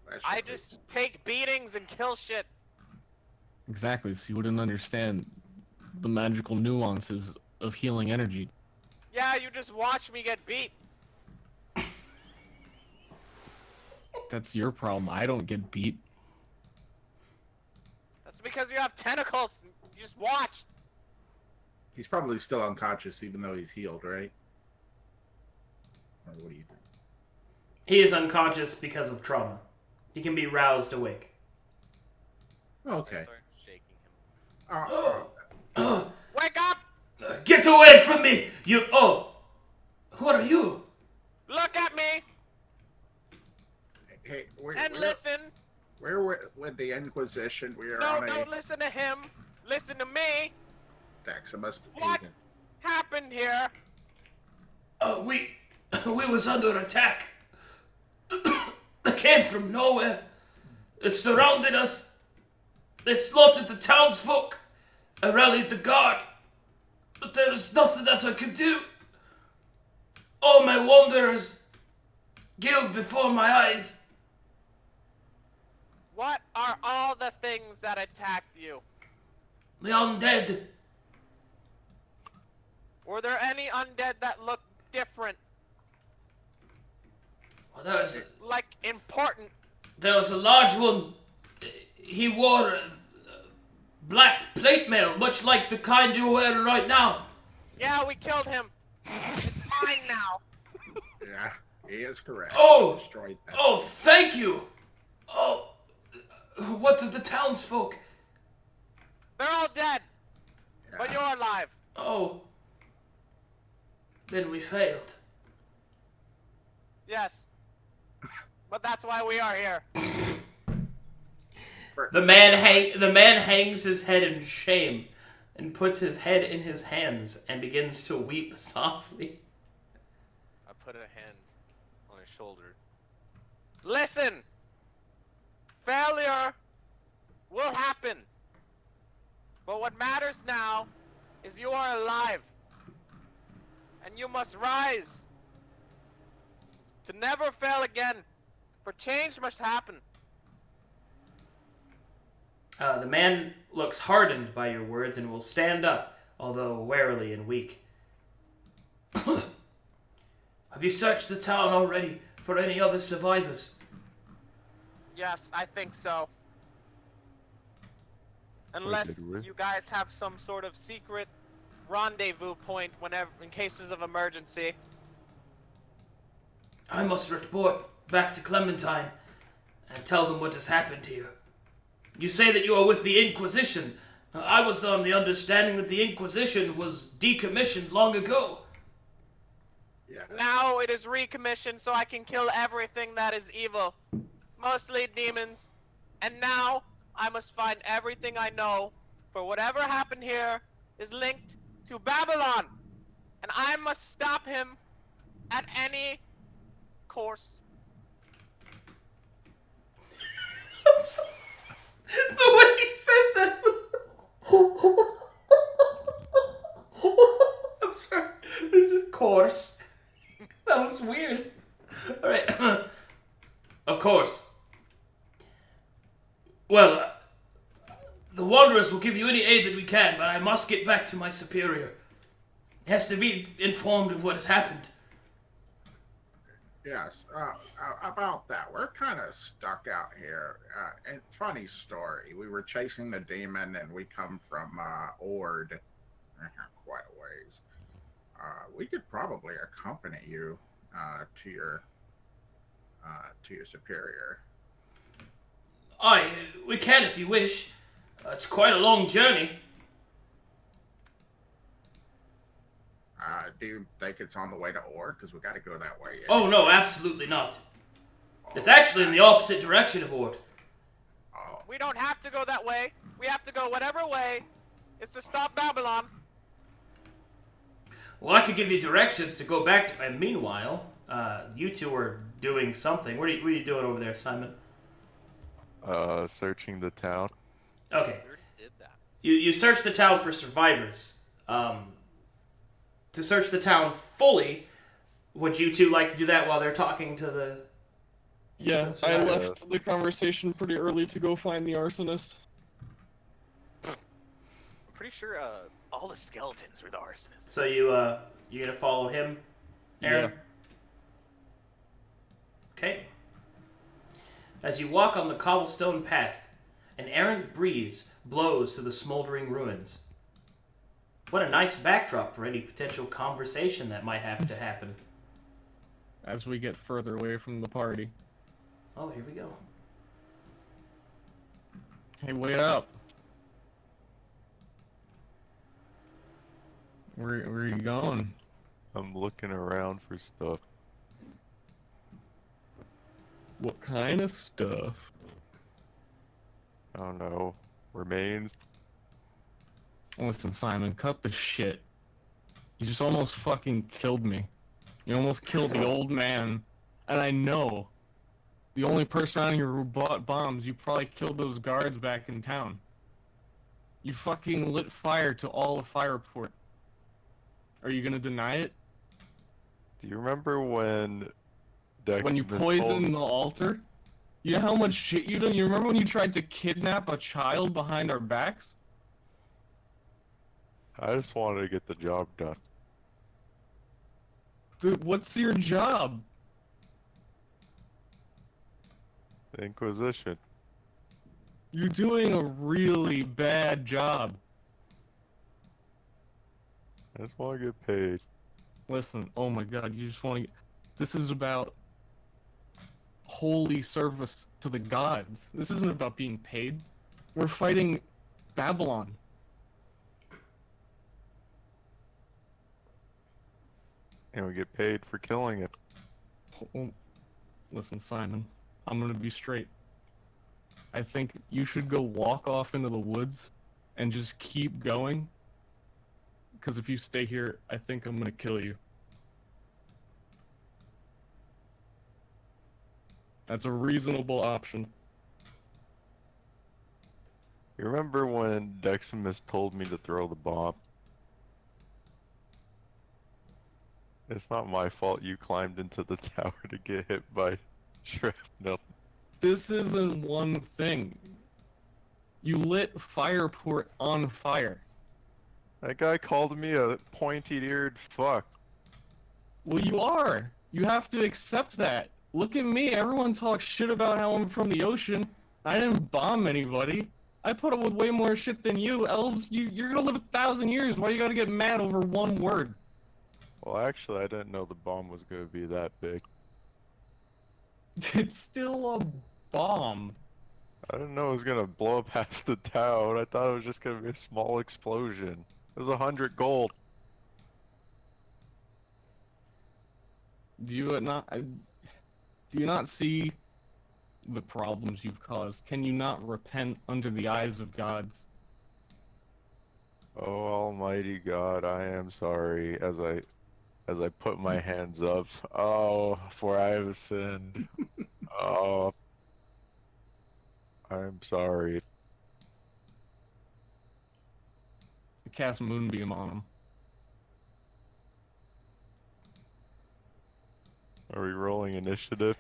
Speaker 5: That should
Speaker 2: I
Speaker 5: be-
Speaker 2: just take beatings and kill shit.
Speaker 6: Exactly. So you wouldn't understand the magical nuances of healing energy.
Speaker 2: Yeah, you just watch me get beat.
Speaker 6: That's your problem. I don't get beat.
Speaker 2: That's because you have tentacles. You just watch.
Speaker 7: He's probably still unconscious, even though he's healed, right? Or what do you think?
Speaker 3: He is unconscious because of trauma. He can be roused awake.
Speaker 7: Okay.
Speaker 2: I start shaking him.
Speaker 5: Uh,
Speaker 2: Wake up!
Speaker 3: Get away from me! You. Oh! What are you?
Speaker 2: Look at me
Speaker 5: hey,
Speaker 2: and listen.
Speaker 5: we're with the Inquisition. We are
Speaker 2: No,
Speaker 5: on
Speaker 2: don't listen to him. Listen to me.
Speaker 5: Deximus.
Speaker 2: What happened here?
Speaker 3: We was under attack. It came from nowhere. It surrounded us. They slaughtered the townsfolk. I rallied the guard. But there was nothing that I could do. All my wanderers killed before my eyes.
Speaker 2: What are all the things that attacked you?
Speaker 3: The undead.
Speaker 2: Were there any undead that looked different?
Speaker 3: Well,
Speaker 2: Like, important?
Speaker 3: there was a large one. He wore black plate mail, much like the kind you're wearing right now.
Speaker 2: Yeah, we killed him. It's mine now.
Speaker 5: Yeah, he is correct.
Speaker 3: Oh!
Speaker 5: We destroyed that.
Speaker 3: Oh, thank you. Oh, what of the townsfolk?
Speaker 2: They're all dead.
Speaker 5: Yeah.
Speaker 2: But you're alive.
Speaker 3: Oh, then we failed.
Speaker 2: Yes. But that's why we are here.
Speaker 3: The man hangs his head in shame and puts his head in his hands and begins to weep softly.
Speaker 2: I put a hand on his shoulder. Listen! Failure will happen. But what matters now is you are alive. And you must rise. To never fail again. For change must happen.
Speaker 3: The man looks hardened by your words and will stand up, although warily and weak. Have you searched the town already for any other survivors?
Speaker 2: Yes, I think so. Unless
Speaker 4: did we?
Speaker 2: you guys have some sort of secret rendezvous point whenever in cases of emergency.
Speaker 3: I must report back to Clementine and tell them what has happened here. You say that you are with the Inquisition. I was on the understanding that the Inquisition was decommissioned long ago.
Speaker 5: Yeah.
Speaker 2: Now it is recommissioned so I can kill everything that is evil. Mostly demons. And now I must find everything I know, for whatever happened here is linked to Babylon. And I must stop him at any course.
Speaker 3: The way he said that. I'm sorry. This is course. That was weird. Alright. Of course. Well, the Wanderers will give you any aid that we can, but I must get back to my superior. He has to be informed of what has happened.
Speaker 5: Yes, about that, we're kind of stuck out here. And funny story, we were chasing the demon, and we come from Ord, quite a ways. We could probably accompany you to your superior.
Speaker 3: Aye, we can if you wish. It's quite a long journey.
Speaker 5: Do you think it's on the way to Ord? Because we got to go that way.
Speaker 3: Oh no, absolutely not. It's actually in the opposite direction of Ord.
Speaker 5: Oh,
Speaker 2: We don't have to go that way. We have to go whatever way is to stop Babylon.
Speaker 3: Well, I could give you directions to go back to... And meanwhile, you two are doing something. What are you doing over there, Simon?
Speaker 4: Searching the town.
Speaker 3: Okay.
Speaker 2: We already did that.
Speaker 3: You search the town for survivors. To search the town fully, would you two like to do that while they're talking to the...
Speaker 6: Yeah,
Speaker 3: That's
Speaker 6: I
Speaker 3: right.
Speaker 6: left the conversation pretty early to go find the arsonist.
Speaker 2: I'm pretty sure all the skeletons were the arsonists.
Speaker 3: So you gonna follow him, Aaron?
Speaker 6: Yeah.
Speaker 3: Okay. As you walk on the cobblestone path, an errant breeze blows through the smoldering ruins. What a nice backdrop for any potential conversation that might have to happen.
Speaker 6: As we get further away from the party.
Speaker 3: Oh, here we go.
Speaker 6: Hey, wait up. Where are you going?
Speaker 4: I'm looking around for stuff.
Speaker 6: What kind of stuff?
Speaker 4: I don't know. Remains.
Speaker 6: Listen, Simon, cut the shit. You just almost fucking killed me. You almost killed the old man. And I know. The only person around here who bought bombs, you probably killed those guards back in town. You fucking lit fire to all of Fireport. Are you gonna deny it?
Speaker 4: Do you remember when
Speaker 6: when you poison the altar? You know how much shit you done? You remember when you tried to kidnap a child behind our backs?
Speaker 4: I just wanted to get the job done.
Speaker 6: What's your job?
Speaker 4: The Inquisition.
Speaker 6: You're doing a really bad job.
Speaker 4: I just want to get paid.
Speaker 6: Listen, oh my god, you just want to get... This is about holy service to the gods. This isn't about being paid. We're fighting Babylon.
Speaker 4: And we get paid for killing it.
Speaker 6: Oh, listen, Simon, I'm gonna be straight. I think you should go walk off into the woods and just keep going. Because if you stay here, I think I'm gonna kill you. That's a reasonable option.
Speaker 4: You remember when Deximus told me to throw the bomb? It's not my fault you climbed into the tower to get hit by shrapnel.
Speaker 6: This isn't one thing. You lit Fireport on fire.
Speaker 4: That guy called me a pointy-eared fuck.
Speaker 6: Well, you are. You have to accept that. Look at me. Everyone talks shit about how I'm from the ocean. I didn't bomb anybody. I put up with way more shit than you. Elves, you're gonna live 1,000 years. Why you gotta get mad over one word?
Speaker 4: Well, actually, I didn't know the bomb was gonna be that big.
Speaker 6: It's still a bomb.
Speaker 4: I didn't know it was gonna blow up half the town. I thought it was just gonna be a small explosion. It was 100 gold.
Speaker 6: Do you not see the problems you've caused? Can you not repent under the eyes of gods?
Speaker 4: Oh, Almighty God, I am sorry. As I put my hands up. Oh, for I have sinned. Oh, I'm sorry.
Speaker 6: Cast Moonbeam on him.
Speaker 4: Are we rolling initiative?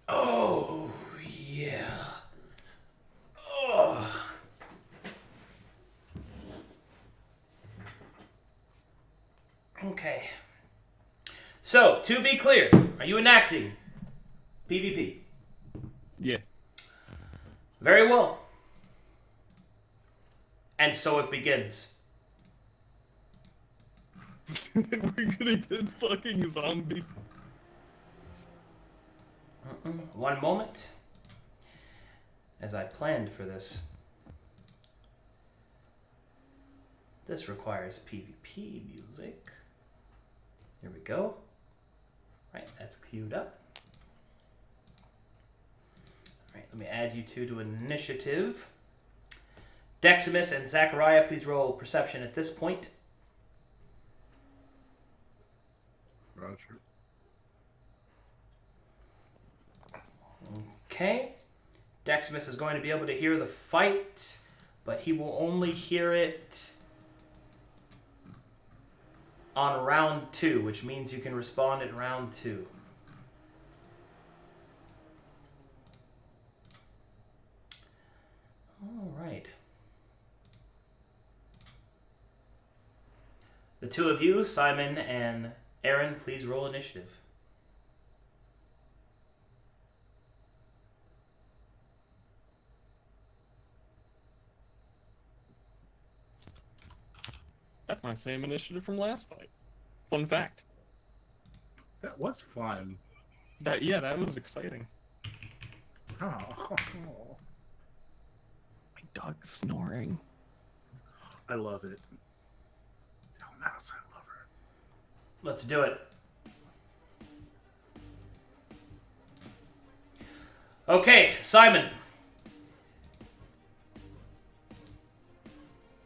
Speaker 3: Oh, yeah. Oh. Okay. So, to be clear, are you enacting PvP?
Speaker 6: Yeah.
Speaker 3: Very well. And so it begins.
Speaker 6: We're gonna get fucking zombie.
Speaker 3: One moment. As I planned for this. This requires PvP music. Here we go. Right, that's queued up. Alright, let me add you two to initiative. Deximus and Zachariah, please roll perception at this point.
Speaker 7: Roger.
Speaker 3: Okay. Deximus is going to be able to hear the fight, but he will only hear it on round 2, which means you can respond in round 2. All right. The two of you, Simon and Aaron, please roll initiative.
Speaker 6: That's my same initiative from last fight. Fun fact.
Speaker 7: That was fun.
Speaker 6: That was exciting.
Speaker 7: Oh.
Speaker 6: My dog's snoring.
Speaker 7: I love it. Tell Mouse I love her.
Speaker 3: Let's do it. Okay, Simon.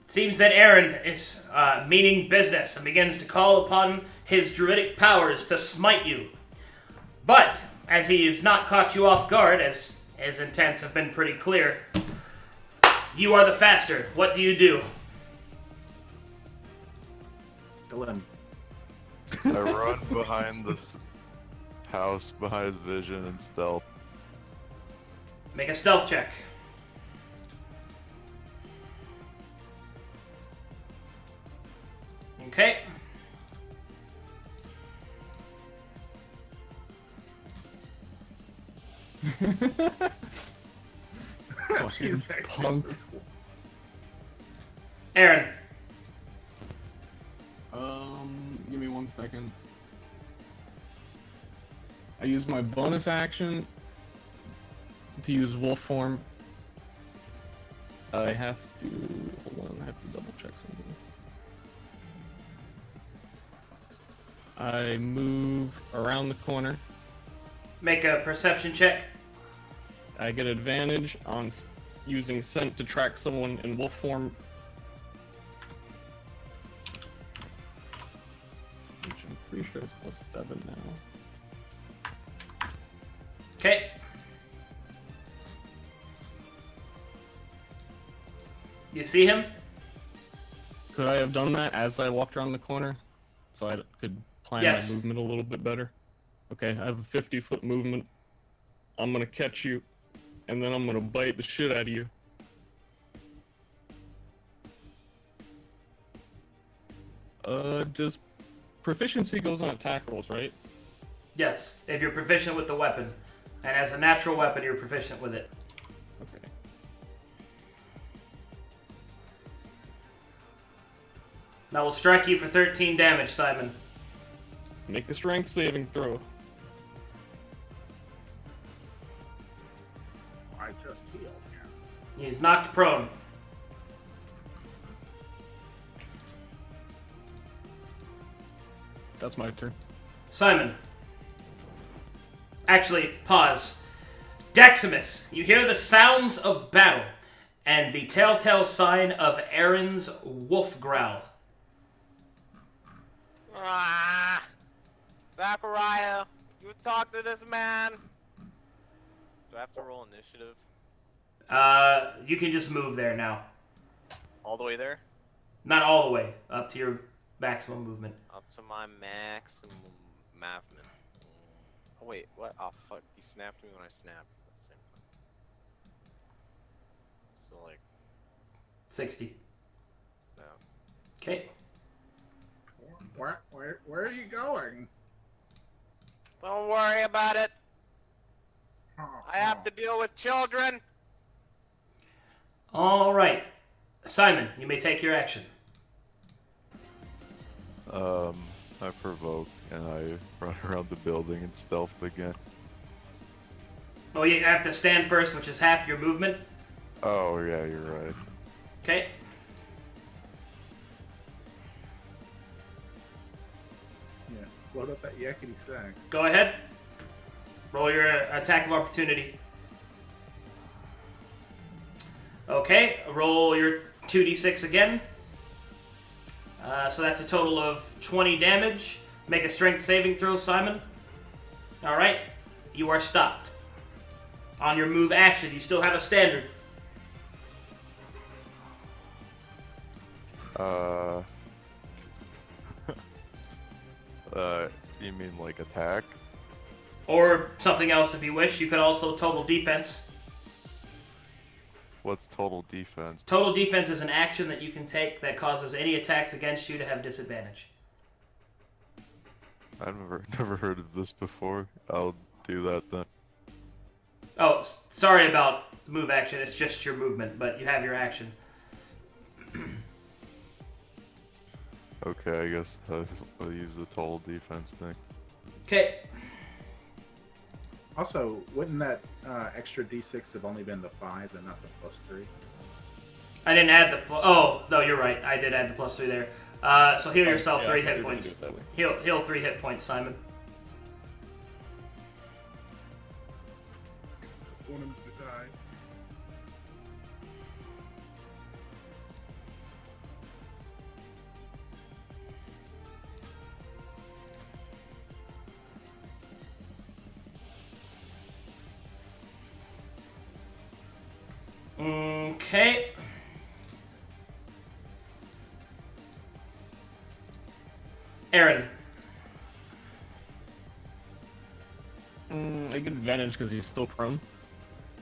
Speaker 3: It seems that Aaron is meaning business and begins to call upon his druidic powers to smite you. But, as he has not caught you off guard, as his intents have been pretty clear, you are the faster. What do you do?
Speaker 7: Kill him.
Speaker 4: I run behind this house, behind vision and stealth.
Speaker 3: Make a stealth check. Okay.
Speaker 5: He's actually
Speaker 6: punk.
Speaker 5: cool.
Speaker 3: Aaron.
Speaker 6: Give me 1 second. I use my bonus action to use wolf form. I have to hold on. I have to double check something. I move around the corner.
Speaker 3: Make a perception check.
Speaker 6: I get advantage on using scent to track someone in wolf form. Which I'm pretty sure it's +7 now.
Speaker 3: Okay. You see him?
Speaker 6: Could I have done that as I walked around the corner? So I could plan
Speaker 3: Yes.
Speaker 6: my movement a little bit better? Okay, I have a 50-foot movement. I'm gonna catch you, and then I'm gonna bite the shit out of you. Does proficiency goes on attack rolls, right?
Speaker 3: Yes, if you're proficient with the weapon. And as a natural weapon, you're proficient with it.
Speaker 6: Okay.
Speaker 3: That will strike you for 13 damage, Simon.
Speaker 6: Make a strength saving throw.
Speaker 5: I just healed.
Speaker 3: He's knocked prone.
Speaker 6: That's my turn.
Speaker 3: Simon. Actually, pause. Deximus, you hear the sounds of battle and the telltale sign of Aaron's wolf growl.
Speaker 2: Ah, Zachariah, you talk to this man. Do I have to roll initiative?
Speaker 3: You can just move there now.
Speaker 2: All the way there?
Speaker 3: Not all the way, up to your maximum movement.
Speaker 2: Up to my maximum movement. Oh wait, what? Oh fuck, you snapped me when I snapped at the same time. So like,
Speaker 3: 60.
Speaker 2: no.
Speaker 3: Okay.
Speaker 5: Where are you going?
Speaker 2: Don't worry about it.
Speaker 5: Oh,
Speaker 2: I have to deal with children.
Speaker 3: All right. Simon, you may take your action.
Speaker 4: I provoke and I run around the building and stealth again.
Speaker 3: Oh, you have to stand first, which is half your movement.
Speaker 4: Oh yeah, you're right.
Speaker 3: Okay.
Speaker 5: Yeah, load up that yakety sax.
Speaker 3: Go ahead. Roll your attack of opportunity. Okay, roll your 2d6 again. So that's a total of 20 damage. Make a strength saving throw, Simon. Alright, you are stopped. On your move action, you still have a standard.
Speaker 4: You mean like attack?
Speaker 3: Or something else if you wish. You could also total defense.
Speaker 4: What's total defense?
Speaker 3: Total defense is an action that you can take that causes any attacks against you to have disadvantage.
Speaker 4: I've never heard of this before. I'll do that then.
Speaker 3: Oh, sorry about move action. It's just your movement, but you have your action.
Speaker 4: Okay, I guess I'll use the total defense thing.
Speaker 3: Okay.
Speaker 5: Also, wouldn't that extra d6 have only been the 5 and not the +3?
Speaker 3: I didn't add the oh, no, you're right. I did add the +3 there. So heal yourself
Speaker 6: Yeah,
Speaker 3: 3
Speaker 6: I thought
Speaker 3: hit
Speaker 6: you were gonna
Speaker 3: points.
Speaker 6: do it that way.
Speaker 3: Heal 3 hit points, Simon.
Speaker 5: Want him to die.
Speaker 3: Okay. Aaron.
Speaker 6: I get advantage because he's still prone.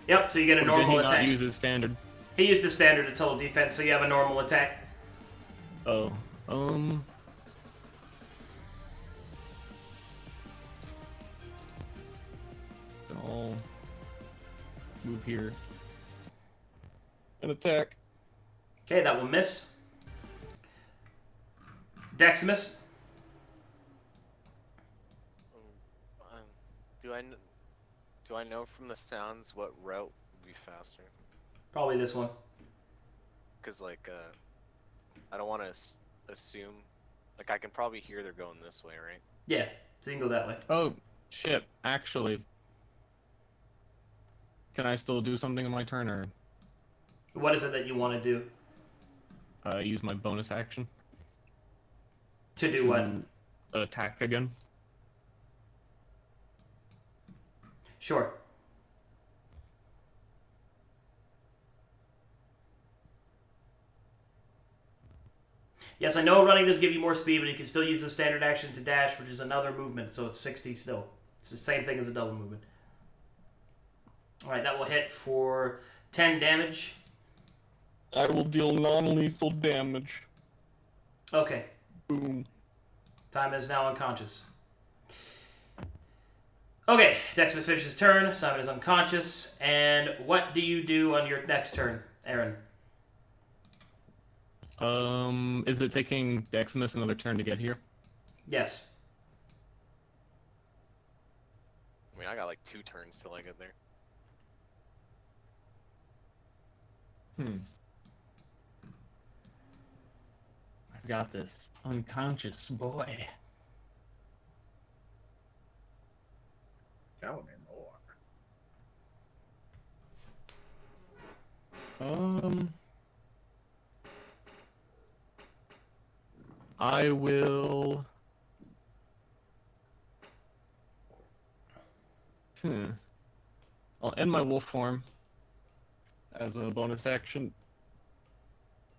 Speaker 3: Yep, so you get a
Speaker 6: Or
Speaker 3: normal
Speaker 6: did he
Speaker 3: attack.
Speaker 6: not use his standard?
Speaker 3: He used the standard to total defense, so you have a normal attack.
Speaker 6: Oh, then I'll move here and attack.
Speaker 3: Okay, that will miss. Deximus.
Speaker 2: Do I know from the sounds what route would be faster?
Speaker 3: Probably this one.
Speaker 2: Cause like I don't want to assume. Like I can probably hear they're going this way, right?
Speaker 3: Yeah, so you can go that way.
Speaker 6: Oh, shit. Actually, can I still do something in my turn, or
Speaker 3: What is it that you want to do?
Speaker 6: use my bonus action
Speaker 3: To do what?
Speaker 6: to attack again?
Speaker 3: Sure. Yes, I know running does give you more speed, but you can still use the standard action to dash, which is another movement, so it's 60 still. It's the same thing as a double movement. Alright, that will hit for 10 damage.
Speaker 6: I will deal non-lethal damage.
Speaker 3: Okay,
Speaker 6: Boom.
Speaker 3: Time is now unconscious. Okay, Deximus finishes his turn, Simon is unconscious, and what do you do on your next turn, Aaron?
Speaker 6: Is it taking Deximus another turn to get here?
Speaker 3: Yes.
Speaker 2: I mean, I got like 2 turns till I get there.
Speaker 6: I've got this. Unconscious boy.
Speaker 7: Tell me more.
Speaker 6: I will... I'll end my wolf form as a bonus action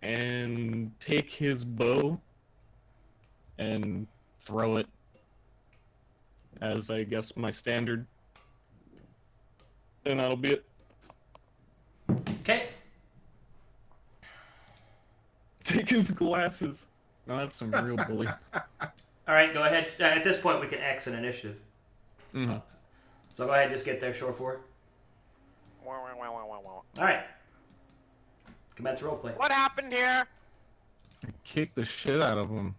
Speaker 6: and take his bow and throw it as, I guess, my standard. And that'll be it.
Speaker 3: Okay.
Speaker 6: Take his glasses. Now that's some real bully.
Speaker 3: Alright, go ahead. At this point, we can X an initiative.
Speaker 6: Mm-hmm.
Speaker 3: So go ahead and just get there, short for it. Alright. Commence roleplay.
Speaker 2: What happened here?
Speaker 6: Kick the shit out of him.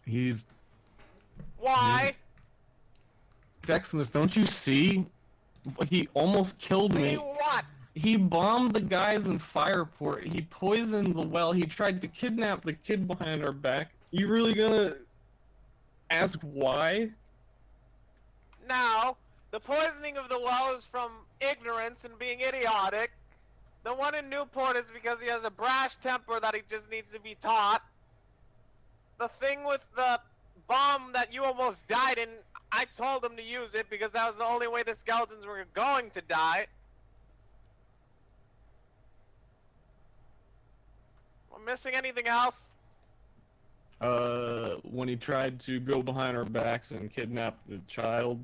Speaker 6: He's...
Speaker 2: Why?
Speaker 6: Deximus, don't you see? He almost killed
Speaker 2: See
Speaker 6: me.
Speaker 2: what?
Speaker 6: He bombed the guys in Fireport. He poisoned the well. He tried to kidnap the kid behind our back. You really gonna ask why?
Speaker 2: Now, the poisoning of the well is from ignorance and being idiotic. The one in Newport is because he has a brash temper that he just needs to be taught. The thing with the bomb that you almost died in, I told him to use it because that was the only way the skeletons were going to die. Am I missing anything else?
Speaker 6: When he tried to go behind our backs and kidnap the child.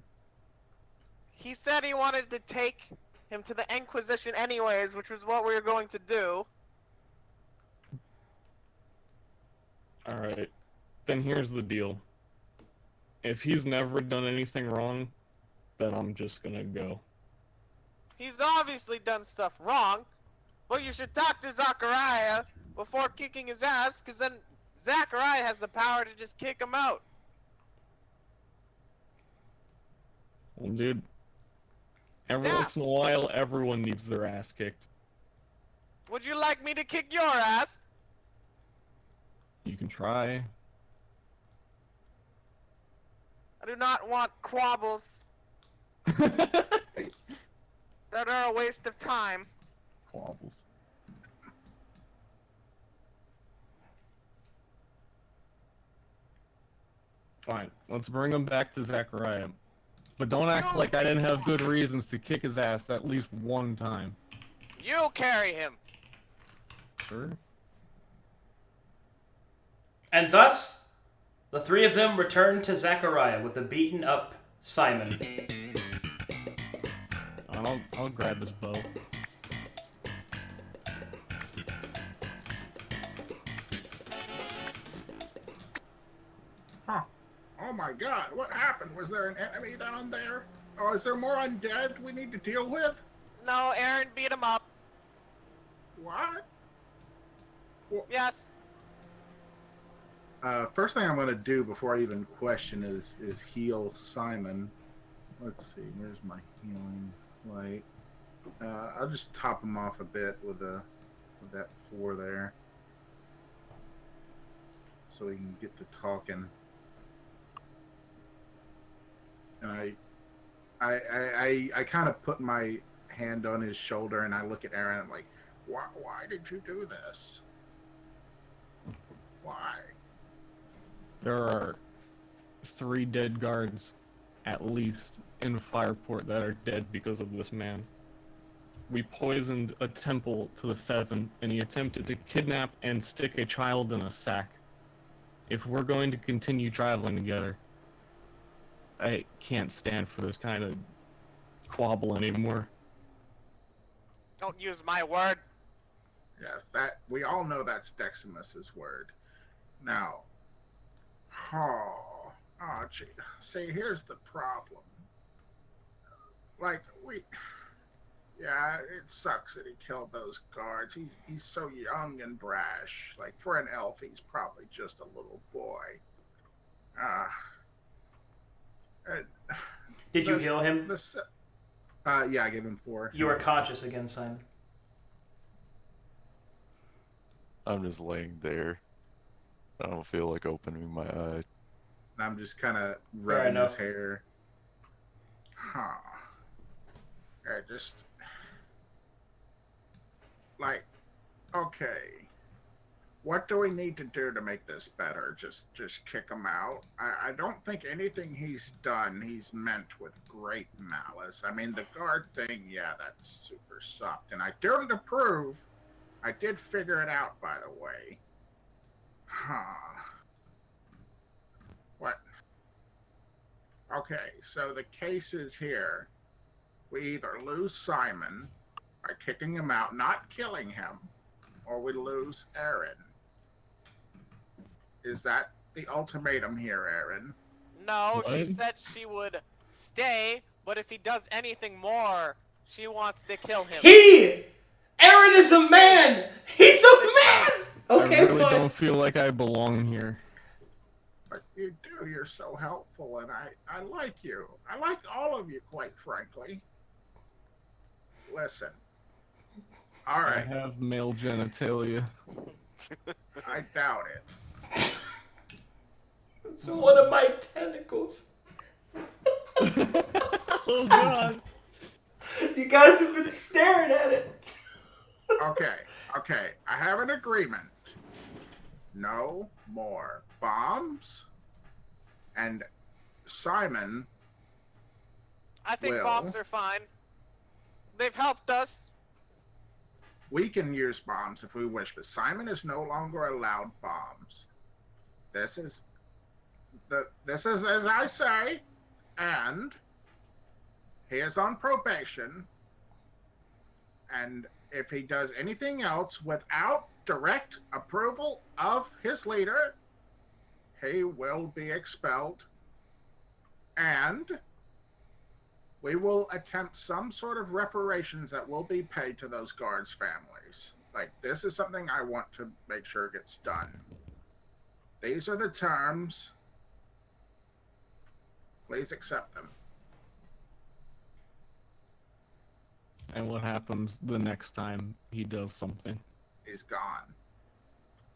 Speaker 2: He said he wanted to take him to the Inquisition anyways, which was what we were going to do.
Speaker 6: Alright. Then here's the deal. If he's never done anything wrong, then I'm just gonna go.
Speaker 2: He's obviously done stuff wrong, but you should talk to Zachariah before kicking his ass, because then Zachariah has the power to just kick him out.
Speaker 6: Well, dude, every
Speaker 2: Yeah.
Speaker 6: once in a while, everyone needs their ass kicked.
Speaker 2: Would you like me to kick your ass?
Speaker 6: You can try.
Speaker 2: I do not want quabbles that are a waste of time.
Speaker 6: Quabbles. Fine, let's bring him back to Zachariah. But don't act like I didn't have good reasons to kick his ass at least one time.
Speaker 2: You carry him.
Speaker 6: Sure.
Speaker 3: And thus, the three of them return to Zachariah with a beaten up Simon.
Speaker 6: I'll grab his bow.
Speaker 5: Huh. Oh my god, what happened? Was there an enemy down there? Oh, is there more undead we need to deal with?
Speaker 2: No, Aaron beat him up.
Speaker 5: What?
Speaker 2: Yes.
Speaker 7: First thing I'm gonna do before I even question is heal Simon. Let's see, where's my healing light? I'll just top him off a bit with that 4 there, so we can get to talking. And I kind of put my hand on his shoulder and I look at Aaron. I'm like, why did you do this? Why?
Speaker 6: There are 3 dead guards, at least, in Fireport that are dead because of this man. We poisoned a temple to the 7, and he attempted to kidnap and stick a child in a sack. If we're going to continue traveling together, I can't stand for this kind of quabble anymore.
Speaker 2: Don't use my word.
Speaker 5: Yes, that we all know that's Deximus's word. Now, oh, gee. See, here's the problem. Like, yeah, it sucks that he killed those guards. He's so young and brash. Like, for an elf, he's probably just a little boy.
Speaker 3: Did you heal him?
Speaker 7: Yeah, I gave him 4.
Speaker 3: You are conscious again, Simon.
Speaker 4: I'm just laying there. I don't feel like opening my eyes.
Speaker 7: And I'm just kind of rubbing his
Speaker 3: enough.
Speaker 7: hair.
Speaker 5: Huh. I just... Like, okay. What do we need to do to make this better? Just kick him out? I don't think anything he's done he's meant with great malice. I mean, the guard thing, yeah, that's super sucked. And I didn't approve. I did figure it out, by the way. Huh. What? Okay, so the case is here. We either lose Simon by kicking him out, not killing him, or we lose Aaron. Is that the ultimatum here, Aaron?
Speaker 2: No, she
Speaker 6: What?
Speaker 2: said she would stay, but if he does anything more, she wants to kill him.
Speaker 3: Aaron is a man! He's a man! Okay,
Speaker 6: I really
Speaker 3: fine.
Speaker 6: don't feel like I belong here.
Speaker 5: But you do, you're so helpful, and I like you. I like all of you, quite frankly. Listen. All
Speaker 6: I
Speaker 5: right,
Speaker 6: have male genitalia.
Speaker 5: I doubt it.
Speaker 3: It's one of my tentacles.
Speaker 6: Oh god!
Speaker 3: You guys have been staring at it.
Speaker 5: Okay, I have an agreement. No more bombs. And Simon...
Speaker 2: I think
Speaker 5: Well-
Speaker 2: bombs are fine. They've helped us.
Speaker 5: We can use bombs if we wish, but Simon is no longer allowed bombs. This is as I say, and he is on probation. And if he does anything else without direct approval of his leader, he will be expelled. And we will attempt some sort of reparations that will be paid to those guards' families. Like, this is something I want to make sure gets done. These are the terms. Please accept them.
Speaker 6: And what happens the next time he does something?
Speaker 5: He's gone.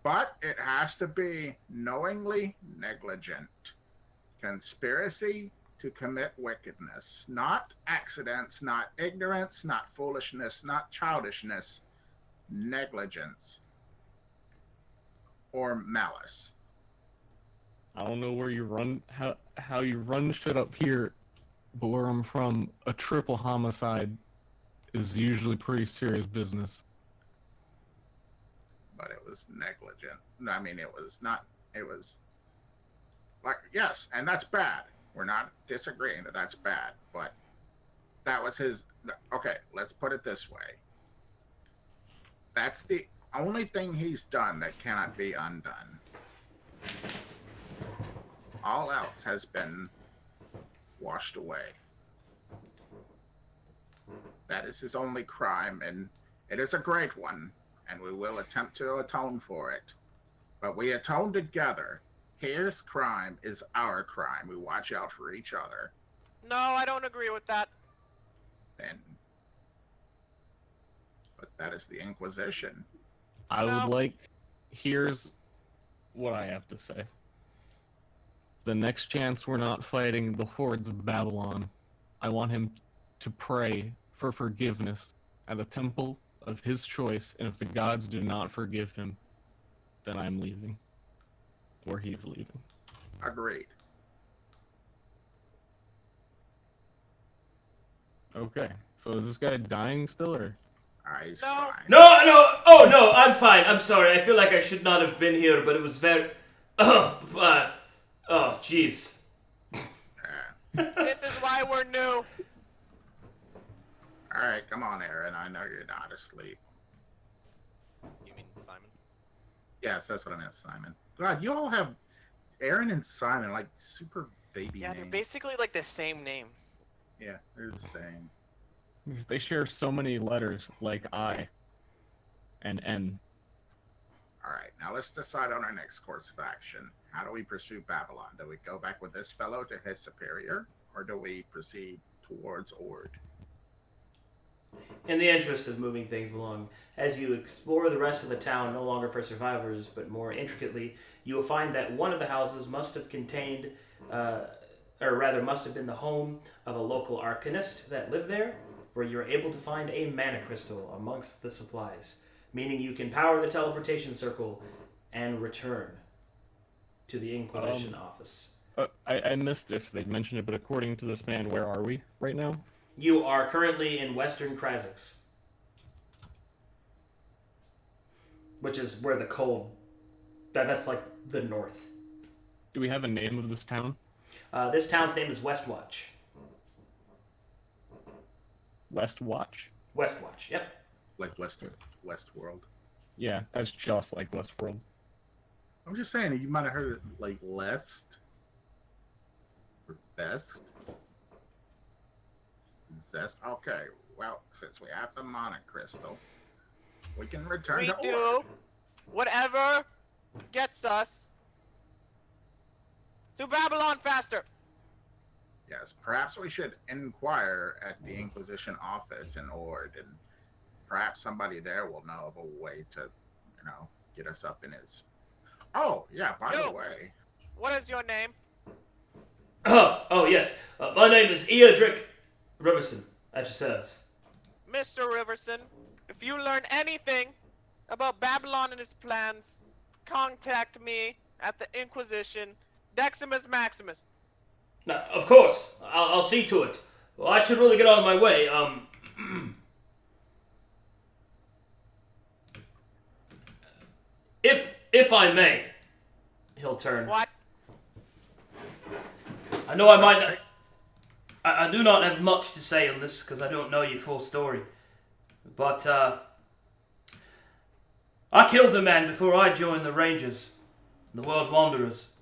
Speaker 5: But it has to be knowingly negligent. Conspiracy to commit wickedness. Not accidents, not ignorance, not foolishness, not childishness. Negligence. Or malice.
Speaker 6: I don't know where you run, how you run shit up here, but where I'm from, a triple homicide is usually pretty serious business.
Speaker 5: But it was negligent. I mean, it was not, it was like, yes, and that's bad. We're not disagreeing that that's bad, but that was his. Okay, let's put it this way. That's the only thing he's done that cannot be undone. All else has been washed away. That is his only crime, and it is a great one, and we will attempt to atone for it. But we atone together. His crime is our crime. We watch out for each other.
Speaker 2: No, I don't agree with that.
Speaker 5: Then, but that is the Inquisition.
Speaker 6: I would
Speaker 2: No.
Speaker 6: like. Here's what I have to say. The next chance we're not fighting the hordes of Babylon, I want him to pray for forgiveness at a temple of his choice, and if the gods do not forgive him, then I'm leaving. Or he's leaving.
Speaker 5: Agreed.
Speaker 6: Okay, so is this guy dying still, or?
Speaker 5: He's
Speaker 2: No.
Speaker 5: fine.
Speaker 3: Oh no, I'm fine. I'm sorry. I feel like I should not have been here, but it was very. Oh, jeez.
Speaker 2: This is why we're new.
Speaker 5: All right, come on, Aaron. I know you're not asleep.
Speaker 2: You mean Simon?
Speaker 5: Yes, that's what I meant, Simon. God, you all have Aaron and Simon like super baby
Speaker 2: Yeah,
Speaker 5: names.
Speaker 2: they're basically like the same name.
Speaker 5: Yeah, they're the same.
Speaker 6: They share so many letters, like I and N.
Speaker 5: All right, now let's decide on our next course of action. How do we pursue Babylon? Do we go back with this fellow to his superior, or do we proceed towards Ord?
Speaker 3: In the interest of moving things along, as you explore the rest of the town, no longer for survivors, but more intricately, you will find that one of the houses must have contained, or rather must have been the home of a local arcanist that lived there, where you're able to find a mana crystal amongst the supplies, meaning you can power the teleportation circle and return to the Inquisition office.
Speaker 6: I missed if they mentioned it, but according to this man, where are we right now?
Speaker 3: You are currently in Western Krazix, which is where the cold. That's like the north.
Speaker 6: Do we have a name of this town?
Speaker 3: This town's name is Westwatch.
Speaker 6: Westwatch?
Speaker 3: Westwatch, yep.
Speaker 5: Like Westworld.
Speaker 6: Yeah, that's just like Westworld.
Speaker 5: I'm just saying, you might have heard it like Lest or Best. Zest. Okay, well, since we have the mana crystal, we can return
Speaker 2: We
Speaker 5: to
Speaker 2: do
Speaker 5: Ord.
Speaker 2: whatever gets us to Babylon faster.
Speaker 5: Yes, perhaps we should inquire at the Inquisition office in Ord, and perhaps somebody there will know of a way to, get us up in his. Oh, yeah, by the
Speaker 2: Yo.
Speaker 5: way.
Speaker 2: What is your name?
Speaker 3: Oh yes. My name is Eodric Riverson, at your service.
Speaker 2: Mr. Riverson, if you learn anything about Babylon and his plans, contact me at the Inquisition, Decimus Maximus.
Speaker 3: Now, of course, I'll see to it. Well, I should really get on my way. If I may, he'll turn.
Speaker 2: What?
Speaker 3: I know I might not. I do not have much to say on this because I don't know your full story. But I killed a man before I joined the Rangers, the World Wanderers.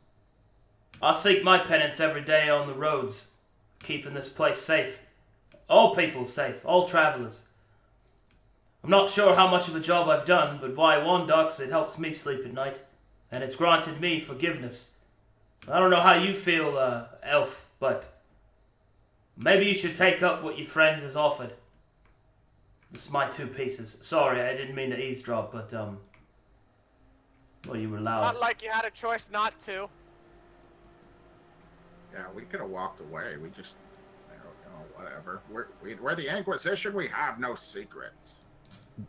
Speaker 3: I seek my penance every day on the roads, keeping this place safe. All people safe, all travelers. I'm not sure how much of a job I've done, but by one ducks it helps me sleep at night, and it's granted me forgiveness. I don't know how you feel, Elf, but maybe you should take up what your friend has offered. This is my 2 pieces. Sorry, I didn't mean to eavesdrop, but, well, you were loud.
Speaker 2: Not like you had a choice not to.
Speaker 5: Yeah, we could have walked away. We just, whatever. We're the Inquisition. We have no secrets.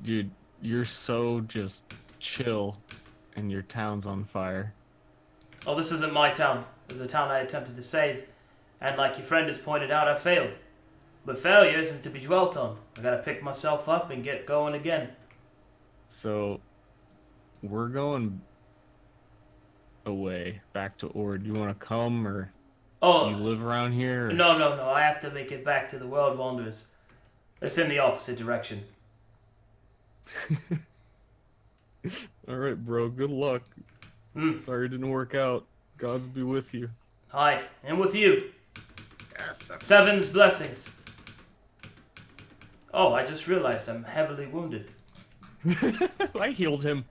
Speaker 6: Dude, you're so just chill, and your town's on fire.
Speaker 3: Oh, this isn't my town. This is a town I attempted to save. And like your friend has pointed out, I failed. But failure isn't to be dwelt on. I gotta pick myself up and get going again.
Speaker 6: So, we're going away, back to Ord. You want to come, or?
Speaker 3: Oh,
Speaker 6: You live around here? Or...
Speaker 3: no. I have to make it back to the World Wanderers. It's in the opposite direction.
Speaker 6: All right, bro. Good luck.
Speaker 3: Hmm.
Speaker 6: Sorry it didn't work out. Gods be with you.
Speaker 3: Hi, and with you.
Speaker 7: Yes.
Speaker 3: Seven's blessings. Oh, I just realized I'm heavily wounded.
Speaker 6: I healed him.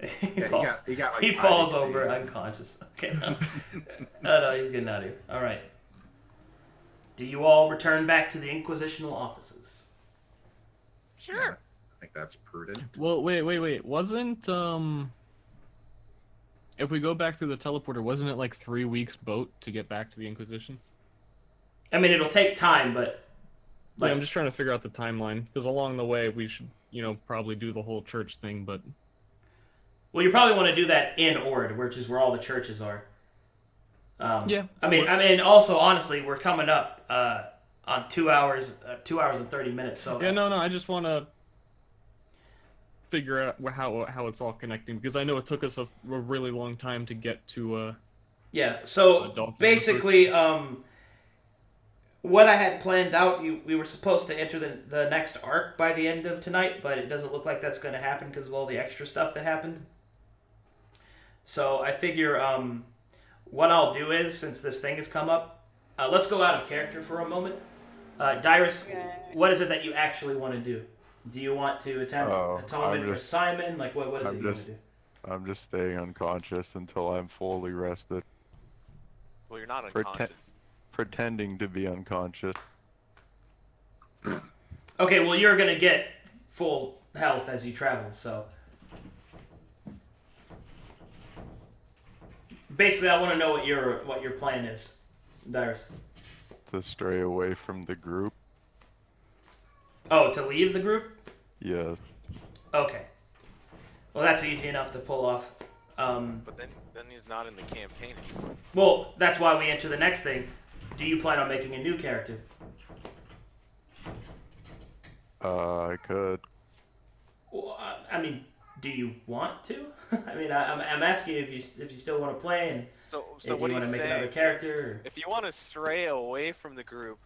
Speaker 3: he
Speaker 7: Yeah,
Speaker 3: falls,
Speaker 7: he got like
Speaker 3: he
Speaker 7: 5
Speaker 3: falls
Speaker 7: HP.
Speaker 3: over unconscious. Okay. No, he's getting out of here. All right. Do you all return back to the Inquisitional offices?
Speaker 2: Sure.
Speaker 7: I think that's prudent.
Speaker 6: Well, wait. Wasn't if we go back through the teleporter, wasn't it like 3 weeks boat to get back to the Inquisition?
Speaker 3: I mean, it'll take time, but
Speaker 6: Yeah, I'm just trying to figure out the timeline because along the way we should, probably do the whole church thing. But
Speaker 3: well, you probably want to do that in Ord, which is where all the churches are.
Speaker 6: Yeah.
Speaker 3: I mean, also honestly, we're coming up on 2 hours, 2 hours and 30 minutes. So
Speaker 6: yeah, no, I just want to figure out how it's all connecting because I know it took us a really long time to get to.
Speaker 3: Yeah. So
Speaker 6: Adults
Speaker 3: basically, what I had planned out, we were supposed to enter the next arc by the end of tonight, but it doesn't look like that's going to happen because of all the extra stuff that happened. So I figure what I'll do is, since this thing has come up, let's go out of character for a moment. Dyrus, what is it that you actually want to do? Do you want to attempt atonement for Simon? Like, what is it you want to do?
Speaker 4: I'm just staying unconscious until I'm fully rested.
Speaker 2: Well, you're not unconscious.
Speaker 4: Pretending to be unconscious.
Speaker 3: Okay, well, you're going to get full health as you travel, so... Basically, I want to know what your plan is, Dyrus.
Speaker 4: To stray away from the group.
Speaker 3: Oh, to leave the group?
Speaker 4: Yes.
Speaker 3: Okay. Well, that's easy enough to pull off.
Speaker 2: But then he's not in the campaign anymore.
Speaker 3: Well, that's why we enter the next thing. Do you plan on making a new character?
Speaker 4: I could.
Speaker 3: Well, I mean, do you want to? I mean, I'm asking you if you still want to play and
Speaker 2: So
Speaker 3: if
Speaker 2: what
Speaker 3: you want
Speaker 2: he's
Speaker 3: to make
Speaker 2: saying
Speaker 3: another character.
Speaker 2: if you want to stray away from the group,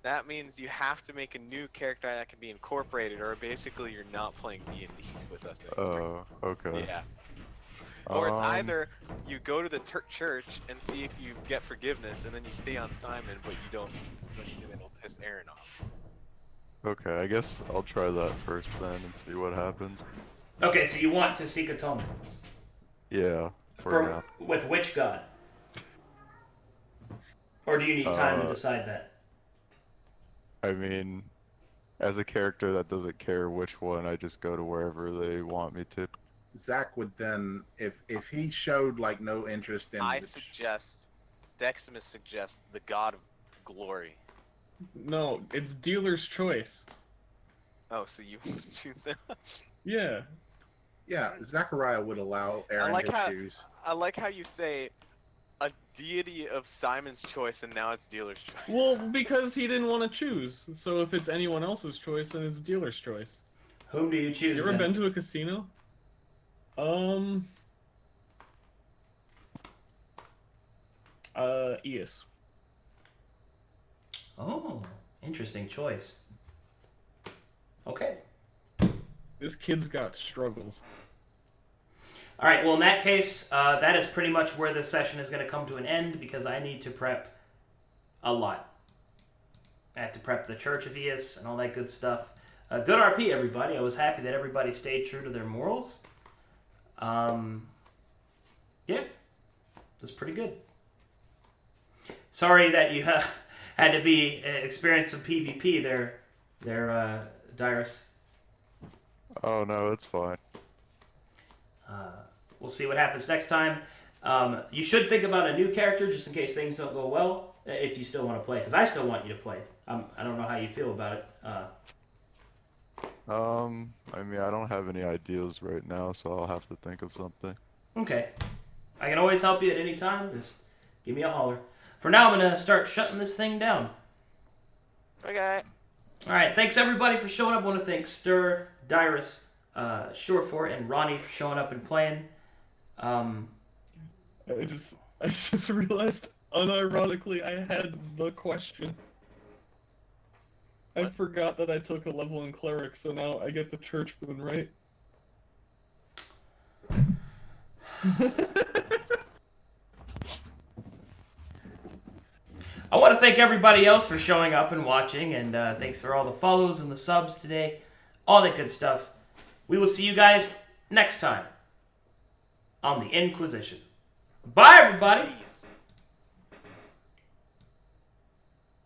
Speaker 2: that means you have to make a new character that can be incorporated, or basically you're not playing D&D with us anymore.
Speaker 4: Oh, okay.
Speaker 2: Yeah. Or it's either you go to the church and see if you get forgiveness, and then you stay on Simon, but you don't. It'll piss Aaron off.
Speaker 4: Okay, I guess I'll try that first then and see what happens.
Speaker 3: Okay, so you want to seek atonement
Speaker 4: Yeah, for now.
Speaker 3: with which god? Or do you need time to decide that?
Speaker 4: I mean, as a character that doesn't care which one, I just go to wherever they want me to.
Speaker 7: Zach would then, if he showed like no interest in.
Speaker 2: Deximus suggests the god of glory.
Speaker 6: No, it's dealer's choice.
Speaker 2: Oh, so you choose that?
Speaker 6: Yeah.
Speaker 7: Yeah, Zachariah would allow Aaron to choose.
Speaker 2: I like how you say a deity of Simon's choice, and now it's dealer's choice.
Speaker 6: Well, because he didn't want to choose. So if it's anyone else's choice, then it's dealer's choice.
Speaker 3: Whom do you choose?
Speaker 6: You ever been to a casino? Eus.
Speaker 3: Oh, interesting choice. Okay.
Speaker 6: This kid's got struggles.
Speaker 3: All right, well, in that case, that is pretty much where this session is going to come to an end because I need to prep a lot. I have to prep the Church of Eus and all that good stuff. Good RP, everybody. I was happy that everybody stayed true to their morals. Yeah, it was pretty good. Sorry that you had to experience some PvP there, Dyrus.
Speaker 4: Oh no, it's fine.
Speaker 3: We'll see what happens next time. You should think about a new character just in case things don't go well, if you still want to play. Because I still want you to play. I don't know how you feel about it.
Speaker 4: I mean, I don't have any ideas right now, so I'll have to think of something.
Speaker 3: Okay. I can always help you at any time. Just give me a holler. For now, I'm going to start shutting this thing down.
Speaker 2: Okay.
Speaker 3: All right. Thanks, everybody, for showing up. I want to thank Stir, Dyrus, Surefort, and Ronnie for showing up and playing.
Speaker 6: I just realized Unironically, I had the question. I
Speaker 2: What?
Speaker 6: forgot that I took a level in cleric, so now I get the church boon, right?
Speaker 3: I want to thank everybody else for showing up and watching, and thanks for all the follows and the subs today. All that good stuff. We will see you guys next time on the Inquisition. Bye, everybody!
Speaker 2: Peace.